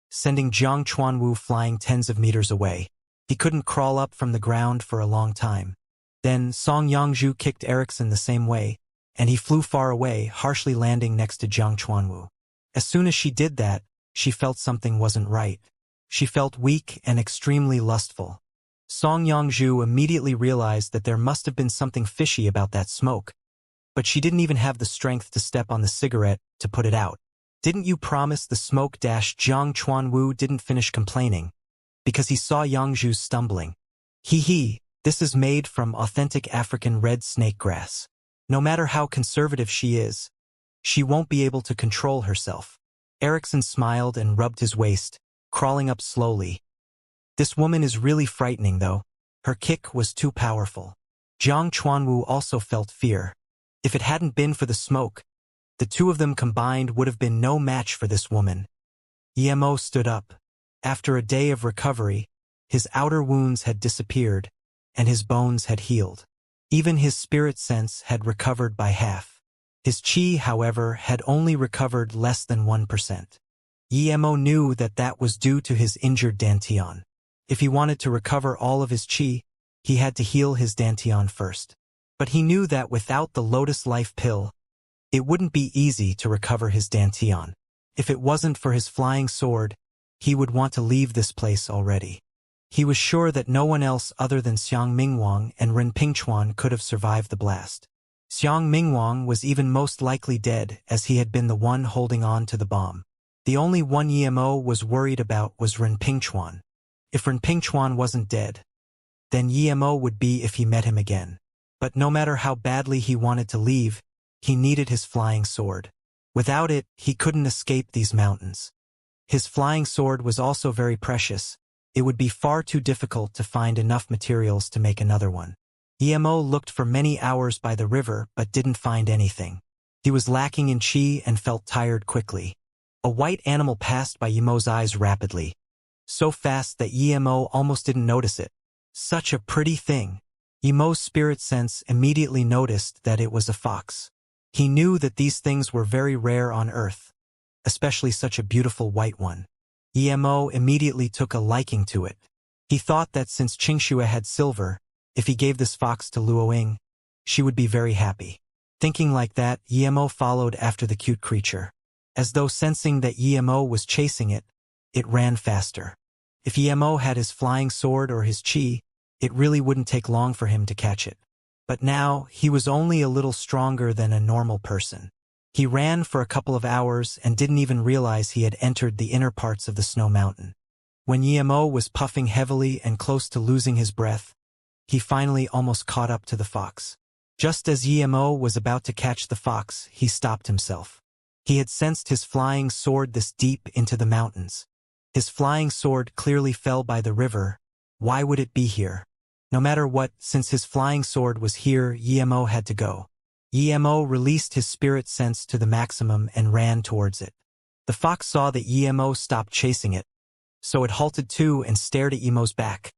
sending Jiang Chuanwu flying tens of meters away. He couldn't crawl up from the ground for a long time. Then Song Yangzhu kicked Erickson the same way, and he flew far away, harshly landing next to Jiang Chuanwu. As soon as she did that, she felt something wasn't right. She felt weak and extremely lustful. Song Yangzhu immediately realized that there must have been something fishy about that smoke, but she didn't even have the strength to step on the cigarette to put it out. "Didn't you promise the smoke?" Jiang Chuanwu didn't finish complaining, because he saw Yangzhu stumbling. "Hee, this is made from authentic African red snake grass. No matter how conservative she is, she won't be able to control herself." Erickson smiled and rubbed his waist, crawling up slowly. "This woman is really frightening, though. Her kick was too powerful." Jiang Chuanwu also felt fear. If it hadn't been for the smoke, the two of them combined would have been no match for this woman. Emo stood up. After a day of recovery, his outer wounds had disappeared, and his bones had healed. Even his spirit sense had recovered by half. His chi, however, had only recovered less than 1%. Emo knew that that was due to his injured dantian. If he wanted to recover all of his chi, he had to heal his dantian first. But he knew that without the Lotus Life pill, it wouldn't be easy to recover his dantian. If it wasn't for his flying sword, he would want to leave this place already. He was sure that no one else other than Xiang Mingwang and Ren Pingchuan could have survived the blast. Xiang Mingwang was even most likely dead, as he had been the one holding on to the bomb. The only one Emo was worried about was Ren Pingchuan. If Ren Pingchuan wasn't dead, then Emo would be if he met him again. But no matter how badly he wanted to leave, he needed his flying sword. Without it, he couldn't escape these mountains. His flying sword was also very precious. It would be far too difficult to find enough materials to make another one. Emo looked for many hours by the river but didn't find anything. He was lacking in chi and felt tired quickly. A white animal passed by Emo's eyes rapidly, so fast that Emo almost didn't notice it. Such a pretty thing. Emo's spirit sense immediately noticed that it was a fox. He knew that these things were very rare on Earth, especially such a beautiful white one. Emo immediately took a liking to it. He thought that since Qingxue had silver, if he gave this fox to Luoying, she would be very happy. Thinking like that, Emo followed after the cute creature. As though sensing that Emo was chasing it, it ran faster. If Emo had his flying sword or his chi, it really wouldn't take long for him to catch it. But now, he was only a little stronger than a normal person. He ran for a couple of hours and didn't even realize he had entered the inner parts of the snow mountain. When Emo was puffing heavily and close to losing his breath, he finally almost caught up to the fox. Just as Emo was about to catch the fox, he stopped himself. He had sensed his flying sword this deep into the mountains. His flying sword clearly fell by the river. Why would it be here? No matter what, since his flying sword was here, Emo had to go. Emo released his spirit sense to the maximum and ran towards it. The fox saw that Emo stopped chasing it, so it halted too and stared at Emo's back.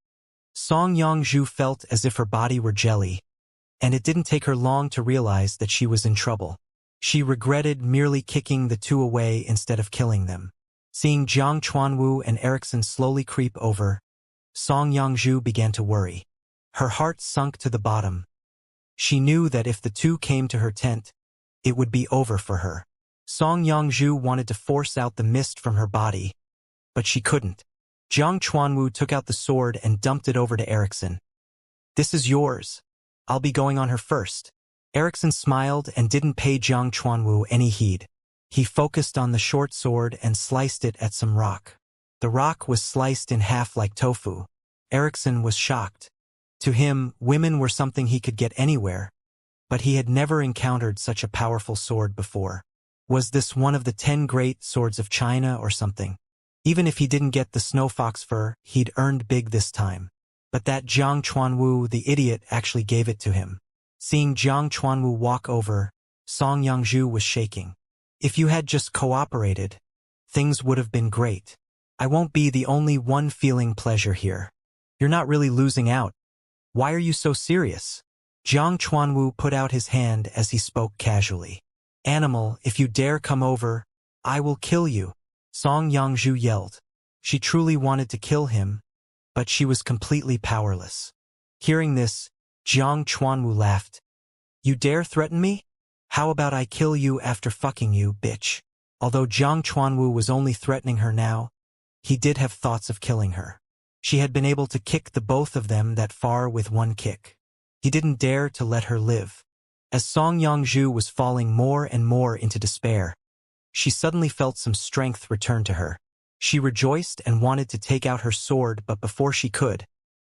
Song Yangzhu felt as if her body were jelly. and it didn't take her long to realize that she was in trouble. She regretted merely kicking the two away instead of killing them. Seeing Jiang Chuanwu and Erickson slowly creep over, Song Yangzhu began to worry. Her heart sunk to the bottom. She knew that if the two came to her tent, it would be over for her. Song Yangzhu wanted to force out the mist from her body, but she couldn't. Jiang Chuanwu took out the sword and dumped it over to Erickson. "This is yours. I'll be going on her first." Erickson smiled and didn't pay Jiang Chuanwu any heed. He focused on the short sword and sliced it at some rock. The rock was sliced in half like tofu. Erickson was shocked. To him, women were something he could get anywhere, but he had never encountered such a powerful sword before. Was this one of the 10 great swords of China or something? Even if he didn't get the snow fox fur, he'd earned big this time. But that Jiang Chuanwu, the idiot, actually gave it to him. Seeing Jiang Chuanwu walk over, Song Yangzhu was shaking. "If you had just cooperated, things would have been great. I won't be the only one feeling pleasure here. You're not really losing out. Why are you so serious?" Jiang Chuanwu put out his hand as he spoke casually. "Animal, if you dare come over, I will kill you," Song Yangzhu yelled. She truly wanted to kill him, but she was completely powerless. Hearing this, Jiang Chuanwu laughed. "You dare threaten me? How about I kill you after fucking you, bitch?" Although Jiang Chuanwu was only threatening her now, he did have thoughts of killing her. She had been able to kick the both of them that far with one kick. He didn't dare to let her live. As Song Yangzhu was falling more and more into despair, she suddenly felt some strength return to her. She rejoiced and wanted to take out her sword, but before she could,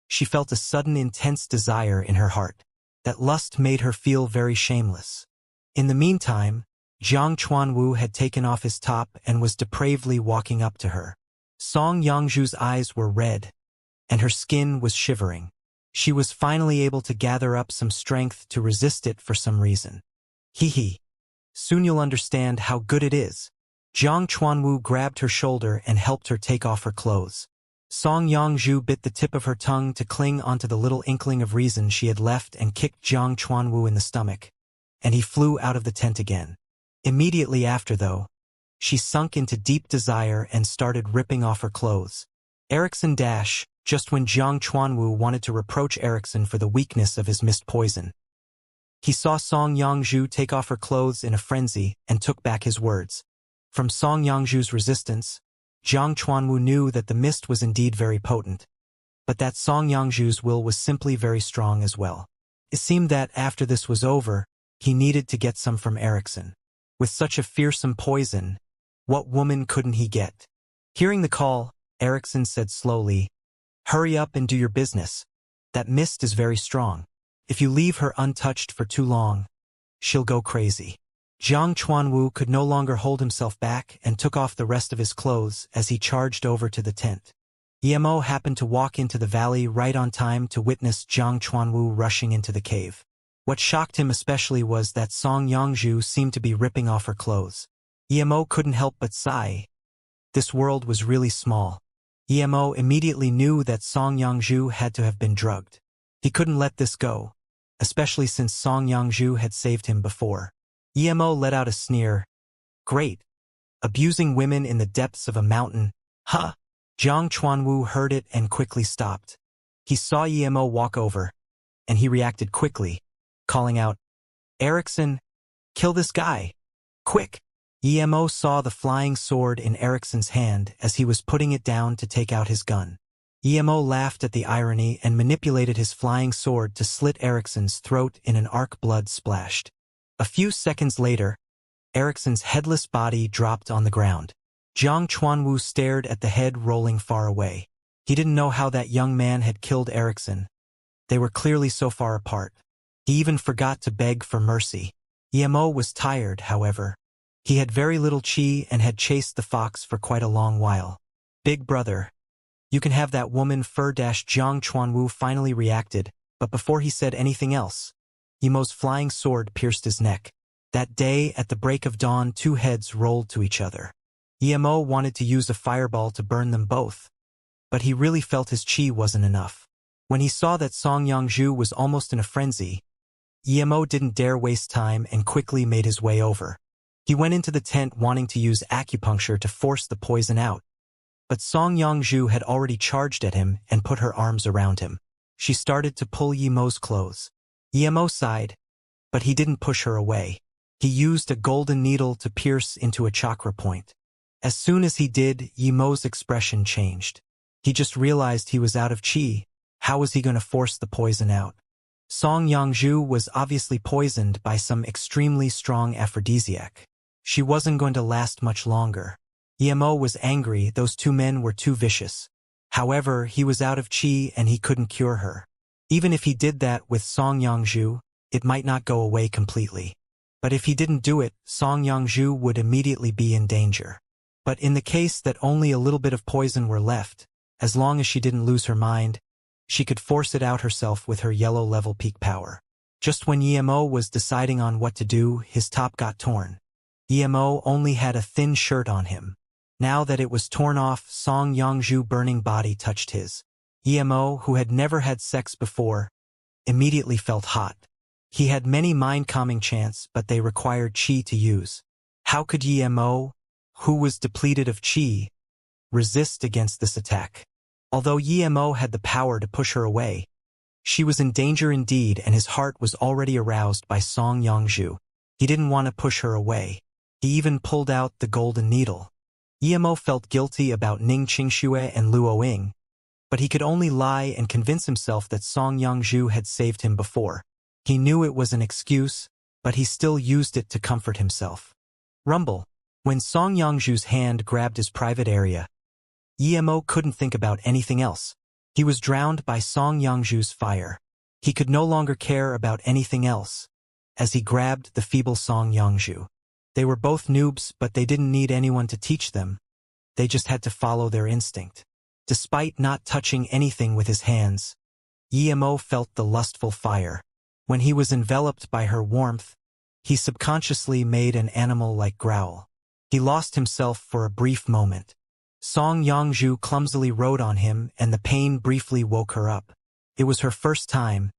she felt a sudden intense desire in her heart. That lust made her feel very shameless. In the meantime, Jiang Chuanwu had taken off his top and was depravedly walking up to her. Song Yangzhu's eyes were red, and her skin was shivering. She was finally able to gather up some strength to resist it for some reason. "Hee hee. Soon you'll understand how good it is." Jiang Chuanwu grabbed her shoulder and helped her take off her clothes. Song Yangzhu bit the tip of her tongue to cling onto the little inkling of reason she had left and kicked Jiang Chuanwu in the stomach, and he flew out of the tent again. Immediately after, though, she sunk into deep desire and started ripping off her clothes. Erickson dash, just when Jiang Chuanwu wanted to reproach Erickson for the weakness of his mist poison. He saw Song Yangzhu take off her clothes in a frenzy and took back his words. From Song Yangzhu's resistance, Jiang Chuanwu knew that the mist was indeed very potent, but that Song Yangzhu's will was simply very strong as well. It seemed that after this was over, he needed to get some from Erickson. With such a fearsome poison, what woman couldn't he get? Hearing the call, Erickson said slowly, "Hurry up and do your business. That mist is very strong. If you leave her untouched for too long, she'll go crazy." Jiang Chuanwu could no longer hold himself back and took off the rest of his clothes as he charged over to the tent. Emo happened to walk into the valley right on time to witness Jiang Chuanwu rushing into the cave. What shocked him especially was that Song Yangzhu seemed to be ripping off her clothes. Emo couldn't help but sigh. This world was really small. Emo immediately knew that Song Yangzhu had to have been drugged. He couldn't let this go, especially since Song Yangzhu had saved him before. Emo let out a sneer. "Great. Abusing women in the depths of a mountain, huh?" Jiang Chuanwu heard it and quickly stopped. He saw Emo walk over, and he reacted quickly, calling out, "Erickson, kill this guy. Quick!" Emo saw the flying sword in Erickson's hand as he was putting it down to take out his gun. Emo laughed at the irony and manipulated his flying sword to slit Erickson's throat in an arc. Blood splashed. A few seconds later, Erickson's headless body dropped on the ground. Jiang Chuanwu stared at the head rolling far away. He didn't know how that young man had killed Erickson. They were clearly so far apart. He even forgot to beg for mercy. Emo was tired, however. He had very little chi and had chased the fox for quite a long while. "Big brother, you can have that woman fur." Jiang Chuanwu finally reacted, but before he said anything else, Emo's flying sword pierced his neck. That day, at the break of dawn, two heads rolled to each other. Emo wanted to use a fireball to burn them both, but he really felt his chi wasn't enough. When he saw that Song Yangzhu was almost in a frenzy, Emo didn't dare waste time and quickly made his way over. He went into the tent wanting to use acupuncture to force the poison out. But Song Yongzhu had already charged at him and put her arms around him. She started to pull Yemo's clothes. Yemo sighed, but he didn't push her away. He used a golden needle to pierce into a chakra point. As soon as he did, Yemo's expression changed. He just realized he was out of qi. How was he going to force the poison out? Song Yongzhu was obviously poisoned by some extremely strong aphrodisiac. She wasn't going to last much longer. Yemo was angry. Those two men were too vicious. However, he was out of qi and he couldn't cure her. Even if he did that with Song Yongzhu, it might not go away completely. But if he didn't do it, Song Yongzhu would immediately be in danger. But in the case that only a little bit of poison were left, as long as she didn't lose her mind, she could force it out herself with her yellow level peak power. Just when Yemo was deciding on what to do, his top got torn. Yemo only had a thin shirt on him. Now that it was torn off, Song Yongzhu's burning body touched his. Yemo, who had never had sex before, immediately felt hot. He had many mind-calming chants, but they required qi to use. How could Yemo, who was depleted of qi, resist against this attack? Although Yemo had the power to push her away, she was in danger indeed, and his heart was already aroused by Song Yongzhu. He didn't want to push her away. He even pulled out the golden needle. Yemo felt guilty about Ning Qingxue and Luoying, but he could only lie and convince himself that Song Yongzhu had saved him before. He knew it was an excuse, but he still used it to comfort himself. Rumble. When Song Yongzhu's hand grabbed his private area, Yemo couldn't think about anything else. He was drowned by Song Yongzhu's fire. He could no longer care about anything else, as he grabbed the feeble Song Yongzhu. They were both noobs, but they didn't need anyone to teach them. They just had to follow their instinct. Despite not touching anything with his hands, Yemo felt the lustful fire. When he was enveloped by her warmth, he subconsciously made an animal-like growl. He lost himself for a brief moment. Song Yongzhu clumsily rode on him, and the pain briefly woke her up. It was her first time,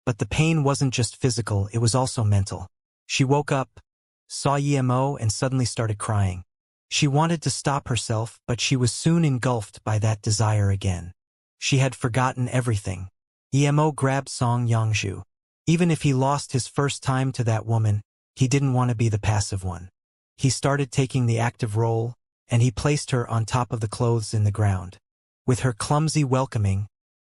but the pain wasn't just physical, it was also mental. She woke up, saw Yemo, and suddenly started crying. She wanted to stop herself, but she was soon engulfed by that desire again. She had forgotten everything. Yemo grabbed Song Yongzhu. Even if he lost his first time to that woman, he didn't want to be the passive one. He started taking the active role, and he placed her on top of the clothes in the ground. With her clumsy welcoming,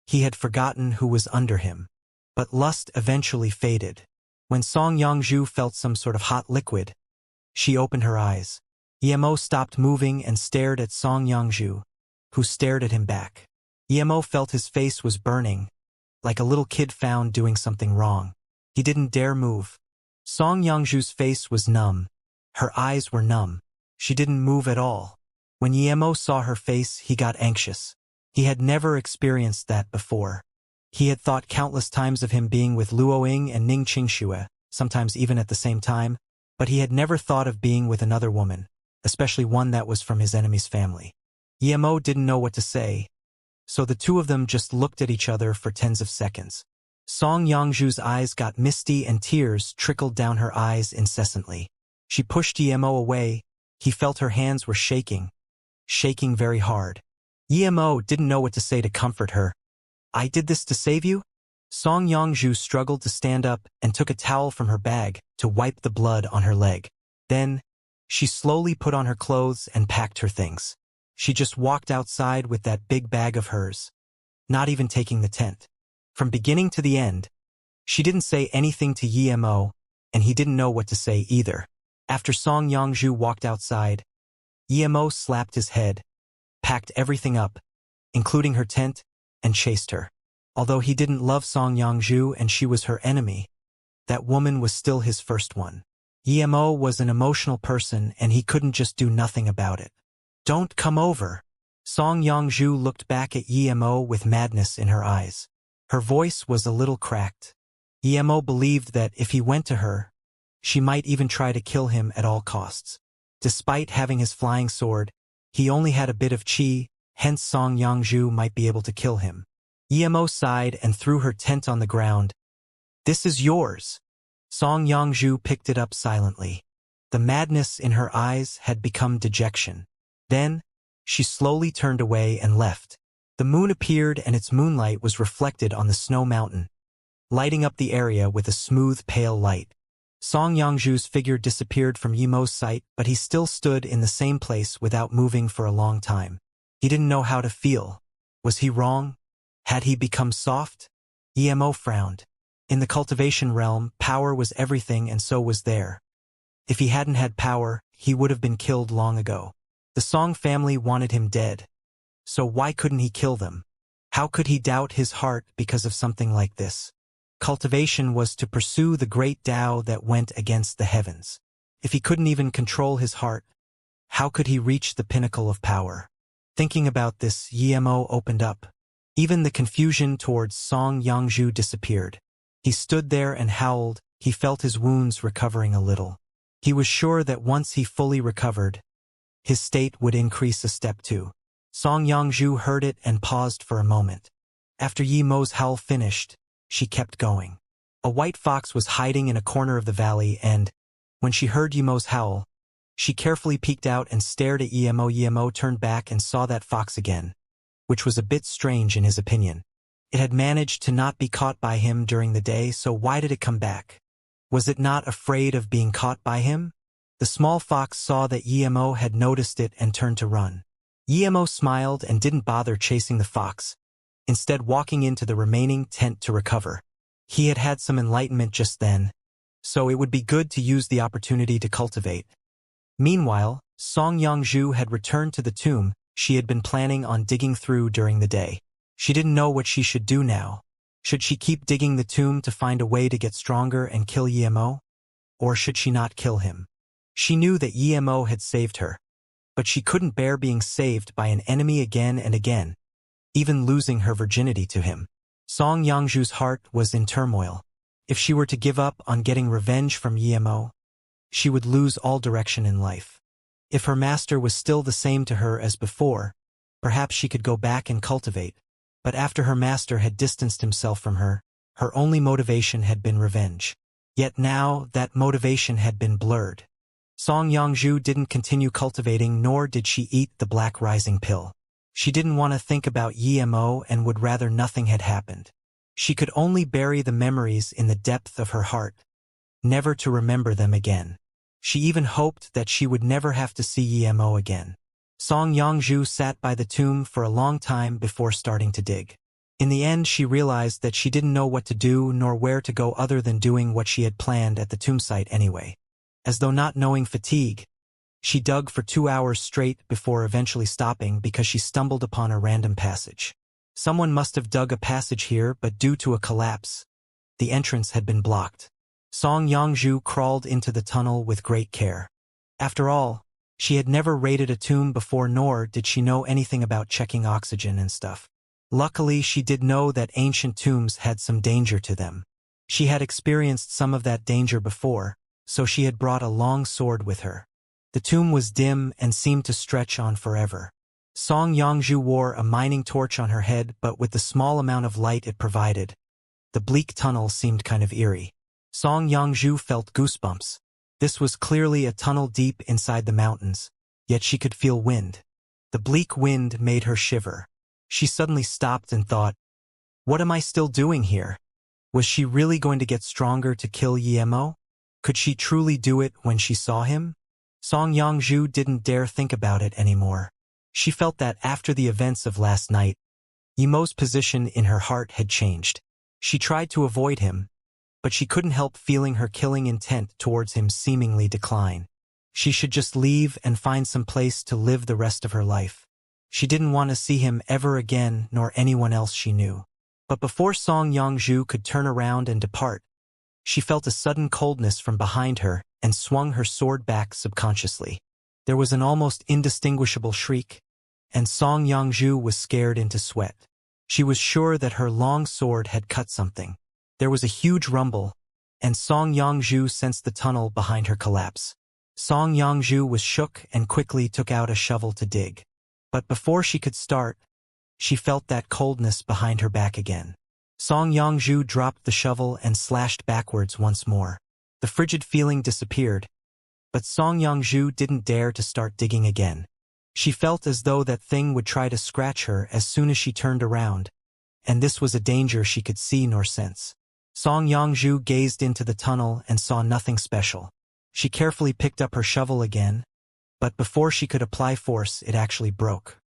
he had forgotten who was under him. But lust eventually faded. When Song Yongzhu felt some sort of hot liquid, she opened her eyes. Yemo stopped moving and stared at Song Yongzhu, who stared at him back. Yemo felt his face was burning, like a little kid found doing something wrong. He didn't dare move. Song Yongzhu's face was numb. Her eyes were numb. She didn't move at all. When Yemo saw her face, he got anxious. He had never experienced that before. He had thought countless times of him being with Luoying and Ning Qingxue, sometimes even at the same time, but he had never thought of being with another woman, especially one that was from his enemy's family. Yemo didn't know what to say, so the two of them just looked at each other for tens of seconds. Song Yongzhu's eyes got misty and tears trickled down her eyes incessantly. She pushed Yemo away. He felt her hands were shaking very hard. Yemo didn't know what to say to comfort her. "I did this to save you?" Song Yongzhu struggled to stand up and took a towel from her bag to wipe the blood on her leg. Then, she slowly put on her clothes and packed her things. She just walked outside with that big bag of hers, not even taking the tent. From beginning to the end, she didn't say anything to Yemo, and he didn't know what to say either. After Song Yongzhu walked outside, Yemo slapped his head, packed everything up, including her tent, and chased her. Although he didn't love Song Yongzhu and she was her enemy, that woman was still his first one. Yemo was an emotional person and he couldn't just do nothing about it. "Don't come over." Song Yongzhu looked back at Yemo with madness in her eyes. Her voice was a little cracked. Yemo believed that if he went to her, she might even try to kill him at all costs. Despite having his flying sword, he only had a bit of qi, hence Song Yongzhu might be able to kill him. Yemo sighed and threw her tent on the ground. "This is yours." Song Yongzhu picked it up silently. The madness in her eyes had become dejection. Then, she slowly turned away and left. The moon appeared and its moonlight was reflected on the snow mountain, lighting up the area with a smooth, pale light. Song Yongzhu's figure disappeared from Yimo's sight, but he still stood in the same place without moving for a long time. He didn't know how to feel. Was he wrong? Had he become soft? Yimo frowned. In the cultivation realm, power was everything and so was there. If he hadn't had power, he would have been killed long ago. The Song family wanted him dead. So why couldn't he kill them? How could he doubt his heart because of something like this? Cultivation was to pursue the great Tao that went against the heavens. If he couldn't even control his heart, how could he reach the pinnacle of power? Thinking about this, Yimo opened up. Even the confusion towards Song Yongzhu disappeared. He stood there and howled. He felt his wounds recovering a little. He was sure that once he fully recovered, his state would increase a step too. Song Yongzhu heard it and paused for a moment. After Yimo's howl finished, she kept going. A white fox was hiding in a corner of the valley and, when she heard Yimo's howl, she carefully peeked out and stared at Yimo. Yimo turned back and saw that fox again, which was a bit strange in his opinion. It had managed to not be caught by him during the day, so why did it come back? Was it not afraid of being caught by him? The small fox saw that Yimo had noticed it and turned to run. Yimo smiled and didn't bother chasing the fox, instead walking into the remaining tent to recover. He had had some enlightenment just then, so it would be good to use the opportunity to cultivate. Meanwhile, Song Yongzhu had returned to the tomb she had been planning on digging through during the day. She didn't know what she should do now. Should she keep digging the tomb to find a way to get stronger and kill Yimo? Or should she not kill him? She knew that Yimo had saved her, but she couldn't bear being saved by an enemy again and again, even losing her virginity to him. Song Yongzhu's heart was in turmoil. If she were to give up on getting revenge from Yimo, she would lose all direction in life. If her master was still the same to her as before, perhaps she could go back and cultivate. But after her master had distanced himself from her, her only motivation had been revenge. Yet now that motivation had been blurred. Song Yongzhu didn't continue cultivating, nor did she eat the black rising pill. She didn't want to think about Yimo and would rather nothing had happened. She could only bury the memories in the depth of her heart, never to remember them again. She even hoped that she would never have to see Yimo again. Song Yongzhu sat by the tomb for a long time before starting to dig. In the end, she realized that she didn't know what to do nor where to go other than doing what she had planned at the tomb site anyway. As though not knowing fatigue, she dug for 2 hours straight before eventually stopping because she stumbled upon a random passage. Someone must have dug a passage here, but due to a collapse, the entrance had been blocked. Song Yongzhu crawled into the tunnel with great care. After all, she had never raided a tomb before, nor did she know anything about checking oxygen and stuff. Luckily, she did know that ancient tombs had some danger to them. She had experienced some of that danger before, so she had brought a long sword with her. The tomb was dim and seemed to stretch on forever. Song Yongzhu wore a mining torch on her head, but with the small amount of light it provided, the bleak tunnel seemed kind of eerie. Song Yongzhu felt goosebumps. This was clearly a tunnel deep inside the mountains, yet she could feel wind. The bleak wind made her shiver. She suddenly stopped and thought, what am I still doing here? Was she really going to get stronger to kill Yimo? Could she truly do it when she saw him? Song Yongzhu didn't dare think about it anymore. She felt that after the events of last night, Yimo's position in her heart had changed. She tried to avoid him, but she couldn't help feeling her killing intent towards him seemingly decline. She should just leave and find some place to live the rest of her life. She didn't want to see him ever again, nor anyone else she knew. But before Song Yongzhu could turn around and depart, she felt a sudden coldness from behind her and swung her sword back subconsciously. There was an almost indistinguishable shriek, and Song Yongzhu was scared into sweat. She was sure that her long sword had cut something. There was a huge rumble, and Song Yongzhu sensed the tunnel behind her collapse. Song Yongzhu was shook and quickly took out a shovel to dig. But before she could start, she felt that coldness behind her back again. Song Yongzhu dropped the shovel and slashed backwards once more. The frigid feeling disappeared, but Song Yongzhu didn't dare to start digging again. She felt as though that thing would try to scratch her as soon as she turned around, and this was a danger she could see nor sense. Song Yongzhu gazed into the tunnel and saw nothing special. She carefully picked up her shovel again, but before she could apply force, it actually broke.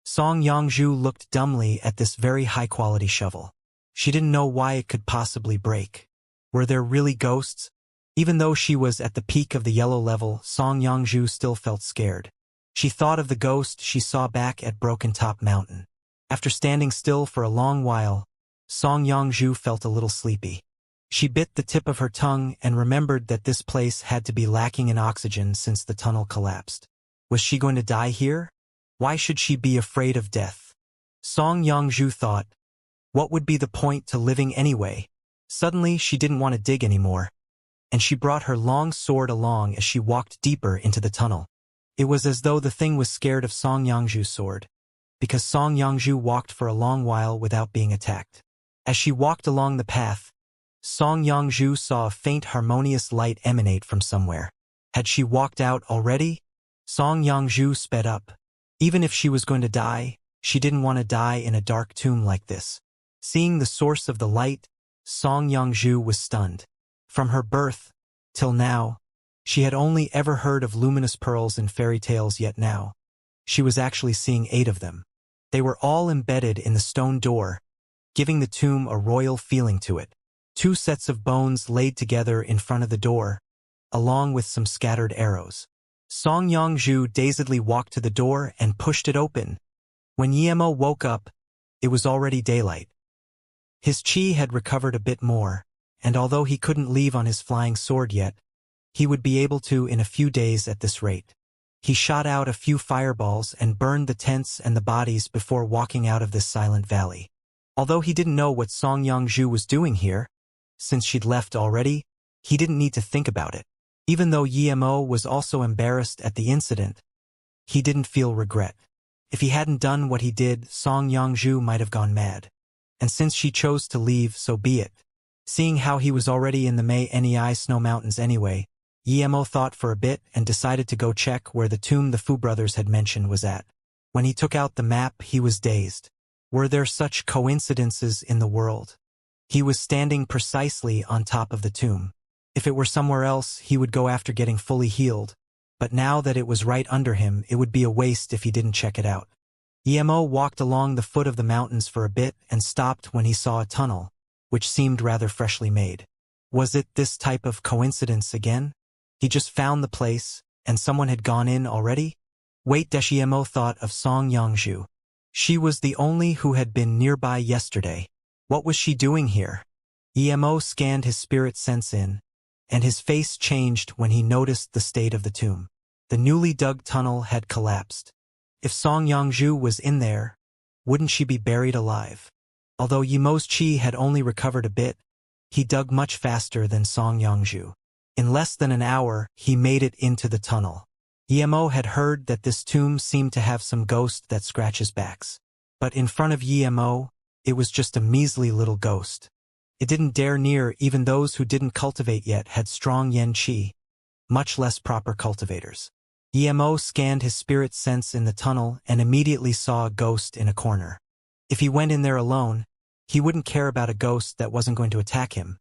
Song Yongzhu looked dumbly at this very high-quality shovel. She didn't know why it could possibly break. Were there really ghosts? Even though she was at the peak of the yellow level, Song Yongzhu still felt scared. She thought of the ghost she saw back at Broken Top Mountain. After standing still for a long while, Song Yongzhu felt a little sleepy. She bit the tip of her tongue and remembered that this place had to be lacking in oxygen since the tunnel collapsed. Was she going to die here? Why should she be afraid of death? Song Yongzhu thought, what would be the point to living anyway? Suddenly she didn't want to dig anymore, and she brought her long sword along as she walked deeper into the tunnel. It was as though the thing was scared of Song Yongzhu's sword, because Song Yongzhu walked for a long while without being attacked. As she walked along the path, Song Yongzhu saw a faint harmonious light emanate from somewhere. Had she walked out already? Song Yongzhu sped up. Even if she was going to die, she didn't want to die in a dark tomb like this. Seeing the source of the light, Song Yongzhu was stunned. From her birth till now, she had only ever heard of luminous pearls in fairy tales, yet now she was actually seeing 8 of them. They were all embedded in the stone door, giving the tomb a royal feeling to it. 2 sets of bones laid together in front of the door, along with some scattered arrows. Song Yongzhu dazedly walked to the door and pushed it open. When Yemo woke up, it was already daylight. His chi had recovered a bit more, and although he couldn't leave on his flying sword yet, he would be able to in a few days at this rate. He shot out a few fireballs and burned the tents and the bodies before walking out of this silent valley. Although he didn't know what Song Yongzhu was doing here, since she'd left already, he didn't need to think about it. Even though Yemo was also embarrassed at the incident, he didn't feel regret. If he hadn't done what he did, Song Yongzhu might have gone mad. And since she chose to leave, so be it. Seeing how he was already in the Nei Snow Mountains anyway, Yemo thought for a bit and decided to go check where the tomb the Fu brothers had mentioned was at. When he took out the map, he was dazed. Were there such coincidences in the world? He was standing precisely on top of the tomb. If it were somewhere else, he would go after getting fully healed, but now that it was right under him, it would be a waste if he didn't check it out. Yemo walked along the foot of the mountains for a bit and stopped when he saw a tunnel, which seemed rather freshly made. Was it this type of coincidence again? He just found the place, and someone had gone in already? Wait, Yemo thought of Song Yongzhu. She was the only who had been nearby yesterday. What was she doing here? Yemo scanned his spirit sense in, and his face changed when he noticed the state of the tomb. The newly dug tunnel had collapsed. If Song Yongzhu was in there, wouldn't she be buried alive? Although Yemo's chi had only recovered a bit, he dug much faster than Song Yongzhu. In less than an hour, he made it into the tunnel. Yemo had heard that this tomb seemed to have some ghost that scratches backs. But in front of Yemo, it was just a measly little ghost. It didn't dare near. Even those who didn't cultivate yet had strong yen chi, much less proper cultivators. Yemo scanned his spirit sense in the tunnel and immediately saw a ghost in a corner. If he went in there alone, he wouldn't care about a ghost that wasn't going to attack him.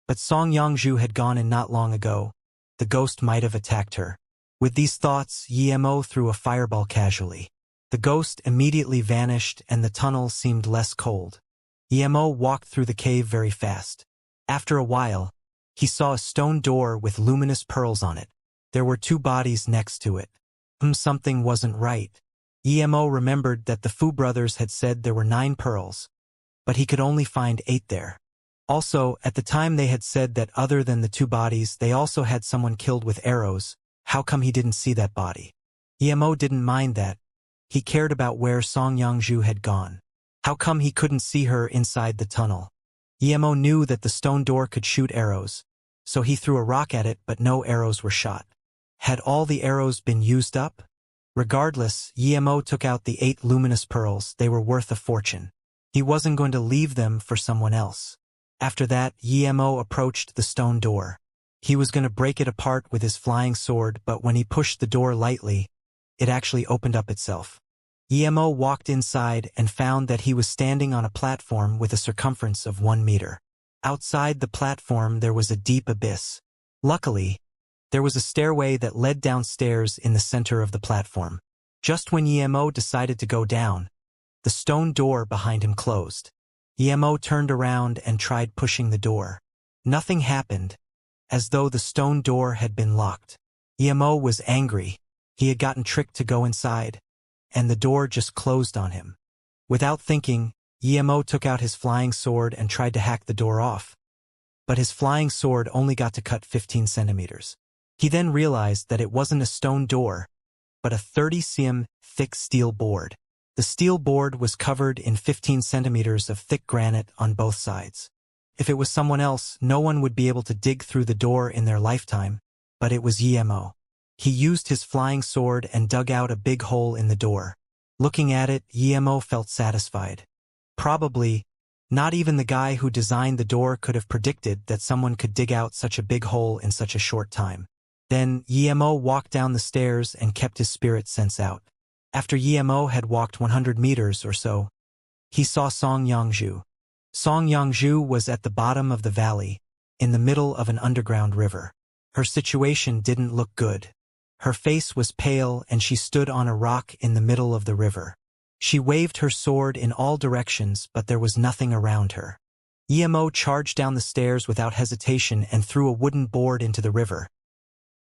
But Song Yongzhu had gone in not long ago. The ghost might have attacked her. With these thoughts, Yemo threw a fireball casually. The ghost immediately vanished and the tunnel seemed less cold. Yemo walked through the cave very fast. After a while, he saw a stone door with luminous pearls on it. There were 2 bodies next to it. Something wasn't right. Yemo remembered that the Fu brothers had said there were 9 pearls, but he could only find 8 there. Also, at the time they had said that other than the 2 bodies, they also had someone killed with arrows. How come he didn't see that body? Yemo didn't mind that. He cared about where Song Yongzhu had gone. How come he couldn't see her inside the tunnel? Yemo knew that the stone door could shoot arrows, so he threw a rock at it, but no arrows were shot. Had all the arrows been used up? Regardless, Yemo took out the 8 luminous pearls. They were worth a fortune. He wasn't going to leave them for someone else. After that, Yemo approached the stone door. He was going to break it apart with his flying sword, but when he pushed the door lightly, it actually opened up itself. Emo walked inside and found that he was standing on a platform with a circumference of 1 meter. Outside the platform there was a deep abyss. Luckily, there was a stairway that led downstairs in the center of the platform. Just when Emo decided to go down, the stone door behind him closed. Emo turned around and tried pushing the door. Nothing happened, as though the stone door had been locked. Emo was angry. He had gotten tricked to go inside, and the door just closed on him. Without thinking, Emo took out his flying sword and tried to hack the door off. But his flying sword only got to cut 15 centimeters. He then realized that it wasn't a stone door, but a 30 cm thick steel board. The steel board was covered in 15 centimeters of thick granite on both sides. If it was someone else, no one would be able to dig through the door in their lifetime, but it was Emo. He used his flying sword and dug out a big hole in the door. Looking at it, Emo felt satisfied. Probably, not even the guy who designed the door could have predicted that someone could dig out such a big hole in such a short time. Then, Emo walked down the stairs and kept his spirit sense out. After Emo had walked 100 meters or so, he saw Song Yangzhu. Song Yangzhu was at the bottom of the valley, in the middle of an underground river. Her situation didn't look good. Her face was pale and she stood on a rock in the middle of the river. She waved her sword in all directions, but there was nothing around her. Emo charged down the stairs without hesitation and threw a wooden board into the river.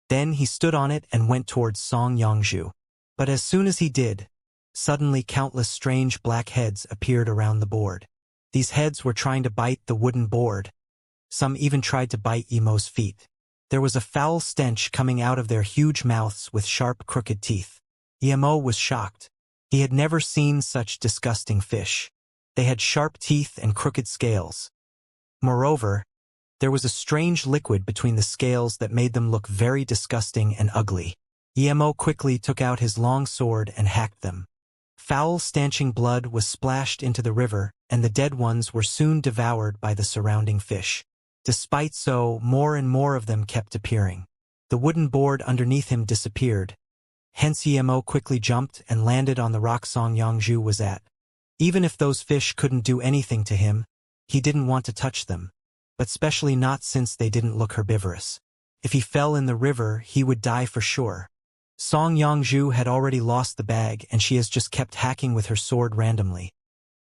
Then he stood on it and went towards Song Yangzhu. But as soon as he did, suddenly countless strange black heads appeared around the board. These heads were trying to bite the wooden board. Some even tried to bite Emo's feet. There was a foul stench coming out of their huge mouths with sharp, crooked teeth. Emo was shocked. He had never seen such disgusting fish. They had sharp teeth and crooked scales. Moreover, there was a strange liquid between the scales that made them look very disgusting and ugly. Emo quickly took out his long sword and hacked them. Foul, stanching blood was splashed into the river, and the dead ones were soon devoured by the surrounding fish. Despite so, more and more of them kept appearing. The wooden board underneath him disappeared. Hence Emo quickly jumped and landed on the rock Song Yangzhu was at. Even if those fish couldn't do anything to him, he didn't want to touch them, but especially not since they didn't look herbivorous. If he fell in the river, he would die for sure. Song Yangzhu had already lost the bag and she has just kept hacking with her sword randomly,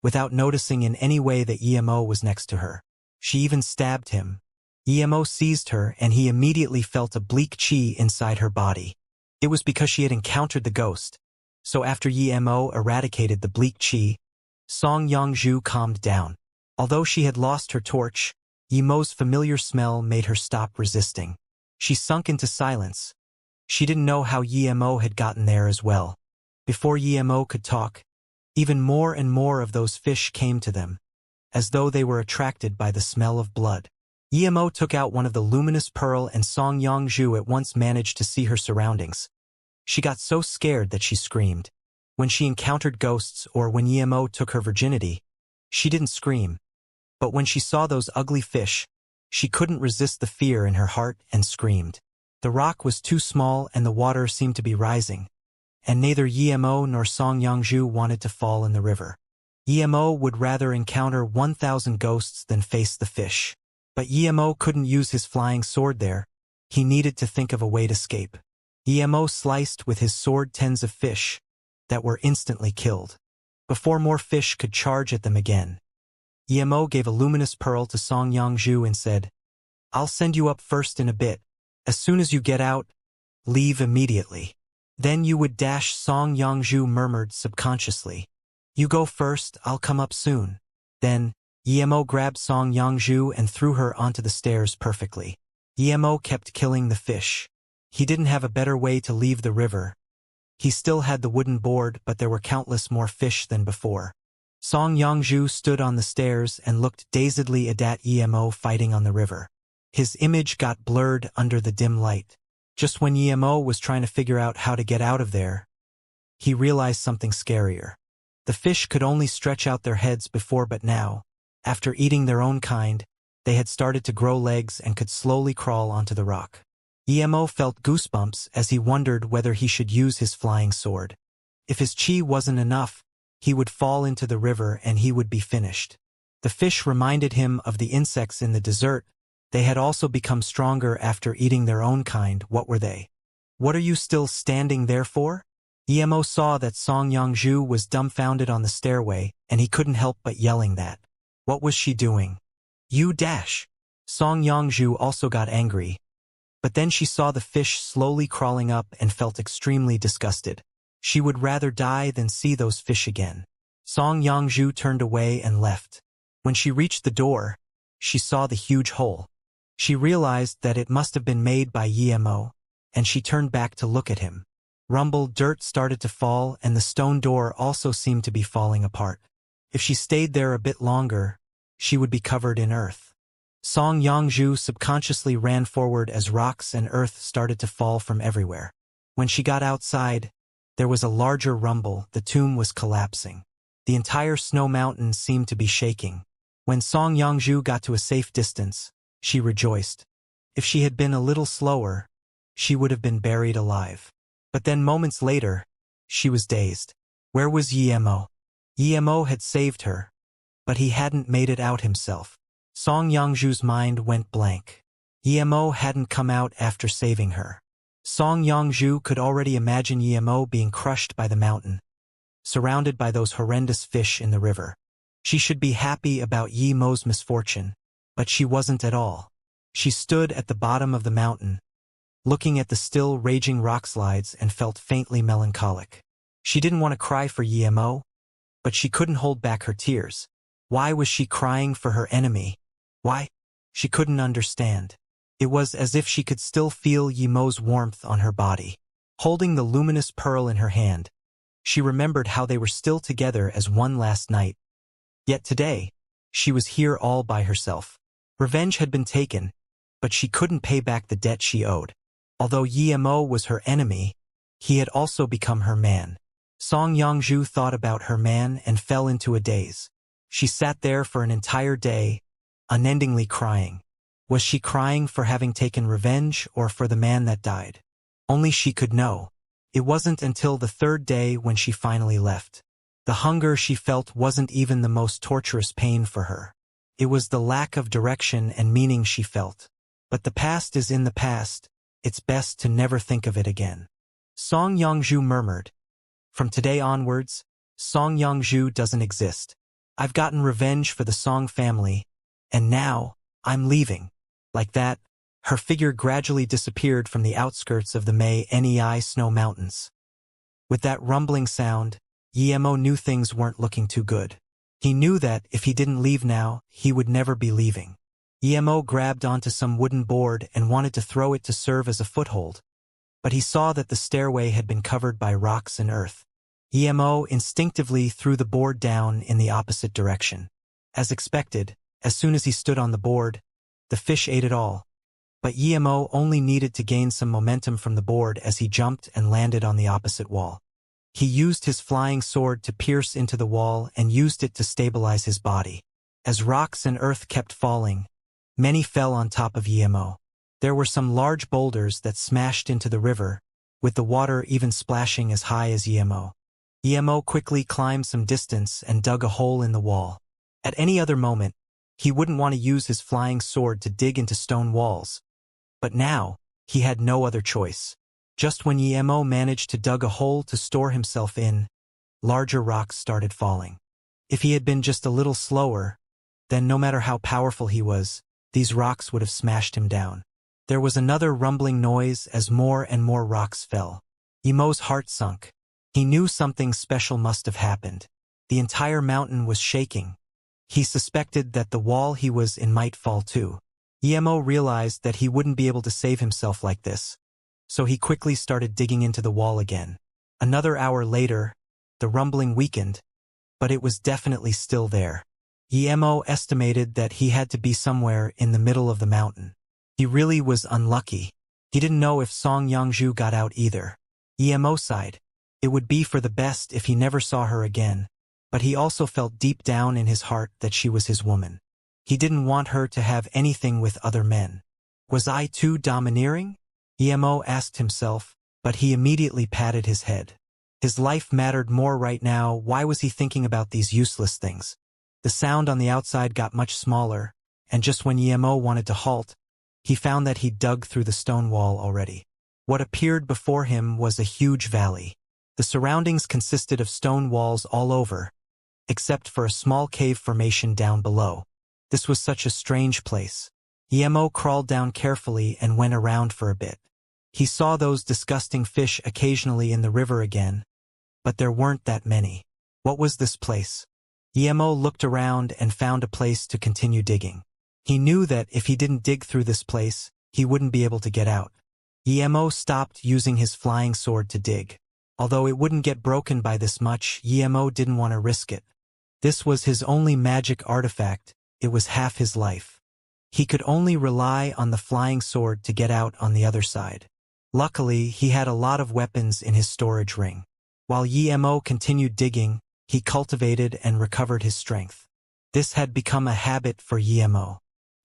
without noticing in any way that Emo was next to her. She even stabbed him. Emo seized her and he immediately felt a bleak chi inside her body. It was because she had encountered the ghost. So after Emo eradicated the bleak chi, Song Yangzhu calmed down. Although she had lost her torch, Emo's familiar smell made her stop resisting. She sunk into silence. She didn't know how Emo had gotten there as well. Before Emo could talk, even more and more of those fish came to them, as though they were attracted by the smell of blood. Emo took out one of the luminous pearl and Song Yangzhu at once managed to see her surroundings. She got so scared that she screamed. When she encountered ghosts or when Emo took her virginity, she didn't scream. But when she saw those ugly fish, she couldn't resist the fear in her heart and screamed. The rock was too small and the water seemed to be rising, and neither Emo nor Song Yangzhu wanted to fall in the river. Emo would rather encounter 1,000 ghosts than face the fish. But Emo couldn't use his flying sword there. He needed to think of a way to escape. Emo sliced with his sword tens of fish that were instantly killed. Before more fish could charge at them again, Emo gave a luminous pearl to Song Yangzhu and said, "I'll send you up first in a bit. As soon as you get out, leave immediately." "Then you would dash," Song Yangzhu murmured subconsciously. "You go first, I'll come up soon." Then, Emo grabbed Song Yangzhu and threw her onto the stairs perfectly. Emo kept killing the fish. He didn't have a better way to leave the river. He still had the wooden board, but there were countless more fish than before. Song Yangzhu stood on the stairs and looked dazedly at Emo fighting on the river. His image got blurred under the dim light. Just when Emo was trying to figure out how to get out of there, he realized something scarier. The fish could only stretch out their heads before, but now, after eating their own kind, They had started to grow legs and could slowly crawl onto the rock. Emo felt goosebumps as he wondered whether he should use his flying sword. If his chi wasn't enough, he would fall into the river and he would be finished. The fish reminded him of the insects in the desert. They had also become stronger after eating their own kind. What were they? What are you still standing there for? Emo saw that Song Yongzhu was dumbfounded on the stairway, and he couldn't help but yelling that. What was she doing? You dash! Song Yongzhu also got angry. But then she saw the fish slowly crawling up and felt extremely disgusted. She would rather die than see those fish again. Song Yongzhu turned away and left. When she reached the door, she saw the huge hole. She realized that it must have been made by Emo, and she turned back to look at him. Rumbled dirt started to fall, and the stone door also seemed to be falling apart. If she stayed there a bit longer, she would be covered in earth. Song Yongzhu subconsciously ran forward as rocks and earth started to fall from everywhere. When she got outside, there was a larger rumble. The tomb was collapsing. The entire snow mountain seemed to be shaking. When Song Yongzhu got to a safe distance, she rejoiced. If she had been a little slower, she would have been buried alive. But then moments later, she was dazed. Where was Emo? Emo had saved her, but he hadn't made it out himself. Song Yongzhu's mind went blank. Emo hadn't come out after saving her. Song Yongzhu could already imagine Emo being crushed by the mountain, surrounded by those horrendous fish in the river. She should be happy about Emo's misfortune, but she wasn't at all. She stood at the bottom of the mountain, looking at the still raging rock slides, and felt faintly melancholic. She didn't want to cry for Emo, but she couldn't hold back her tears. Why was she crying for her enemy? Why? She couldn't understand. It was as if she could still feel Emo's warmth on her body. Holding the luminous pearl in her hand, she remembered how they were still together as one last night. Yet today, she was here all by herself. Revenge had been taken, but she couldn't pay back the debt she owed. Although Emo was her enemy, he had also become her man. Song Yongzhu thought about her man and fell into a daze. She sat there for an entire day, unendingly crying. Was she crying for having taken revenge or for the man that died? Only she could know. It wasn't until the third day when she finally left. The hunger she felt wasn't even the most torturous pain for her. It was the lack of direction and meaning she felt. But the past is in the past. It's best to never think of it again. Song Yongzhu murmured. From today onwards, Song Yongzhu doesn't exist. I've gotten revenge for the Song family, and now, I'm leaving. Like that, her figure gradually disappeared from the outskirts of the Nei Snow Mountains. With that rumbling sound, Emo knew things weren't looking too good. He knew that if he didn't leave now, he would never be leaving. Emo grabbed onto some wooden board and wanted to throw it to serve as a foothold, but he saw that the stairway had been covered by rocks and earth. Emo instinctively threw the board down in the opposite direction. As expected, as soon as he stood on the board, the fish ate it all. But Emo only needed to gain some momentum from the board as he jumped and landed on the opposite wall. He used his flying sword to pierce into the wall and used it to stabilize his body. As rocks and earth kept falling, many fell on top of Emo. There were some large boulders that smashed into the river, with the water even splashing as high as Emo. Emo quickly climbed some distance and dug a hole in the wall. At any other moment, he wouldn't want to use his flying sword to dig into stone walls. But now, he had no other choice. Just when Emo managed to dig a hole to store himself in, larger rocks started falling. If he had been just a little slower, then no matter how powerful he was, these rocks would have smashed him down. There was another rumbling noise as more and more rocks fell. Emo's heart sunk. He knew something special must have happened. The entire mountain was shaking. He suspected that the wall he was in might fall too. Emo realized that he wouldn't be able to save himself like this, so he quickly started digging into the wall again. Another hour later, the rumbling weakened, but it was definitely still there. Emo estimated that he had to be somewhere in the middle of the mountain. He really was unlucky. He didn't know if Song Yongzhu got out either. Emo sighed. It would be for the best if he never saw her again, but he also felt deep down in his heart that she was his woman. He didn't want her to have anything with other men. Was I too domineering? Emo asked himself, but he immediately patted his head. His life mattered more right now. Why was he thinking about these useless things? The sound on the outside got much smaller, and just when Emo wanted to halt, he found that he'd dug through the stone wall already. What appeared before him was a huge valley. The surroundings consisted of stone walls all over, except for a small cave formation down below. This was such a strange place. Emo crawled down carefully and went around for a bit. He saw those disgusting fish occasionally in the river again, but there weren't that many. What was this place? Emo looked around and found a place to continue digging. He knew that if he didn't dig through this place, he wouldn't be able to get out. Emo stopped using his flying sword to dig. Although it wouldn't get broken by this much, Emo didn't want to risk it. This was his only magic artifact. It was half his life. He could only rely on the flying sword to get out on the other side. Luckily, he had a lot of weapons in his storage ring. While Emo continued digging, he cultivated and recovered his strength. This had become a habit for Emo.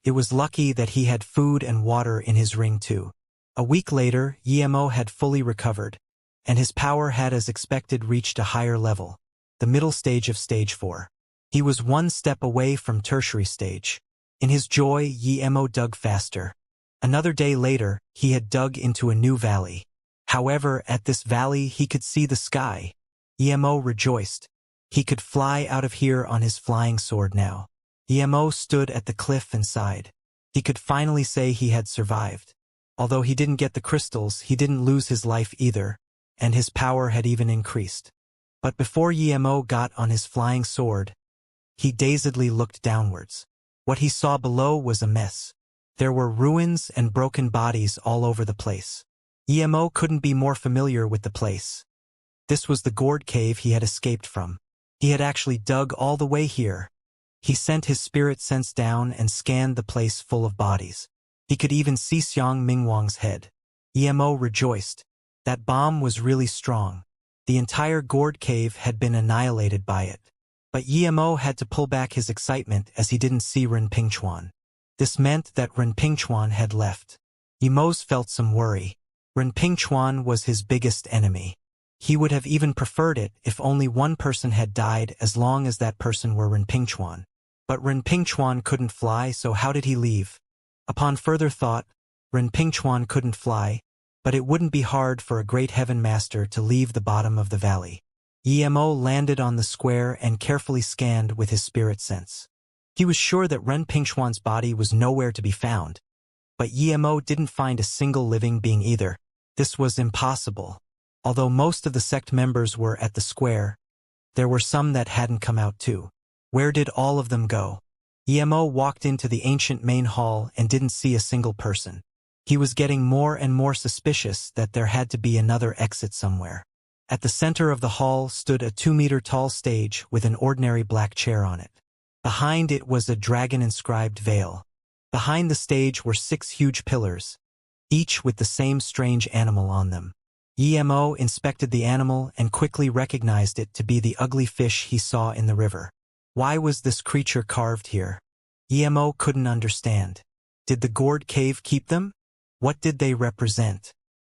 It was lucky that he had food and water in his ring too. A week later, Emo had fully recovered, and his power had as expected reached a higher level, the middle stage of stage 4. He was one step away from tertiary stage. In his joy, Emo dug faster. Another day later, he had dug into a new valley. However, at this valley he could see the sky. Emo rejoiced. He could fly out of here on his flying sword now. Emo stood at the cliff and sighed. He could finally say he had survived. Although he didn't get the crystals, he didn't lose his life either, and his power had even increased. But before Emo got on his flying sword, he dazedly looked downwards. What he saw below was a mess. There were ruins and broken bodies all over the place. Emo couldn't be more familiar with the place. This was the gourd cave he had escaped from. He had actually dug all the way here. He sent his spirit sense down and scanned the place full of bodies. He could even see Xiang Mingwang's head. Emo rejoiced. That bomb was really strong. The entire gourd cave had been annihilated by it. But Emo had to pull back his excitement as he didn't see Ren Pingchuan. This meant that Ren Pingchuan had left. Emo felt some worry. Ren Pingchuan was his biggest enemy. He would have even preferred it if only one person had died, as long as that person were Ren Pingchuan. But Ren Pingchuan couldn't fly, so how did he leave? Upon further thought, Ren Pingchuan couldn't fly, but it wouldn't be hard for a great heaven master to leave the bottom of the valley. Emo landed on the square and carefully scanned with his spirit sense. He was sure that Ren Pingchuan's body was nowhere to be found, but Emo didn't find a single living being either. This was impossible. Although most of the sect members were at the square, there were some that hadn't come out too. Where did all of them go? Emo walked into the ancient main hall and didn't see a single person. He was getting more and more suspicious that there had to be another exit somewhere. At the center of the hall stood a 2-meter-tall stage with an ordinary black chair on it. Behind it was a dragon-inscribed veil. Behind the stage were 6 huge pillars, each with the same strange animal on them. Emo inspected the animal and quickly recognized it to be the ugly fish he saw in the river. Why was this creature carved here? Emo couldn't understand. Did the gourd cave keep them? What did they represent?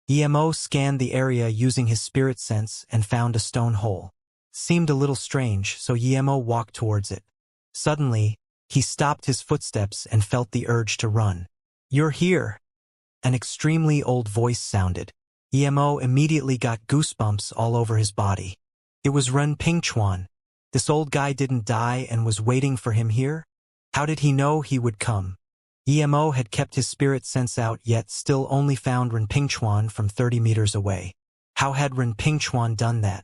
Emo scanned the area using his spirit sense and found a stone hole. Seemed a little strange, so Emo walked towards it. Suddenly, he stopped his footsteps and felt the urge to run. "You're here!" An extremely old voice sounded. Emo immediately got goosebumps all over his body. It was Ren Pingchuan. This old guy didn't die and was waiting for him here? How did he know he would come? Emo had kept his spirit sense out, yet still only found Ren Pingchuan from 30 meters away. How had Ren Pingchuan done that?